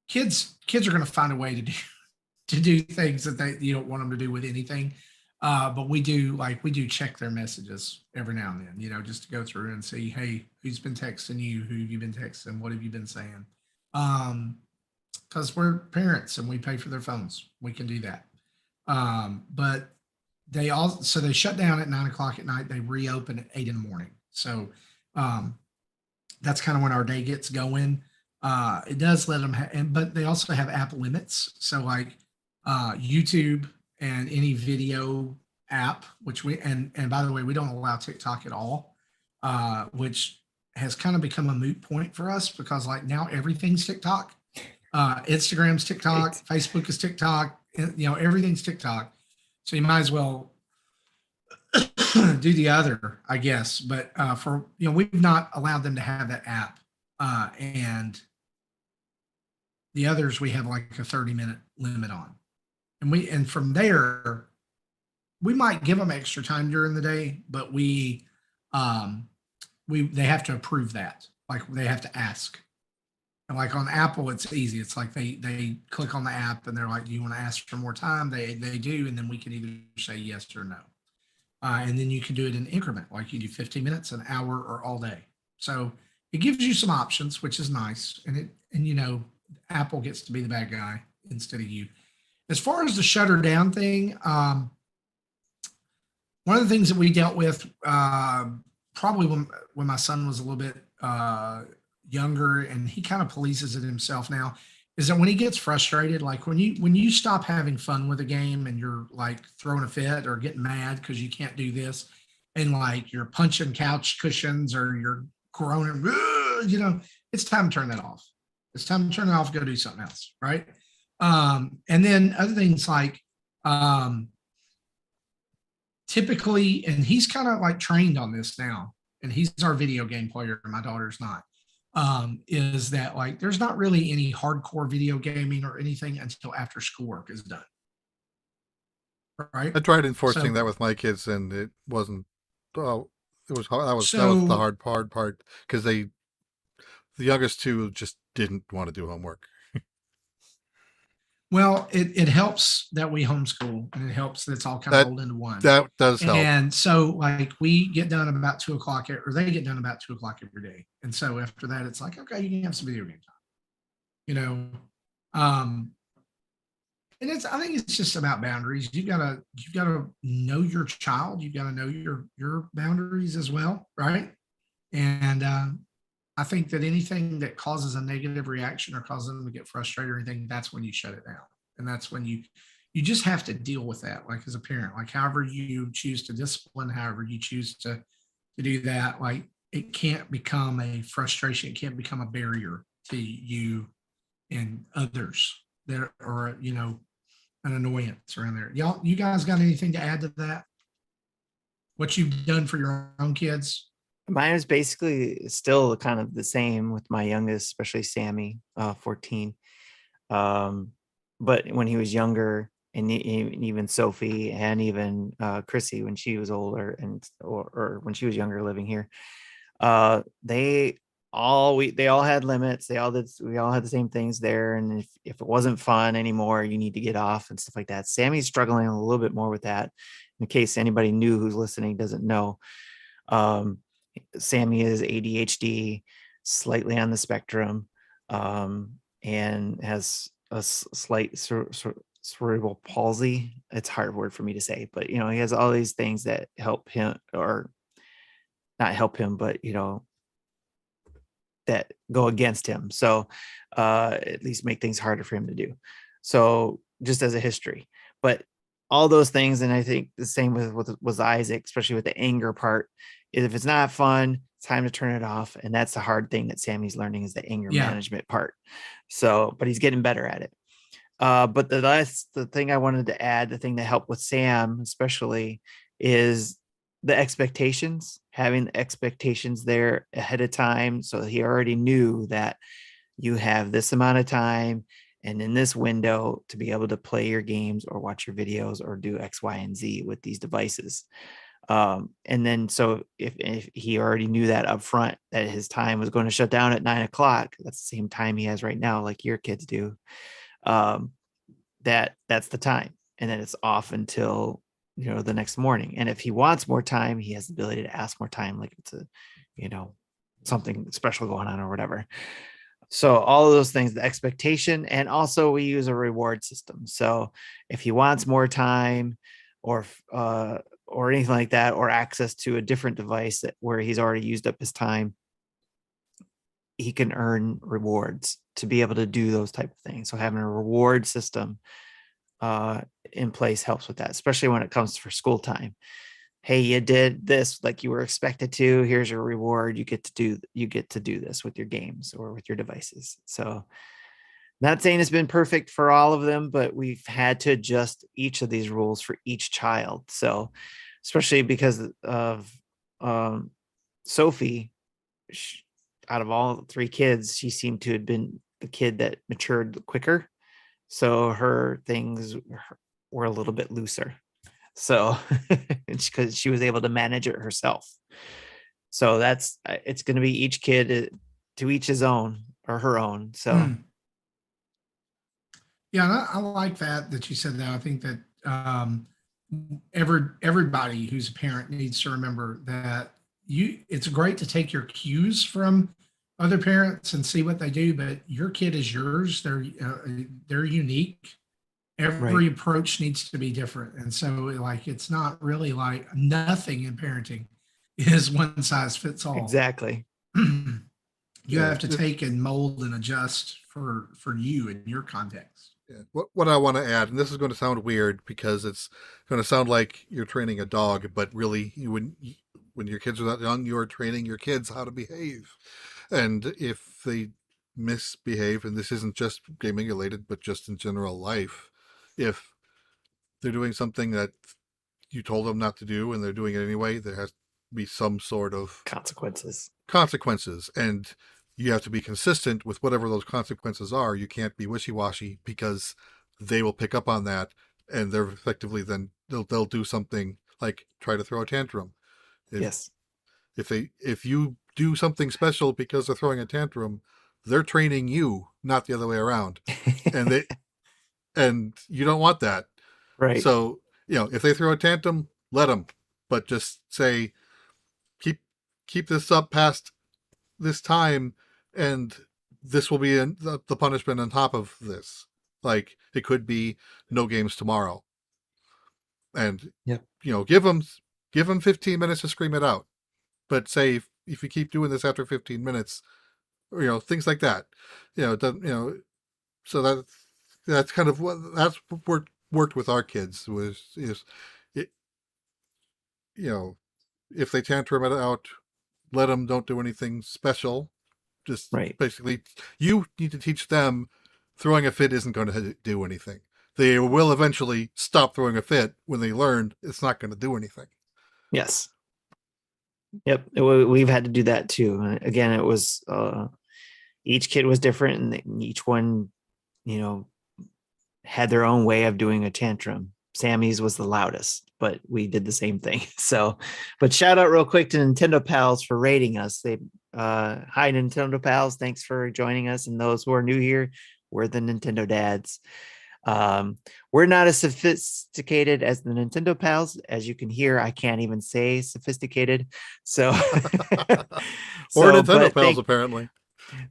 kids are going to find a way to do things that you don't want them to do with anything. But we do check their messages every now and then, just to go through and see, hey, who's been texting you? Who have you been texting? What have you been saying? Because we're parents and we pay for their phones. We can do that. But they shut down at 9 o'clock at night. They reopen at 8 in the morning. So that's kind of when our day gets going. It does let them, but they also have app limits. So like YouTube and any video app, which and by the way, we don't allow TikTok at all, which has kind of become a moot point for us because like now everything's TikTok. Instagram's TikTok, Facebook is TikTok, everything's TikTok. So you might as well do the other, I guess. But we've not allowed them to have that app. And the others we have like a 30-minute limit on. And from there, we might give them extra time during the day, but they have to approve that. Like they have to ask. And like on Apple, it's easy. It's like they click on the app and they're like, do you want to ask for more time? They do, and then we can either say yes or no. And then you can do it in increment, like you do 15 minutes, an hour, or all day. So it gives you some options, which is nice. And Apple gets to be the bad guy instead of you. As far as the shutter down thing, one of the things that we dealt with probably when my son was a little bit younger, and he kind of polices it himself now, is that when he gets frustrated, like when you stop having fun with a game and you're like throwing a fit or getting mad because you can't do this, and like you're punching couch cushions or you're groaning, it's time to turn that off. It's time to turn it off, go do something else, right? And then other things like typically, and he's kind of like trained on this now, and he's our video game player, my daughter's not, is that like there's not really any hardcore video gaming or anything until after schoolwork is done. Right? I tried enforcing that with my kids, and it wasn't. Well, it was hard. That was the hard part because the youngest two just didn't want to do homework. Well, it helps that we homeschool, and it helps that it's all kind of rolled into one. That does help. And so, like, we get done about 2 o'clock, or they get done about 2 o'clock every day. And so after that, it's like, okay, you can have some video game time. And I think it's just about boundaries. You've got to know your child. You've got to know your boundaries as well, right? And I think that anything that causes a negative reaction or causes them to get frustrated or anything, that's when you shut it down. And that's when you just have to deal with that, like as a parent, like however you choose to discipline, however you choose to do that, like it can't become a frustration. It can't become a barrier to you and others that are, an annoyance around there. You guys got anything to add to that? What you've done for your own kids? Mine is basically still kind of the same with my youngest, especially Sammy, 14. But when he was younger, and even Sophie, and even Chrissy when she was older, or when she was younger living here, they all had limits. We all had the same things there. And if it wasn't fun anymore, you need to get off and stuff like that. Sammy's struggling a little bit more with that. In case anybody new who's listening doesn't know, Sammy is ADHD, slightly on the spectrum, and has a slight cerebral palsy. It's a hard word for me to say, but he has all these things that help him, or not help him, but that go against him. So at least make things harder for him to do. So just as a history, but all those things. And I think the same with Isaac, especially with the anger part, is if it's not fun, it's time to turn it off. And that's the hard thing that Sammy's learning, is the anger management part. So, but he's getting better at it. But the thing I wanted to add, the thing that helped with Sam especially, is the expectations, having the expectations there ahead of time. So he already knew that you have this amount of time and in this window to be able to play your games or watch your videos or do X, Y, and Z with these devices. And then, so if he already knew that up front, that his time was going to shut down at 9 o'clock, that's the same time he has right now, like your kids do. That's the time. And then it's off until, the next morning. And if he wants more time, he has the ability to ask more time, like it's a, something special going on or whatever. So all of those things, the expectation, and also we use a reward system. So if he wants more time or anything like that, or access to a different device where he's already used up his time, he can earn rewards to be able to do those type of things. So having a reward system in place helps with that, especially when it comes for school time. Hey, you did this like you were expected to. Here's your reward. You get to do this with your games or with your devices. So not saying it's been perfect for all of them, but we've had to adjust each of these rules for each child. So especially because of Sophie, out of all 3 kids, she seemed to have been the kid that matured quicker. So her things were a little bit looser. So it's because she was able to manage it herself. So it's going to be each kid to each his own or her own. So yeah, and I like that you said that. I think that everybody who's a parent needs to remember that it's great to take your cues from other parents and see what they do, but your kid is yours. They're unique. Every approach needs to be different. And so like, it's not really like nothing in parenting is one size fits all. Exactly. You have to take and mold and adjust for you in your context. Yeah. What I want to add, and this is going to sound weird because it's going to sound like you're training a dog, but really when your kids are that young, you're training your kids how to behave. And if they misbehave, and this isn't just gaming related, but just in general life, if they're doing something that you told them not to do and they're doing it anyway, there has to be some sort of consequences. And you have to be consistent with whatever those consequences are. You can't be wishy-washy, because they will pick up on that, and they're effectively then they'll do something like try to throw a tantrum. Yes. If you do something special because they're throwing a tantrum, they're training you, not the other way around. And you don't want that. Right. So, if they throw a tantrum, let them, but just say, keep this up past this time, and this will be the punishment on top of this. Like, it could be no games tomorrow. And, give them 15 minutes to scream it out. But say, if you keep doing this after 15 minutes, things like that, so that's kind of that's worked with our kids if they tantrum it out, let them, don't do anything special. Just basically, you need to teach them throwing a fit isn't going to do anything. They will eventually stop throwing a fit when they learn it's not going to do anything. Yes. Yep. We've had to do that too. Again, it was each kid was different, and each one, had their own way of doing a tantrum. Sammy's was the loudest, but we did the same thing. So, but shout out real quick to Nintendo Pals for rating us. Hi Nintendo Pals, thanks for joining us. And those who are new here, we're the Nintendo Dads. We're not as sophisticated as the Nintendo Pals. As you can hear, I can't even say sophisticated. So, or Nintendo Pals, apparently.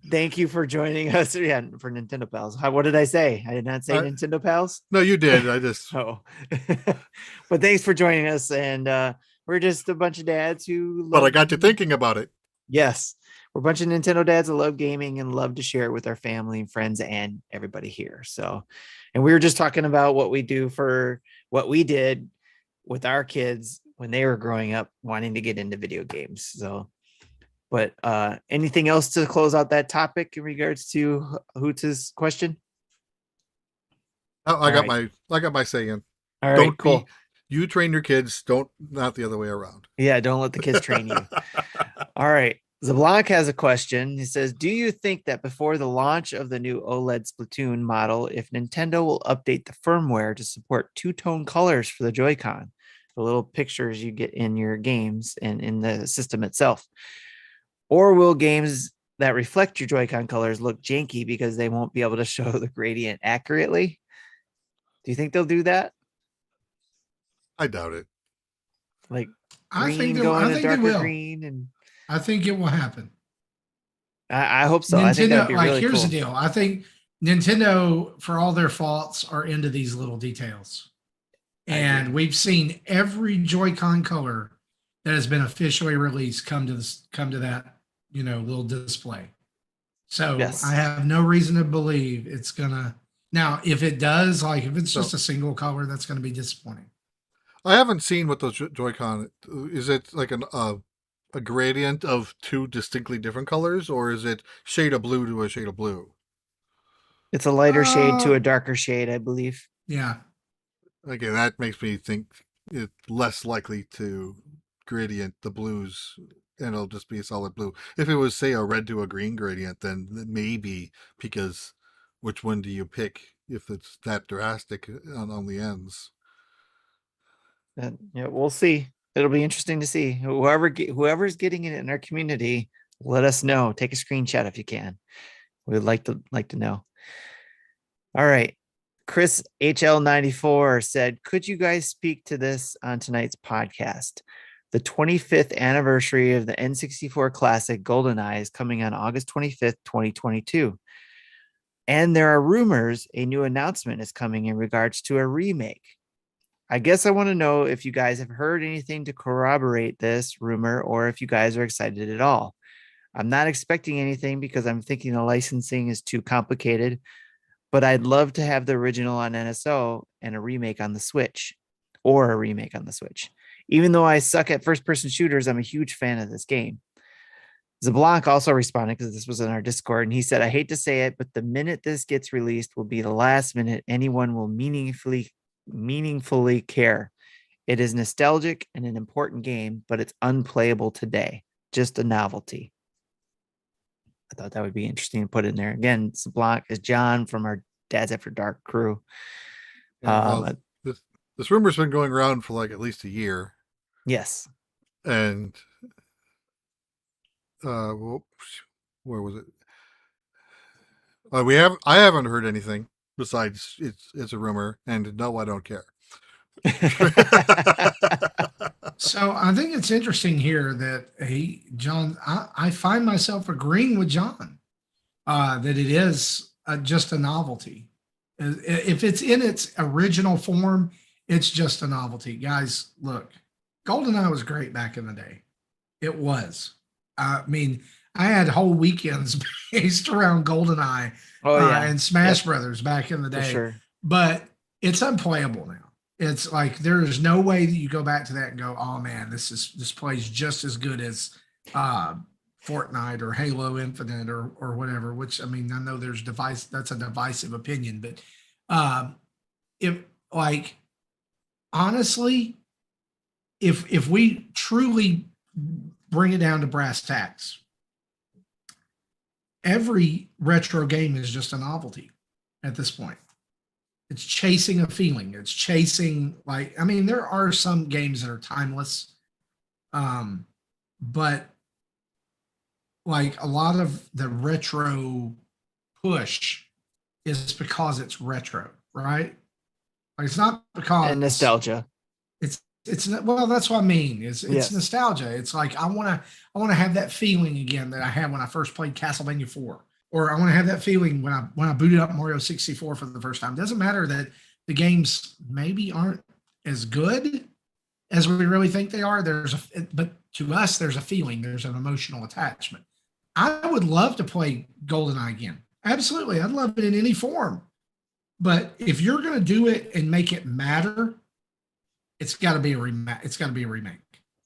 Thank you for joining us. Yeah, for Nintendo Pals. What did I say? I did not say Nintendo Pals. No, you did. I just But thanks for joining us, and we're just a bunch of dads who. But I got you thinking about it. Yes, we're a bunch of Nintendo dads that love gaming and love to share it with our family and friends and everybody here. So, and we were just talking about what we did with our kids when they were growing up, wanting to get into video games. So. But anything else to close out that topic in regards to Hoots' question? I got my say in. All right, Don't cool. you train your kids, not the other way around. Yeah, don't let the kids train you. All right. Zablanc has a question. He says, do you think that before the launch of the new OLED Splatoon model, if Nintendo will update the firmware to support two-tone colors for the Joy-Con, the little pictures you get in your games and in the system itself? Or will games that reflect your Joy-Con colors look janky because they won't be able to show the gradient accurately? Do you think they'll do that? I doubt it. Like I think green they, going I to think they darker will. green, and I think it will happen. I hope so. I think that'd Nintendo, be like, really here's cool. the deal. I think Nintendo, for all their faults, are into these little details. And we've seen every Joy-Con color that has been officially released come to that, little display. So Yes. I have no reason to believe it's gonna. Now, if it does, like if it's just a single color, that's gonna be disappointing. I haven't seen what those Joy-Con is. It like a gradient of two distinctly different colors, or is it shade of blue to a shade of blue? It's a lighter shade to a darker shade, I believe. Yeah. Okay, that makes me think it's less likely to gradient the blues, and it'll just be a solid blue. If it was, say, a red to a green gradient, then maybe, because which one do you pick if it's that drastic on the ends? And we'll see. It'll be interesting to see. Whoever's getting it in our community, let us know. Take a screenshot if you can. We'd like to know. All right. Chris HL94 said, could you guys speak to this on tonight's podcast? The 25th anniversary of the N64 classic GoldenEye is coming on August 25th, 2022. And there are rumors a new announcement is coming in regards to a remake. I guess I want to know if you guys have heard anything to corroborate this rumor, or if you guys are excited at all. I'm not expecting anything because I'm thinking the licensing is too complicated, but I'd love to have the original on NSO and a remake on the Switch. Even though I suck at first-person shooters, I'm a huge fan of this game. Zablanc also responded, because this was in our Discord, and he said, I hate to say it, but the minute this gets released will be the last minute anyone will meaningfully care. It is nostalgic and an important game, but it's unplayable today. Just a novelty. I thought that would be interesting to put in there. Again, Zablanc is John from our Dads After Dark crew. Yeah, this rumor's been going around for like at least a year. Yes. And where was it? I haven't heard anything besides it's a rumor, and no, I don't care. So I think it's interesting here that John, I find myself agreeing with John that it is just a novelty. If it's in its original form, it's just a novelty. Guys, look, GoldenEye was great back in the day. It was. I mean, I had whole weekends based around GoldenEye and Smash Brothers back in the day. Sure. But it's unplayable now. It's like there is no way that you go back to that and go, oh man, this plays just as good as Fortnite or Halo Infinite or whatever. Which, I mean, I know that's a divisive opinion, but if like honestly, if we truly bring it down to brass tacks, every retro game is just a novelty at this point. It's chasing a feeling. It's chasing, like, I mean, there are some games that are timeless, but like a lot of the retro push is because it's retro, right? Like it's not because and nostalgia. It's well, that's what I mean. It's nostalgia. It's like I want to have that feeling again that I had when I first played Castlevania 4. Or I want to have that feeling when I booted up Mario 64 for the first time. It doesn't matter that the games maybe aren't as good as we really think they are. But to us, there's a feeling, there's an emotional attachment. I would love to play GoldenEye again. Absolutely, I'd love it in any form. But if you're going to do it and make it matter, it's got to be a remake. It's got to be a remake.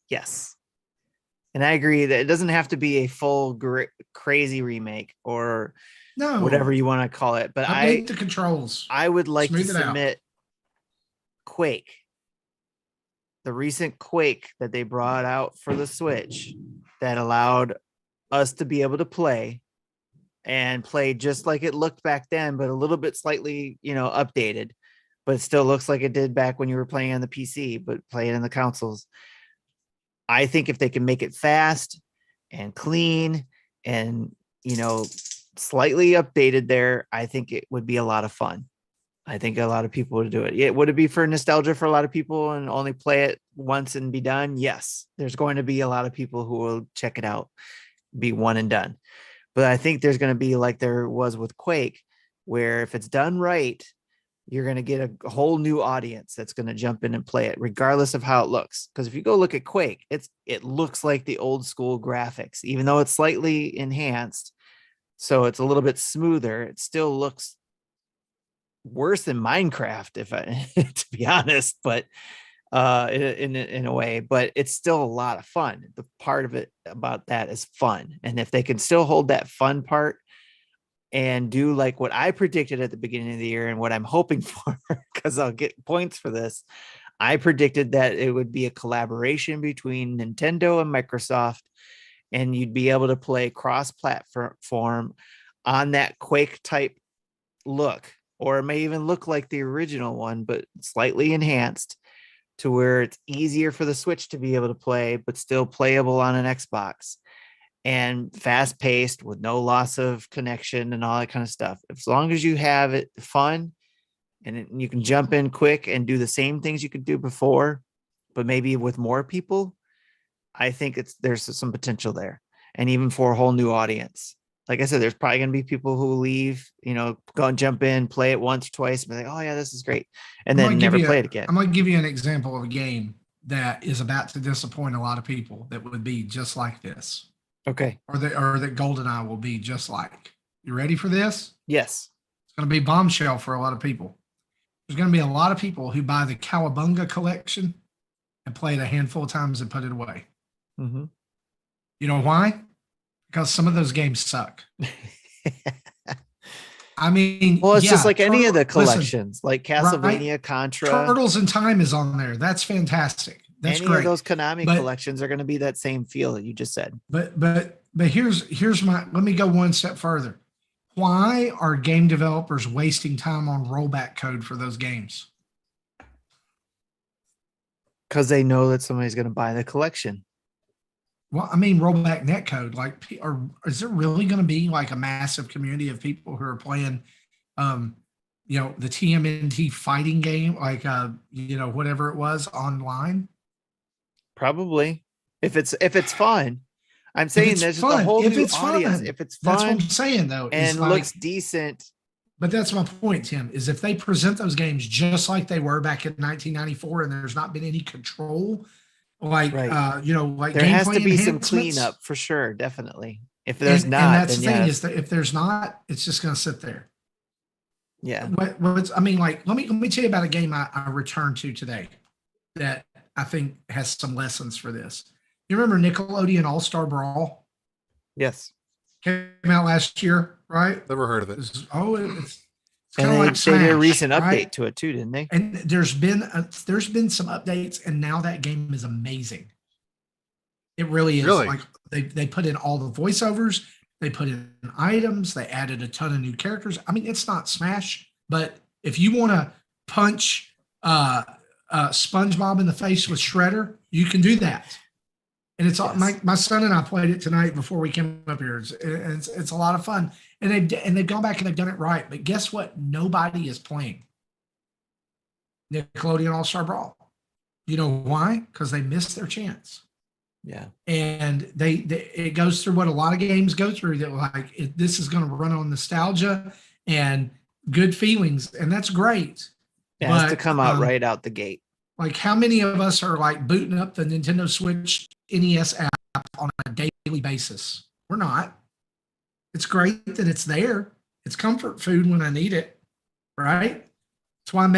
Yes. And I agree that it doesn't have to be a full crazy remake, or No. whatever you want to call it. But Update the controls. I would like Smooth to it out. submit Quake, the recent Quake that they brought out for the Switch that allowed us to be able to play and play just like it looked back then, but a little bit slightly, updated, but it still looks like it did back when you were playing on the PC, but play it in the consoles. I think if they can make it fast and clean and, slightly updated there, I think it would be a lot of fun. I think a lot of people would do it. Would it be for nostalgia for a lot of people and only play it once and be done? Yes, there's going to be a lot of people who will check it out, be one and done. But I think there's going to be like there was with Quake, where if it's done right, you're going to get a whole new audience that's going to jump in and play it, regardless of how it looks. Because if you go look at Quake, it looks like the old school graphics, even though it's slightly enhanced. So it's a little bit smoother. It still looks worse than Minecraft, if I to be honest, but in a way, but it's still a lot of fun. The part of it about that is fun. And if they can still hold that fun part and do like what I predicted at the beginning of the year and what I'm hoping for, because I'll get points for this, I predicted that it would be a collaboration between Nintendo and Microsoft, and you'd be able to play cross-platform on that Quake type look, or it may even look like the original one, but slightly enhanced to where it's easier for the Switch to be able to play, but still playable on an Xbox, and fast paced with no loss of connection and all that kind of stuff. As long as you have it fun and you can jump in quick and do the same things you could do before, but maybe with more people, I think there's some potential there. And even for a whole new audience. Like I said, there's probably going to be people who leave, go and jump in, play it once or twice, and be like, oh yeah, this is great. And then never play it again. I'm going to give you an example of a game that is about to disappoint a lot of people that would be just like this. Okay. Or that GoldenEye will be just like. You ready for this? Yes. It's going to be bombshell for a lot of people. There's going to be a lot of people who buy the Cowabunga collection and play it a handful of times and put it away. Mm-hmm. You know why? Because some of those games suck. I mean, well, it's just like any of the collections, like Castlevania, right? Contra. Turtles in Time is on there. That's fantastic. That's any great. Of those Konami collections are going to be that same feel that you just said. But here's my. Let me go one step further. Why are game developers wasting time on rollback code for those games? Because they know that somebody's going to buy the collection. Well, I mean, rollback netcode. Like, is there really going to be like a massive community of people who are playing, the TMNT fighting game, like, whatever it was online? Probably, if it's fun. I'm saying there's just a whole new audience. If it's fun, that's what I'm saying though, and looks decent. But that's my point, Tim. Is if they present those games just like they were back in 1994, and there's not been any control. Like, right. Like there has to be some cleanup for sure. Definitely. If there's not, and that's then the thing yes. is that if there's not, it's just going to sit there. Yeah. Let me tell you about a game I returned to today that I think has some lessons for this. You remember Nickelodeon All-Star Brawl? Yes. Came out last year, right? Never heard of it. It's and kind of like Smash, they did a recent update right? to it too, didn't they? And there's been some updates, and now that game is amazing. It really is. Really? Like they put in all the voiceovers, they put in items, they added a ton of new characters. I mean, it's not Smash, but if you want to punch SpongeBob in the face with Shredder, you can do that. And it's my son and I played it tonight before we came up here. It's a lot of fun. And they've gone back and they've done it right. But guess what? Nobody is playing Nickelodeon All-Star Brawl. You know why? Because they missed their chance. Yeah. And it goes through what a lot of games go through, that this is going to run on nostalgia and good feelings. And that's great. It has to come out right out the gate. Like, how many of us are like booting up the Nintendo Switch NES app on a daily basis? We're not. It's great that it's there. It's comfort food when I need it, right? It's why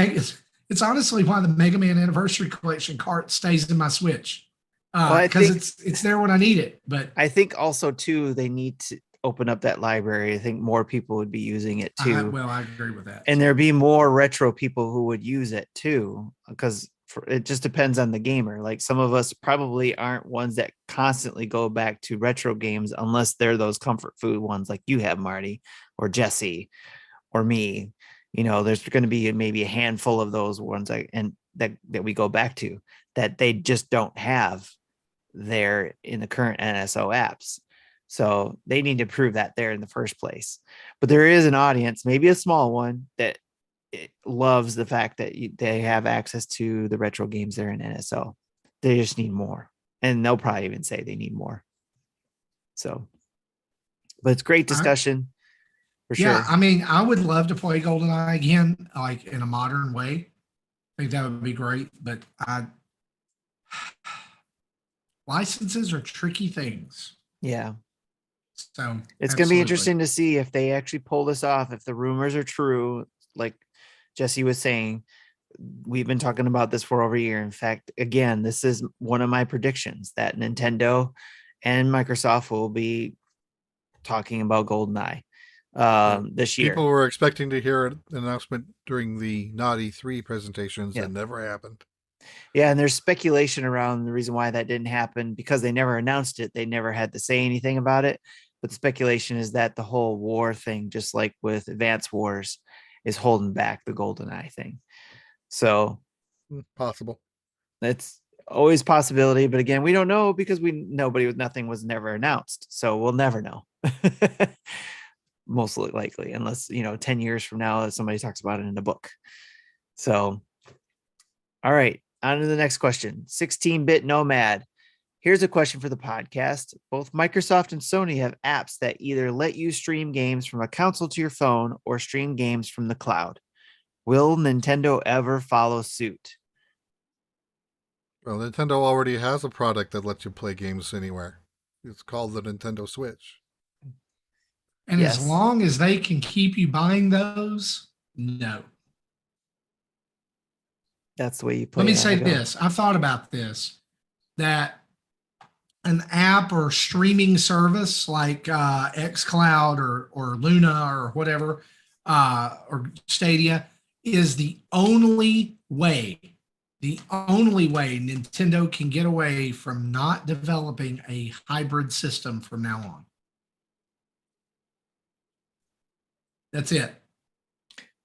it's honestly why the Mega Man Anniversary Collection Kart stays in my Switch, because it's there when I need it. But I think also too they need to. open up that library, I think more people would be using it too. Well, I agree with that. And there'd be more retro people who would use it too, because it just depends on the gamer. Like some of us probably aren't ones that constantly go back to retro games unless they're those comfort food ones like you have, Marty, or Jesse, or me. You know, there's going to be maybe a handful of those ones that we go back to that they just don't have there in the current NSO apps. So they need to prove that there in the first place. But there is an audience, maybe a small one, that loves the fact that they have access to the retro games there in NSO. They just need more. And they'll probably even say they need more. So, but it's great discussion. For sure. Yeah, I mean, I would love to play GoldenEye again, like in a modern way. I think that would be great, but licenses are tricky things. Yeah. So it's going to be interesting to see if they actually pull this off, if the rumors are true. Like Jesse was saying, we've been talking about this for over a year. In fact, again, this is one of my predictions that Nintendo and Microsoft will be talking about GoldenEye this year. People were expecting to hear an announcement during the Naughty 3 presentations that never happened. Yeah, and there's speculation around the reason why that didn't happen because they never announced it. They never had to say anything about it. But the speculation is that the whole war thing, just like with Advance Wars, is holding back the GoldenEye thing. So possible. It's always a possibility, but again, we don't know because nothing was never announced. So we'll never know. Most likely, unless 10 years from now somebody talks about it in a book. So all right, on to the next question. 16-bit Nomad. Here's a question for the podcast. Both Microsoft and Sony have apps that either let you stream games from a console to your phone or stream games from the cloud. Will Nintendo ever follow suit? Well, Nintendo already has a product that lets you play games anywhere. It's called the Nintendo Switch. And as long as they can keep you buying those, no. That's the way you play. Let me say this. I've thought about this, that an app or streaming service like xCloud or Luna or whatever, or Stadia is the only way Nintendo can get away from not developing a hybrid system from now on. That's it.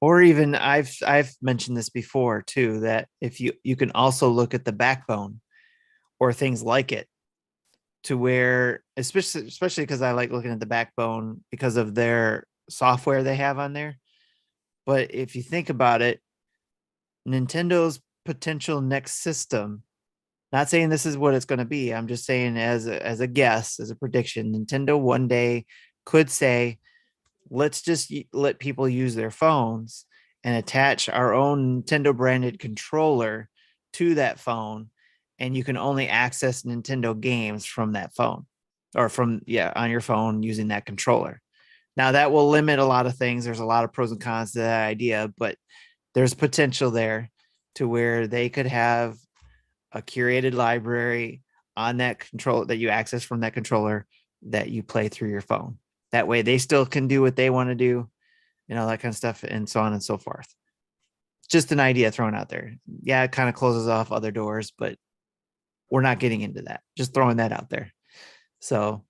Or even I've mentioned this before too, that if you can also look at the backbone or things like it, to where especially because I like looking at the backbone because of their software they have on there. But if you think about it, Nintendo's potential next system, not saying this is what it's going to be, I'm just saying as a guess, as a prediction, Nintendo one day could say, let's just let people use their phones and attach our own Nintendo branded controller to that phone. And you can only access Nintendo games from that phone or on your phone using that controller. Now that will limit a lot of things. There's a lot of pros and cons to that idea, but there's potential there to where they could have a curated library on that control that you access from that controller that you play through your phone. That way they still can do what they want to do, that kind of stuff, and so on and so forth. It's just an idea thrown out there. Yeah, it kind of closes off other doors, but we're not getting into that. Just throwing that out there. So,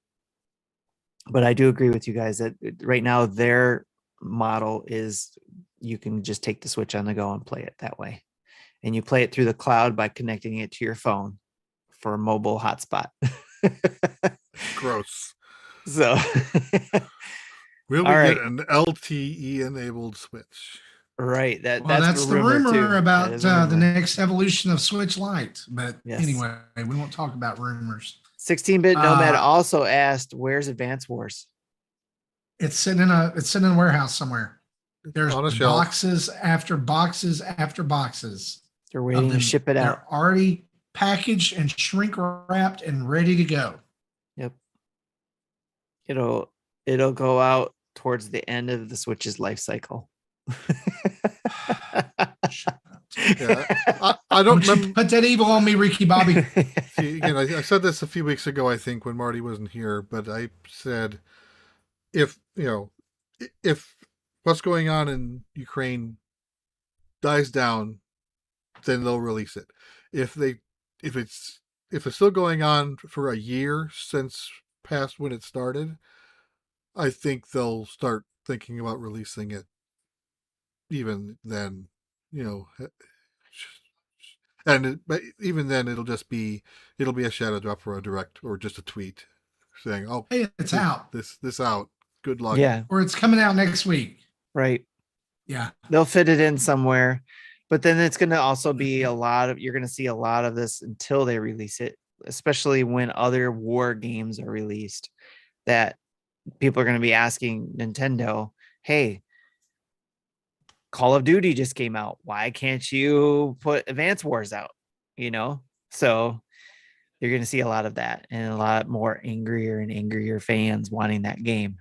but I do agree with you guys that right now their model is you can just take the Switch on the go and play it that way. And you play it through the cloud by connecting it to your phone for a mobile hotspot. Gross. So will we get an LTE enabled Switch? Right. That's the rumor about the next evolution of Switch Lite. But anyway, we won't talk about rumors. 16-bit Nomad also asked, "Where's Advance Wars?" It's sitting in a warehouse somewhere. There's shelf. Boxes after boxes after boxes. They're waiting to ship it out. They're already packaged and shrink wrapped and ready to go. Yep. It'll go out towards the end of the Switch's life cycle. I don't remember. Put that evil on me, Ricky Bobby. See, again, I said this a few weeks ago, I think, when Marty wasn't here, but I said if if what's going on in Ukraine dies down, then they'll release it. If it's still going on for a year since past when it started, I think they'll start thinking about releasing it even then, but even then it'll be a shadow drop for a direct or just a tweet saying, "Oh, hey, it's out. This out. Good luck." Yeah. Or it's coming out next week. Right. Yeah. They'll fit it in somewhere. But then it's going to also be you're going to see a lot of this until they release it, especially when other war games are released, that people are going to be asking Nintendo, hey, Call of Duty just came out. Why can't you put Advance Wars out? So you're going to see a lot of that and a lot more angrier and angrier fans wanting that game.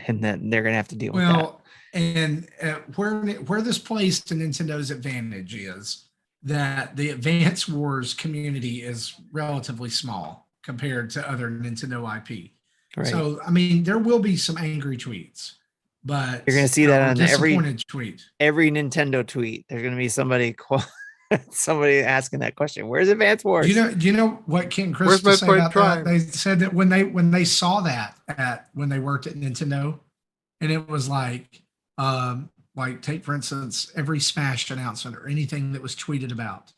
And then they're going to have to deal with that. And where this plays to Nintendo's advantage is that the Advance Wars community is relatively small compared to other Nintendo IP. Right. So, I mean, there will be some angry tweets, but you're going to see that on every Nintendo tweet. There's going to be somebody asking that question. Where's Advance Wars? Do you know what Ken Chris said about that? They said that when they saw that when they worked at Nintendo, and it was like take for instance every Smash announcement or anything that was tweeted about.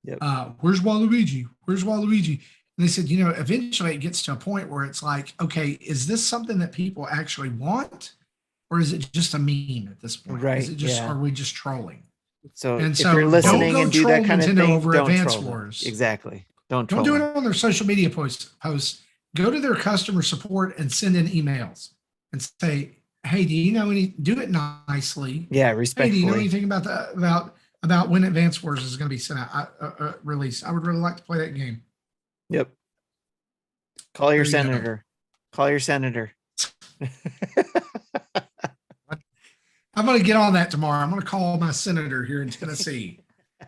Yep. Where's Waluigi? Where's Waluigi? And they said, eventually it gets to a point where it's like, okay, is this something that people actually want, or is it just a meme at this point? Right. Is it just are we just trolling? So if you're listening and do that kind of thing, over don't Advance troll Wars. Them. Exactly. Don't do it on their social media posts. Go to their customer support and send in emails and say, hey, do you know do it nicely. Yeah, respectfully. Hey, do you know anything about when Advance Wars is going to be sent out, released? I would really like to play that game. Yep. Call your senator. Call your senator. I'm going to get on that tomorrow. I'm going to call my senator here in Tennessee,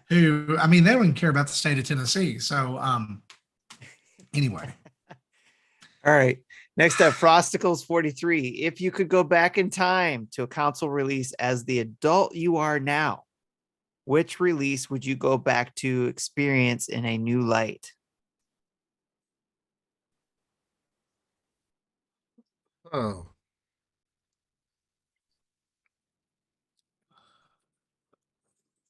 who, I mean, they don't even care about the state of Tennessee. So, anyway. All right. Next up, Frosticles 43. If you could go back in time to a console release as the adult you are now, which release would you go back to experience in a new light? Oh.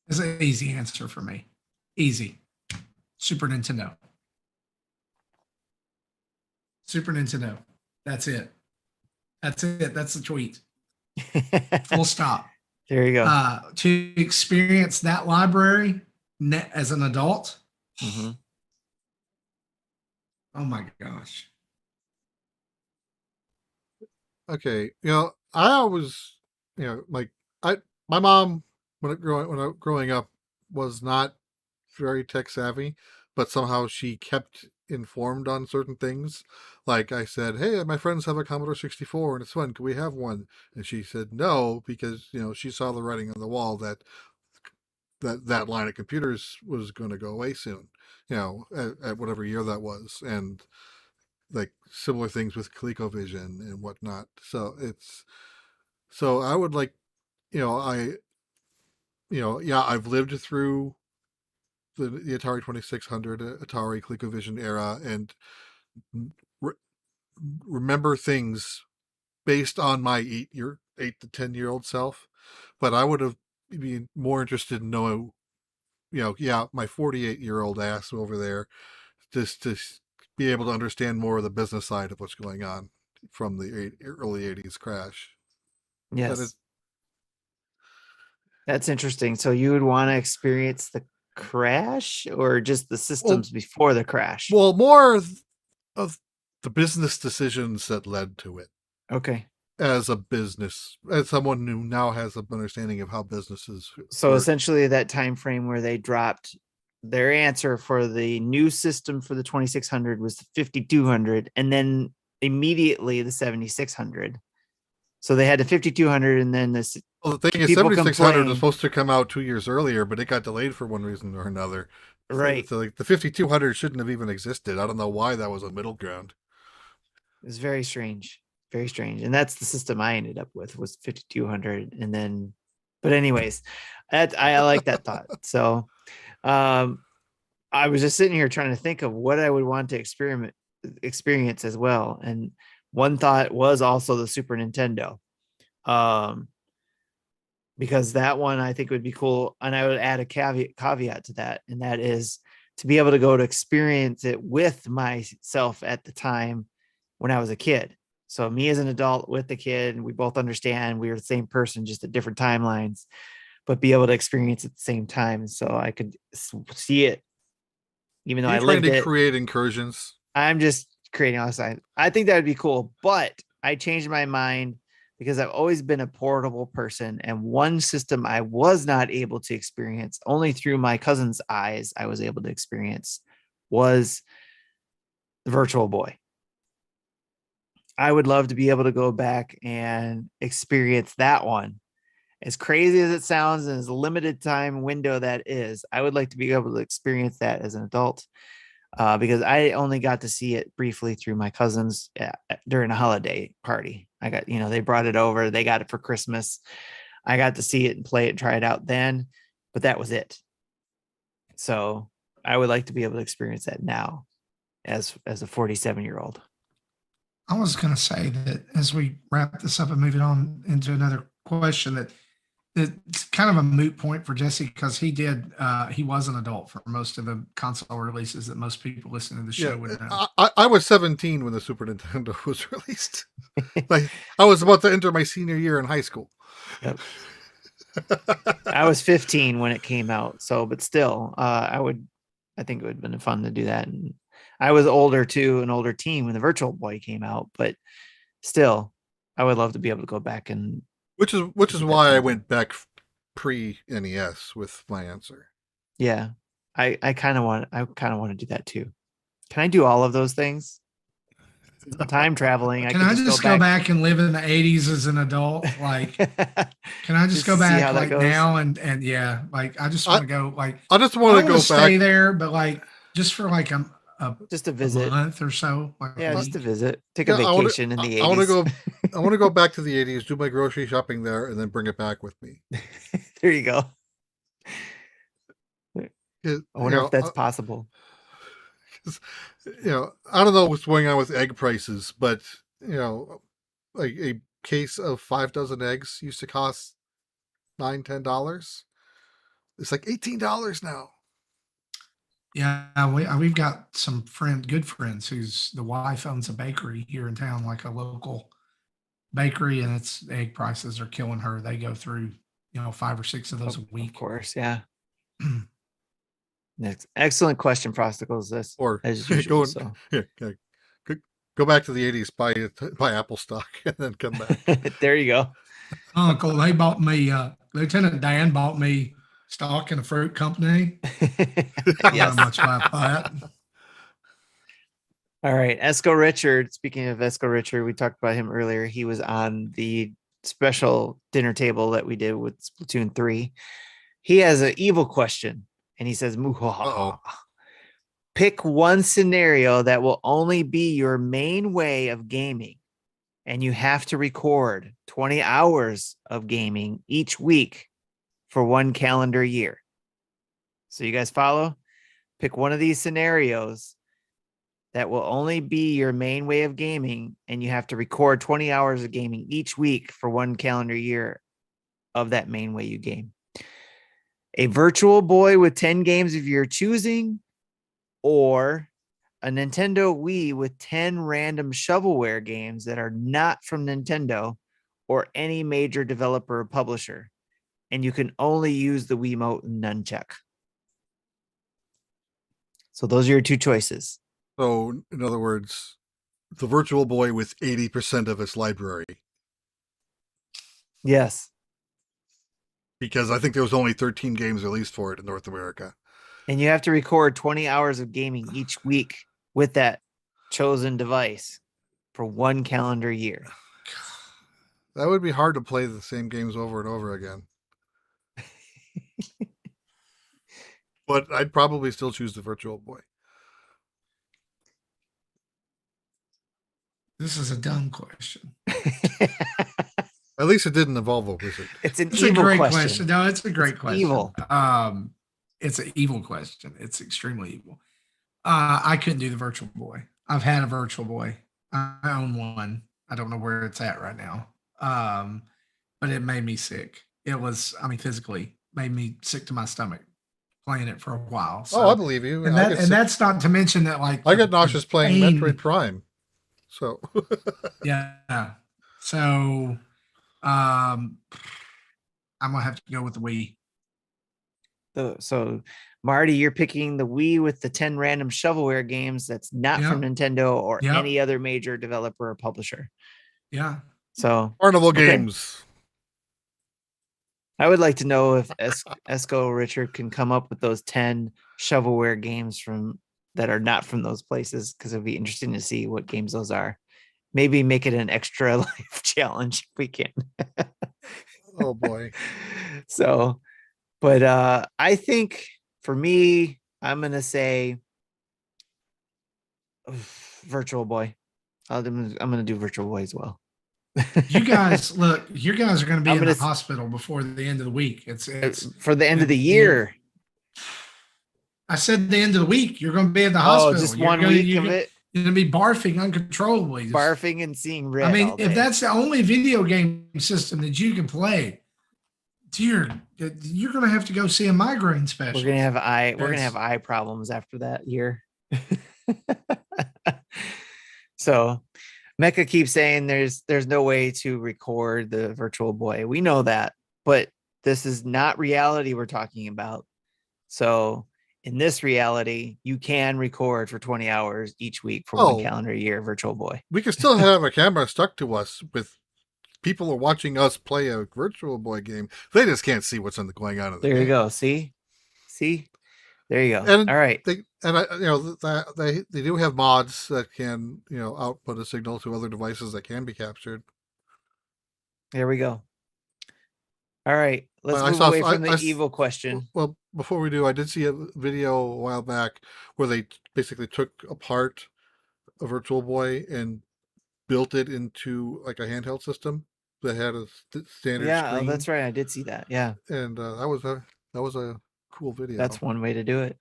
It's an easy answer for me. Easy. Super Nintendo. Super Nintendo. That's it. That's it. That's the tweet. Full stop. There you go. To experience that library as an adult. Mm-hmm. Oh my gosh. Okay. I always, my mom, when growing up, was not very tech savvy, but somehow she kept informed on certain things. Like I said, hey, my friends have a Commodore 64 and it's fun. Can we have one? And she said no, because she saw the writing on the wall that line of computers was going to go away soon. At whatever year that was, and like similar things with ColecoVision and whatnot. So I would like, I've lived through the Atari 2600, Atari ColecoVision era, and remember things based on my 8 to 10-year-old self. But I would have been more interested in knowing, my 48-year-old ass over there, just to be able to understand more of the business side of what's going on from the early 80s crash. Yes. That's interesting. So you would want to experience the crash or just the systems before the crash? Well, more of the business decisions that led to it. Okay. As someone who now has an understanding of how businesses So work. Essentially that time frame where they dropped their answer for the new system for the 2600 was the 5200 and then immediately the 7600. So they had the 5200 and then this. Well, the thing is, 7600 was supposed to come out 2 years earlier, but it got delayed for one reason or another. Right. So like the 5200 shouldn't have even existed. I don't know why that was a middle ground. It's very strange. very strange. And that's the system I ended up with was 5200. And then, but anyways, I like that thought. So I was just sitting here trying to think of what I would want to experience as well. And one thought was also the Super Nintendo. Because that one I think would be cool. And I would add a caveat to that. And that is to be able to go to experience it with myself at the time when I was a kid. So me as an adult with the kid, and we both understand we were the same person, just at different timelines, but be able to experience it at the same time. So I could see it, even though I lived it. Create incursions. I'm just creating outside. I think that would be cool, but I changed my mind because I've always been a portable person. And one system I was not able to experience, only through my cousin's eyes, I was able to experience, was the Virtual Boy. I would love to be able to go back and experience that one. As crazy as it sounds and as limited time window that is, I would like to be able to experience that as an adult. Because I only got to see it briefly through my cousins during a holiday party. I got, they brought it over. They got it for Christmas. I got to see it and play it, try it out then, but that was it. So I would like to be able to experience that now as a 47-year-old. I was going to say that as we wrap this up and move it on into another question, that it's kind of a moot point for Jesse because he was an adult for most of the console releases that most people listening to the show would know. I was 17 when the Super Nintendo was released. Like I was about to enter my senior year in high school. Yep. I was 15 when it came out. So, but still, I think it would have been fun to do that. And I was older too, an older teen when the Virtual Boy came out, but still, I would love to be able to go back and. Which is why I went back pre-NES with my answer. Yeah, I kind of want to do that too. Can I do all of those things? Time traveling. Can I just go back and live in the 80s as an adult? Like, can I just go back like now and yeah, like I just want to go like I just want to go back, stay there, but like just for like just a visit, a month or so. Like just to visit, take a vacation in the 80s. I want to go back to the 80s, do my grocery shopping there, and then bring it back with me. There you go. I wonder if that's possible. I don't know what's going on with egg prices, but like a case of 5 dozen eggs used to cost $9-10. It's like $18 now. Yeah, we've got some good friends whose the wife owns a bakery here in town, like a local bakery, and its egg prices are killing her. They go through 5 or 6 of those a week. Of course, yeah. Next, excellent question, Frosticles. This or as usual. Go back to the 80s, buy Apple stock, and then come back. There you go. Uncle, they bought me. Lieutenant Dan bought me stock in a fruit company. Yes. Not much about that. All right. Esco Richard. Speaking of Esco Richard, we talked about him earlier. He was on the special dinner table that we did with Splatoon 3. He has an evil question, and he says, pick one scenario that will only be your main way of gaming, and you have to record 20 hours of gaming each week for 1 calendar year. So you guys follow? Pick one of these scenarios that will only be your main way of gaming, and you have to record 20 hours of gaming each week for 1 calendar year of that main way you game. A Virtual Boy with 10 games of your choosing, or a Nintendo Wii with 10 random shovelware games that are not from Nintendo or any major developer or publisher. And you can only use the Wiimote and nunchuck. So those are your 2 choices. So, in other words, the Virtual Boy with 80% of its library. Yes. Because I think there was only 13 games released for it in North America. And you have to record 20 hours of gaming each week with that chosen device for 1 calendar year. That would be hard to play the same games over and over again. But I'd probably still choose the Virtual Boy. This is a dumb question. At least it didn't involve a wizard. It's an It's a evil great question. question. No, it's a great question. Evil. It's an evil question. It's extremely evil. I couldn't do the Virtual Boy. I've had a Virtual Boy. I own one. I don't know where it's at right now. But it made me sick. It was, I mean, physically made me sick to my stomach playing it for a while. So, Oh, I believe you. and that's not to mention that, like, I got nauseous playing pain. Metroid Prime. So Yeah. So I'm gonna have to go with the Wii. So Marty, you're picking the Wii with the 10 random shovelware games that's not from Nintendo or any other major developer or publisher. Yeah. So Carnival Games. I would like to know if Esco Richard can come up with those 10 shovelware games from that are not from those places, because it'd be interesting to see what games those are. Maybe make it an extra life challenge if we can. Oh boy. So, but I think for me, I'm gonna say Virtual Boy. I'm gonna do Virtual Boy as well. You guys, look, you guys are going to be in the hospital before the end of the week. It's for the end of the year. I said the end of the week. You're going to be in the hospital. Just one week of it. You're going to be barfing uncontrollably. Barfing and seeing red. I mean, if that's the only video game system that you can play, you're going to have to go see a migraine specialist. We're going to have eye problems after that year. So Mecha keeps saying there's no way to record the Virtual Boy. We know that, but this is not reality we're talking about. So in this reality, you can record for 20 hours each week for one calendar year Virtual Boy. We can still have a camera stuck to us with people are watching us play a Virtual Boy game. They just can't see what's going on in the game. There you go. See? There you go. And all right. They do have mods that can, output a signal to other devices that can be captured. There we go. All right. Let's move away from the evil question. Well, before we do, I did see a video a while back where they basically took apart a Virtual Boy and built it into like a handheld system that had a standard screen. That's right. I did see that. Yeah. And that was a cool video. That's one way to do it.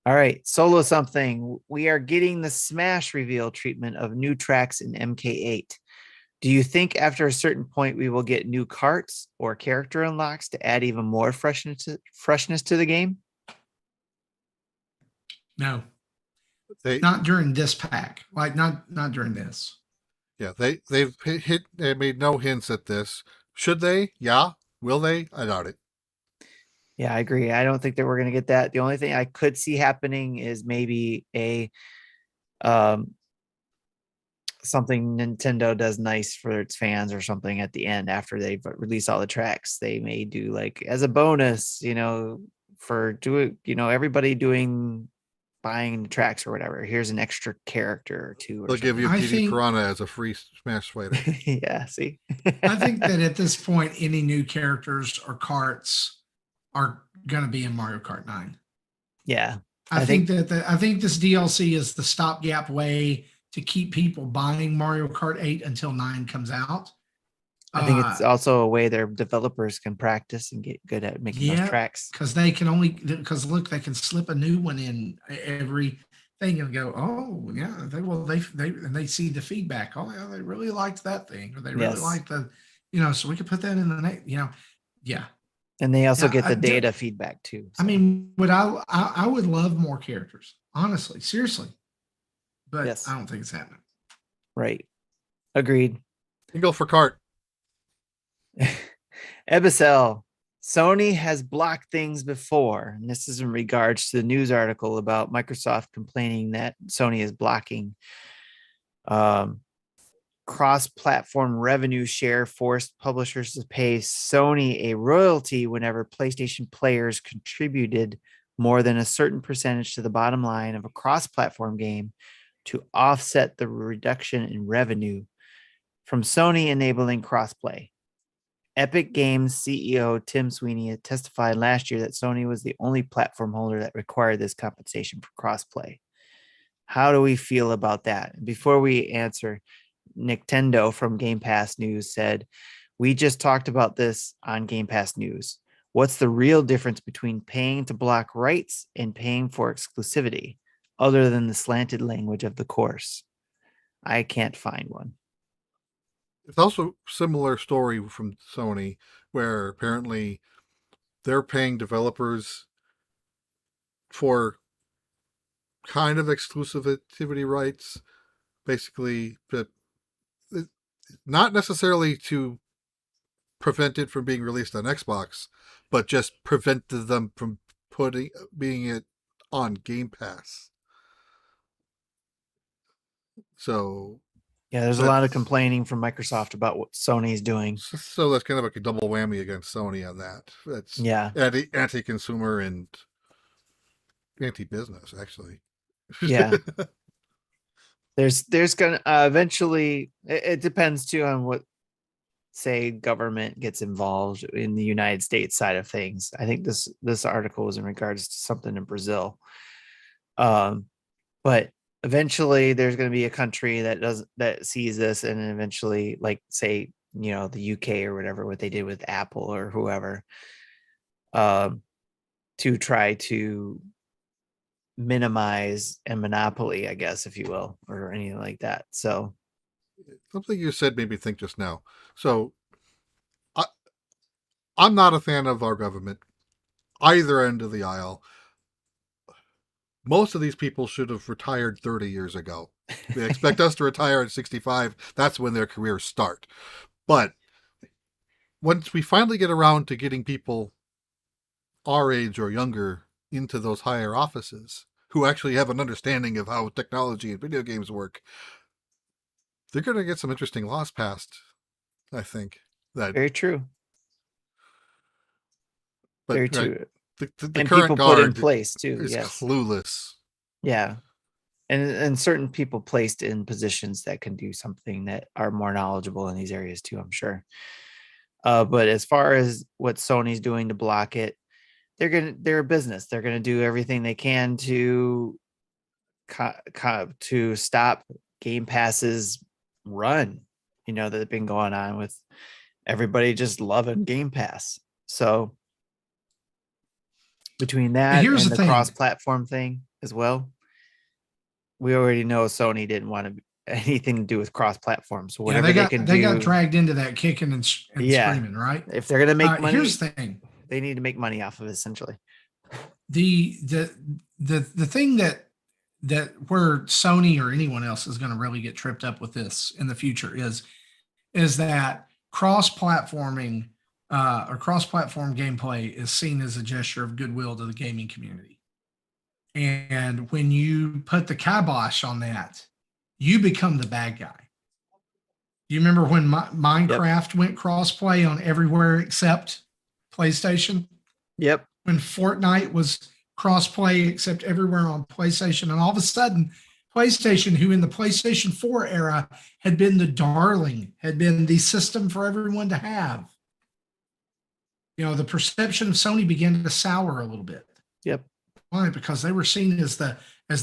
All right, Solo Something. We are getting the Smash reveal treatment of new tracks in MK8. Do you think after a certain point we will get new karts or character unlocks to add even more freshness to the game? No. Not during this pack. Like not during this. Yeah, they made no hints at this. Should they? Yeah. Will they? I doubt it. Yeah, I agree. I don't think that we're going to get that. The only thing I could see happening is maybe a something Nintendo does nice for its fans or something at the end after they've released all the tracks. They may do like as a bonus, for everybody buying the tracks or whatever. Here's an extra character or two. They'll give you PD Piranha as a free Smash fighter. Yeah, see. I think that at this point, any new characters or karts are going to be in Mario Kart 9. Yeah. I think this DLC is the stopgap way to keep people buying Mario Kart 8 until 9 comes out. I think it's also a way their developers can practice and get good at making those tracks. Because they can they can slip a new one in every thing and go, oh yeah, they see the feedback. Oh yeah, they really liked that thing, or they really liked the, so we could put that in the next, yeah. And they also get the data feedback too. So. I mean, I would love more characters, honestly, seriously, but I don't think it's happening. Right. Agreed. You go for Kart. Ebicel, Sony has blocked things before, and this is in regards to the news article about Microsoft complaining that Sony is blocking cross-platform revenue share, forced publishers to pay Sony a royalty whenever PlayStation players contributed more than a certain percentage to the bottom line of a cross-platform game to offset the reduction in revenue from Sony enabling crossplay. Epic Games CEO Tim Sweeney had testified last year that Sony was the only platform holder that required this compensation for crossplay. How do we feel about that? Before we answer, Nintendo from Game Pass News said, we just talked about this on Game Pass News. What's the real difference between paying to block rights and paying for exclusivity, other than the slanted language of the course? I can't find one. It's also a similar story from Sony, where apparently they're paying developers for kind of exclusivity rights, basically, but not necessarily to prevent it from being released on Xbox, but just prevented them from being it on Game Pass. So yeah, there's a lot of complaining from Microsoft about what Sony's doing. So that's kind of like a double whammy against Sony on that. That's anti-consumer and anti-business, actually. Yeah. There's gonna eventually, it depends too on what, say, government gets involved in the United States side of things. I think this article was in regards to something in Brazil. But eventually there's going to be a country that sees this, and eventually, like, say, the UK or whatever, what they did with Apple or whoever, to try to minimize a monopoly, I guess, if you will, or anything like that. So something you said made me think just now. So I'm not a fan of our government, either end of the aisle. Most of these people should have retired 30 years ago. They expect us to retire at 65. That's when their careers start. But once we finally get around to getting people our age or younger into those higher offices, who actually have an understanding of how technology and video games work, they're going to get some interesting laws passed, I think. Very true. But, very true. The and current people guard put in place too. is Yes. clueless. Yeah. And certain people placed in positions that can do something that are more knowledgeable in these areas too, I'm sure. But as far as what Sony's doing to block it, they're a business. They're gonna do everything they can to stop Game Pass's run, that have been going on with everybody just loving Game Pass. So between that and the cross-platform thing as well, we already know Sony didn't want anything to do with cross-platform. So whatever they got dragged into that kicking and screaming, right? If they're gonna make money, here's the thing: they need to make money off of it, essentially. The thing that where Sony or anyone else is going to really get tripped up with this in the future is that cross-platforming or cross-platform gameplay is seen as a gesture of goodwill to the gaming community. And when you put the kibosh on that, you become the bad guy. You remember when Minecraft went cross-play on everywhere except PlayStation? Yep. When Fortnite was cross-play except everywhere on PlayStation, and all of a sudden, PlayStation, who in the PlayStation 4 era had been the darling, had been the system for everyone to have, the perception of Sony began to sour a little bit. Yep. Why? Because they were seen as the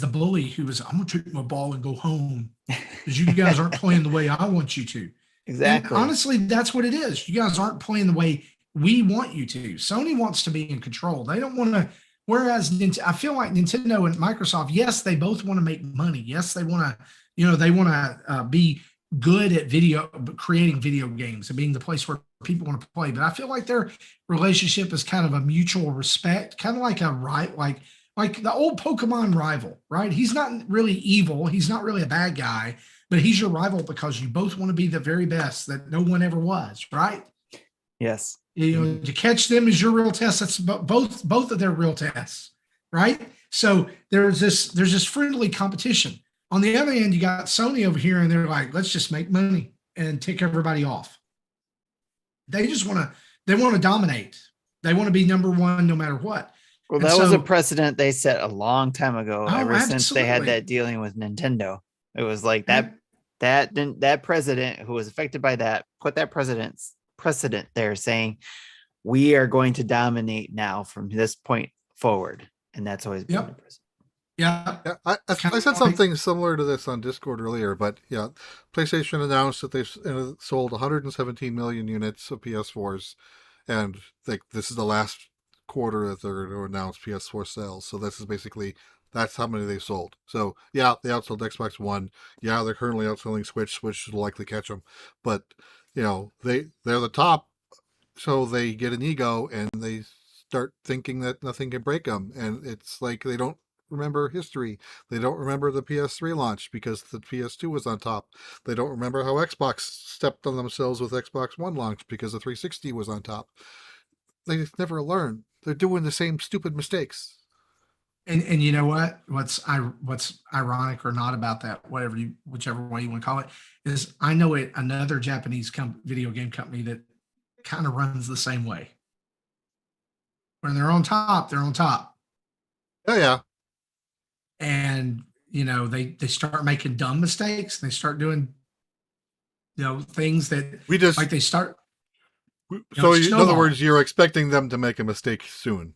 bully who was, I'm going to take my ball and go home because you guys aren't playing the way I want you to. Exactly. And honestly, that's what it is. You guys aren't playing the way we want you to. Sony wants to be in control. They don't want to. Whereas I feel like Nintendo and Microsoft, yes, they both want to make money. Yes, they want to, they want to be good at creating video games and being the place where people want to play. But I feel like their relationship is kind of a mutual respect, kind of like like the old Pokemon rival, right? He's not really evil. He's not really a bad guy, but he's your rival because you both want to be the very best that no one ever was, right? Yes. To catch them is your real test. That's both of their real tests, right? So there's this friendly competition. On the other hand, you got Sony over here, and they're like, let's just make money and tick everybody off. They just want to dominate. They want to be number one no matter what. Well, that was a precedent they set a long time ago. Since they had that dealing with Nintendo, it was like that president who was affected by that put that precedent there, saying we are going to dominate now from this point forward, and that's always been the president. Yeah. Yeah, I said something similar to this on Discord earlier, but yeah, PlayStation announced that they've sold 117 million units of PS4s, and like this is the last quarter that they're going to announce PS4 sales. So this is basically that's how many they sold. So yeah, they outsold Xbox One. Yeah, they're currently outselling Switch. Switch will likely catch them, but they're the top, so they get an ego and they start thinking that nothing can break them, and it's like they don't remember history. They don't remember the PS3 launch because the PS2 was on top. They don't remember how Xbox stepped on themselves with Xbox One launch because the 360 was on top. They just never learn. They're doing the same stupid mistakes. And you know what? What's ironic or not about that, whichever way you want to call it, is I know another Japanese video game company that kind of runs the same way. When they're on top, they're on top. Oh yeah. And they start making dumb mistakes. They start doing things that they start. So in other words, you're expecting them to make a mistake soon.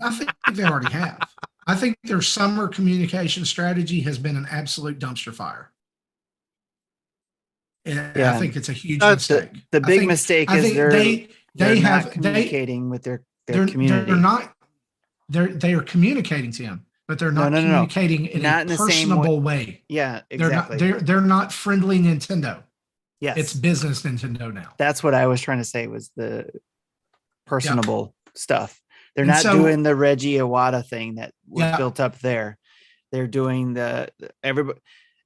I think they already have. I think their summer communication strategy has been an absolute dumpster fire. And Yeah. I think it's a huge mistake. The big mistake is they're not communicating with their community. They are communicating to him, but they're not communicating in a personable way. Yeah, exactly. They're not friendly Nintendo. Yes. It's business Nintendo now. That's what I was trying to say was the personable stuff. They're not doing the Reggie Iwata thing that was built up there. They're doing everybody.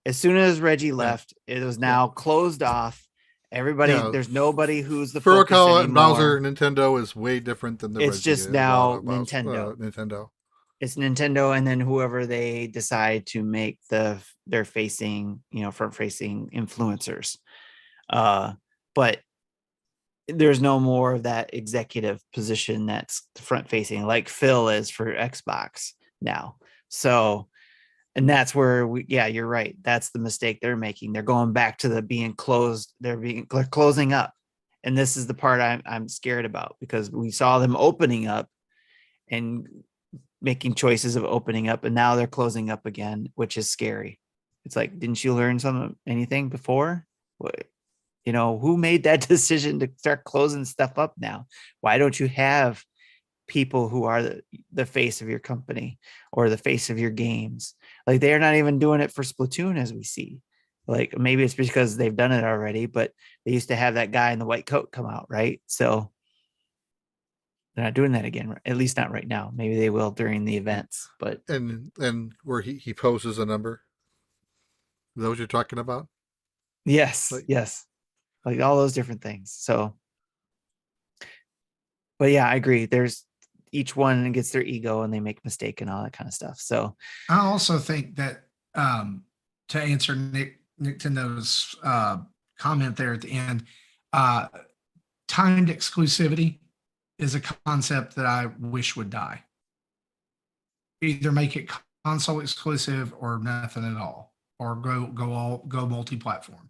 As soon as Reggie left, it was now closed off. Everybody, there's nobody who's the Furukawa and Bowser. Nintendo is way different than the. It's Reggie just now Nintendo. Nintendo. It's Nintendo, and then whoever they decide to make their facing, front facing influencers. But there's no more of that executive position that's front facing like Phil is for Xbox now. So, and that's where you're right. That's the mistake they're making. They're going back to being closed. They're closing up. And this is the part I'm scared about, because we saw them opening up and making choices of opening up, and now they're closing up again, which is scary. It's like, didn't you learn anything before? Who made that decision to start closing stuff up now? Why don't you have people who are the face of your company or the face of your games? Like, they're not even doing it for Splatoon, as we see. Like, maybe it's because they've done it already, but they used to have that guy in the white coat come out, right? So they're not doing that again, at least not right now. Maybe they will during the events, but and where he poses a number. Is that what you're talking about? Yes, yes. Like all those different things. So, but yeah, I agree. There's each one gets their ego and they make mistake and all that kind of stuff. So I also think that to answer Nintendo's comment there at the end, timed exclusivity is a concept that I wish would die. Either make it console exclusive or nothing at all, or go multi-platform.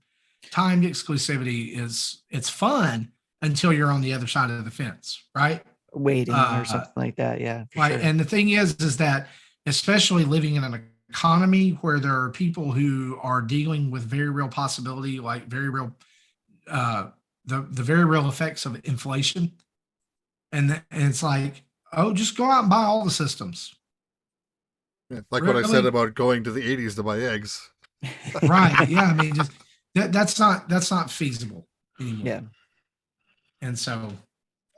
Timed exclusivity it's fun until you're on the other side of the fence, right? Waiting or something like that. Yeah. Right. Sure. And the thing is that especially living in an economy where there are people who are dealing with very real possibility, like very real, the very real effects of inflation. And it's like, oh, just go out and buy all the systems. Yeah, like really? What I said about going to the 80s to buy eggs. Right. Yeah. I mean, just that's not feasible anymore. Yeah. And so,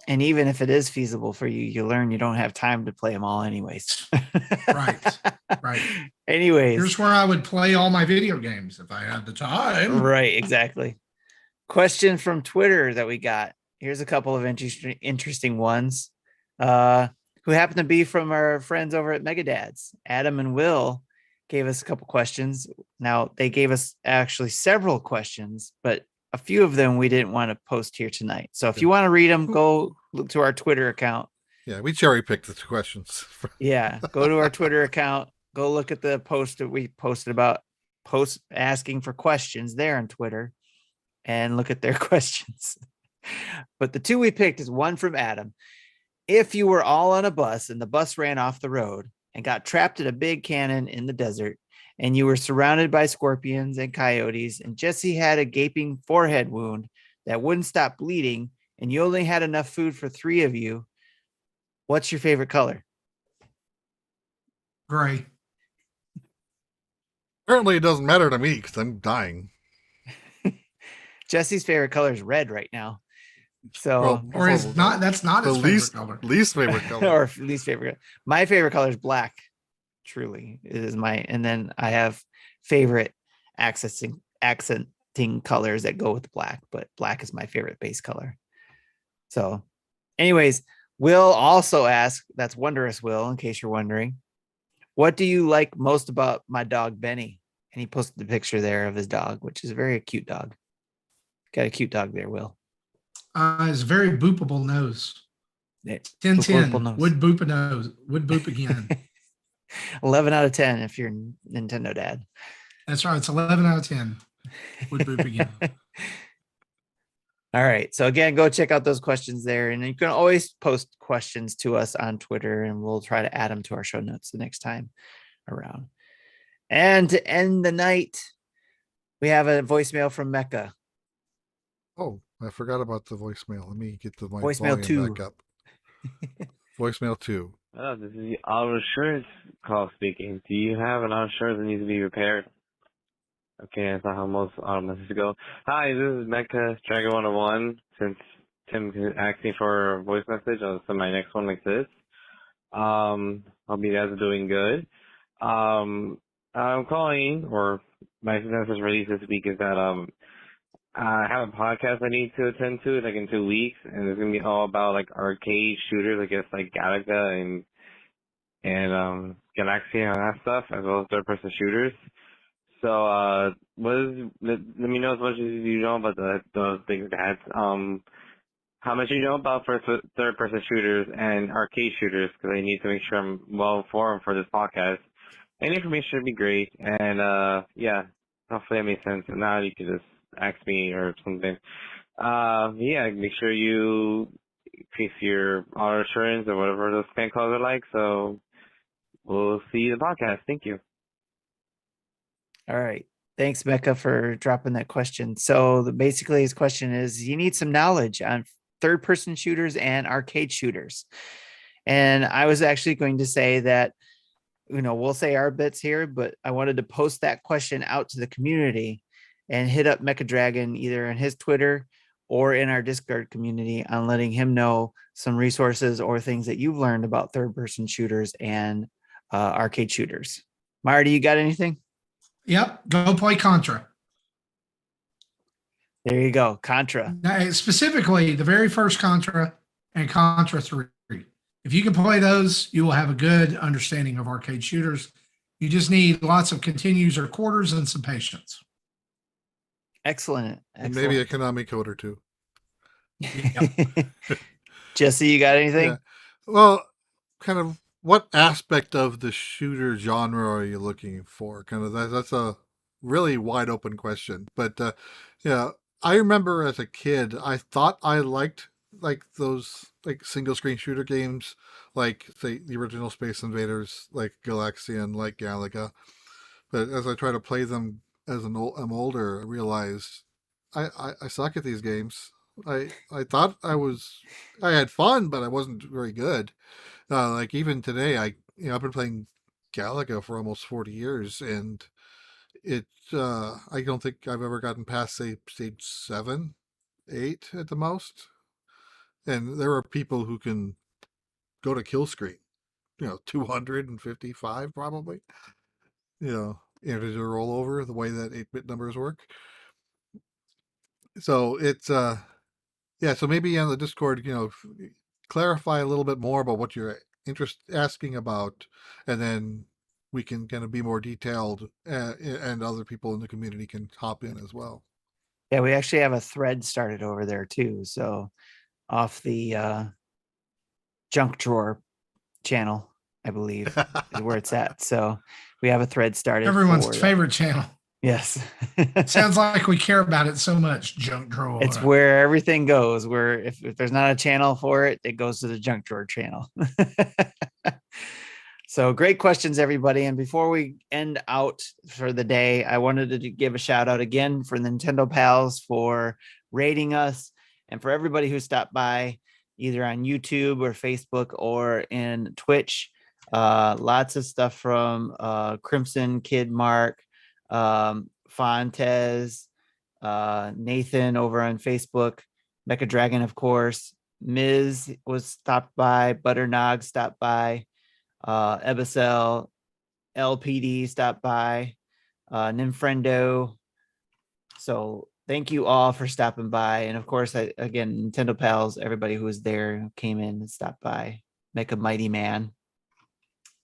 and even if it is feasible for you, you learn you don't have time to play them all anyways. Right. Anyways, here's where I would play all my video games if I had the time. Right. Exactly. Question from Twitter that we got. Here's a couple of interesting ones. Who happen to be from our friends over at MegaDads. Adam and Will gave us a couple questions. Now, they gave us actually several questions, but a few of them we didn't want to post here tonight. So if you want to read them, go look to our Twitter account. Yeah, we cherry picked the questions. Yeah, go to our Twitter account. Go look at the post that we posted about asking for questions there on Twitter and look at their questions. But the two we picked is one from Adam. If you were all on a bus and the bus ran off the road and got trapped in a big cannon in the desert, and you were surrounded by scorpions and coyotes, and Jesse had a gaping forehead wound that wouldn't stop bleeding, and you only had enough food for 3 of you, what's your favorite color? Gray. Apparently, it doesn't matter to me because I'm dying. Jesse's favorite color is red right now. So, Well, Or is not, that's not The his favorite color. least favorite color. or least favorite. My favorite color is black. Truly, it is my. And then I have favorite accenting colors that go with black, but black is my favorite base color. So, anyways, Will also asked, that's Wondrous Will, in case you're wondering, what do you like most about my dog Benny? And he posted the picture there of his dog, which is a very cute dog. Got a cute dog there, Will. His very boopable nose. 10-10. Would boop a nose. Would boop again. 11 out of 10 if you're Nintendo dad. That's right. It's 11 out of 10. Would boop again. All right. So again, go check out those questions there. And you can always post questions to us on Twitter, and we'll try to add them to our show notes the next time around. And to end the night, we have a voicemail from Mecha. Oh, I forgot about the voicemail. Let me get the Voicemail 2. back up. Voicemail 2. Oh, this is the auto insurance call speaking. Do you have an auto insurance that needs to be repaired? Okay, that's not how most auto messages go. Hi, this is Mecha Dragon 101. Since Tim asked me for a voice message, I'll send my next one like this. Hope you guys are doing good. I'm calling, or my message release this week is that I have a podcast I need to attend to like in 2 weeks, and it's gonna be all about like arcade shooters, I guess like Galaga and Galaxy and all that stuff, as well as third-person shooters. So let me know as much as you know about those things, Dad. How much you know about third-person shooters and arcade shooters, because I need to make sure I'm well informed for this podcast. Any information would be great, and yeah, hopefully that makes sense. And now you can just ask me or something. Yeah, make sure you increase your auto insurance or whatever those fan calls are like. So we'll see you in the podcast. Thank you. All right. Thanks, Mecha, for dropping that question. So basically his question is, you need some knowledge on third-person shooters and arcade shooters. And I was actually going to say that, we'll say our bits here, but I wanted to post that question out to the community and hit up Mecha Dragon either on his Twitter or in our Discord community on letting him know some resources or things that you've learned about third-person shooters and arcade shooters. Marty, you got anything? Yep. Go play Contra. There you go. Contra. Now, specifically, the very first Contra and Contra 3. If you can play those, you will have a good understanding of arcade shooters. You just need lots of continues or quarters and some patience. Excellent. And maybe a Konami code or two. Yep. Jesse, you got anything? Yeah. Well, kind of what aspect of the shooter genre are you looking for? Kind of that's a really wide open question. But yeah, I remember as a kid, I thought I liked like those like single screen shooter games, like say the original Space Invaders, like Galaxian, like Galaga. But as I try to play them as I'm older, I realized I suck at these games. I thought I had fun, but I wasn't very good. Like even today, I've been playing Galaga for almost 40 years, and I don't think I've ever gotten past say stage 7, 8 at the most. And there are people who can go to kill screen, 255 probably. To roll over the way that 8-bit numbers work. So it's yeah. So maybe on the Discord, clarify a little bit more about what you're asking about, and then we can kind of be more detailed, and other people in the community can hop in as well. Yeah, we actually have a thread started over there too. So off the junk drawer channel, I believe, is where it's at. So we have a thread started. Everyone's favorite channel. Yes. Sounds like we care about it so much, junk drawer. It's where everything goes. Where if there's not a channel for it, it goes to the junk drawer channel. So great questions, everybody. And before we end out for the day, I wanted to give a shout out again for Nintendo Pals for rating us, and for everybody who stopped by either on YouTube or Facebook or in Twitch. Lots of stuff from Crimson Kid Mark, Fontes, Nathan over on Facebook, Mecha Dragon, of course. Miz was stopped by, Butternog stopped by, Ebicel, LPD stopped by, Ninfrendo. So thank you all for stopping by. And of course, again, Nintendo Pals, everybody who was there, who came in and stopped by. Mecha Mighty Man.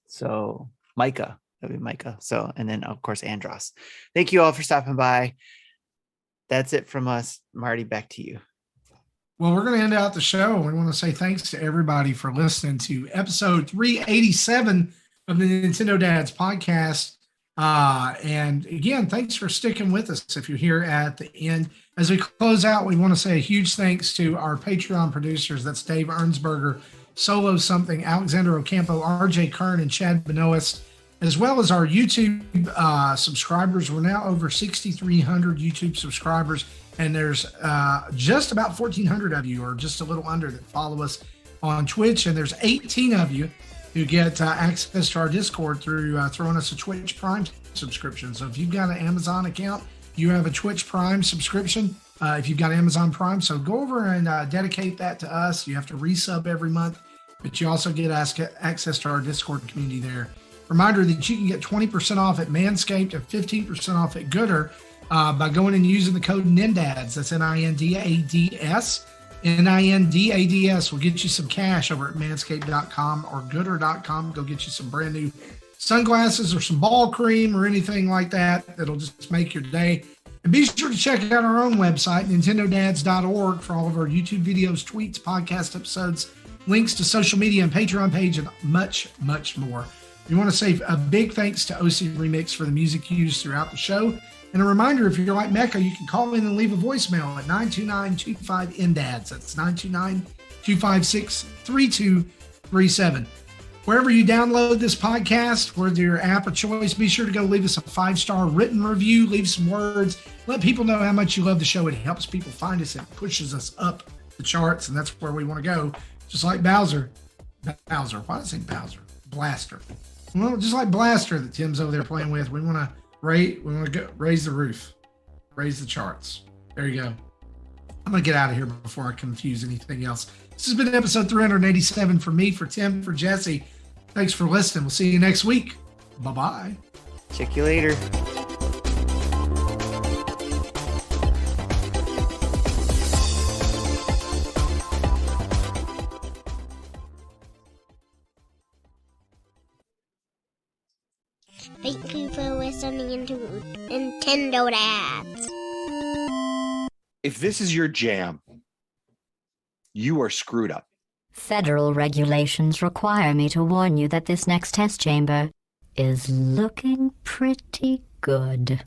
So Micah, that'd be Micah. So, and then of course, Andros. Thank you all for stopping by. That's it from us. Marty, back to you. Well, we're going to end out the show. We want to say thanks to everybody for listening to episode 387 of the Nintendo Dads podcast. And again, thanks for sticking with us if you're here at the end. As we close out, we want to say a huge thanks to our Patreon producers. That's Dave Ernsberger, Solo Something, Alexander Ocampo, RJ Kern, and Chad Benoist, as well as our YouTube subscribers. We're now over 6,300 YouTube subscribers. And there's just about 1,400 of you, or just a little under, that follow us on Twitch. And there's 18 of you who get access to our Discord through throwing us a Twitch Prime subscription. So if you've got an Amazon account, you have a Twitch Prime subscription. If you've got Amazon Prime, so go over and dedicate that to us. You have to resub every month, but you also get access to our Discord community there. Reminder that you can get 20% off at Manscaped and 15% off at Gooder. By going and using the code NINDADS. That's NINDADS. NINDADS will get you some cash over at manscaped.com or gooder.com. Go get you some brand new sunglasses or some ball cream or anything like that that'll just make your day. And be sure to check out our own website, nintendodads.org, for all of our YouTube videos, tweets, podcast episodes, links to social media and Patreon page, and much, much more. We want to say a big thanks to OC Remix for the music used throughout the show. And a reminder, if you're like Mecha, you can call in and leave a voicemail at 929-25-NDADS. That's 929-256-3237. Wherever you download this podcast, whether your app of choice, be sure to go leave us a 5-star written review, leave some words, let people know how much you love the show. It helps people find us. It pushes us up the charts, and that's where we want to go. Just like Bowser. Why did I say Bowser? Blaster. Well, just like Blaster that Tim's over there playing with. We want to raise the roof, raise the charts. There you go. I'm going to get out of here before I confuse anything else. This has been episode 387 for me, for Tim, for Jesse. Thanks for listening. We'll see you next week. Bye-bye. Check you later. Thank you for listening to Nintendo Dads. If this is your jam, you are screwed up. Federal regulations require me to warn you that this next test chamber is looking pretty good.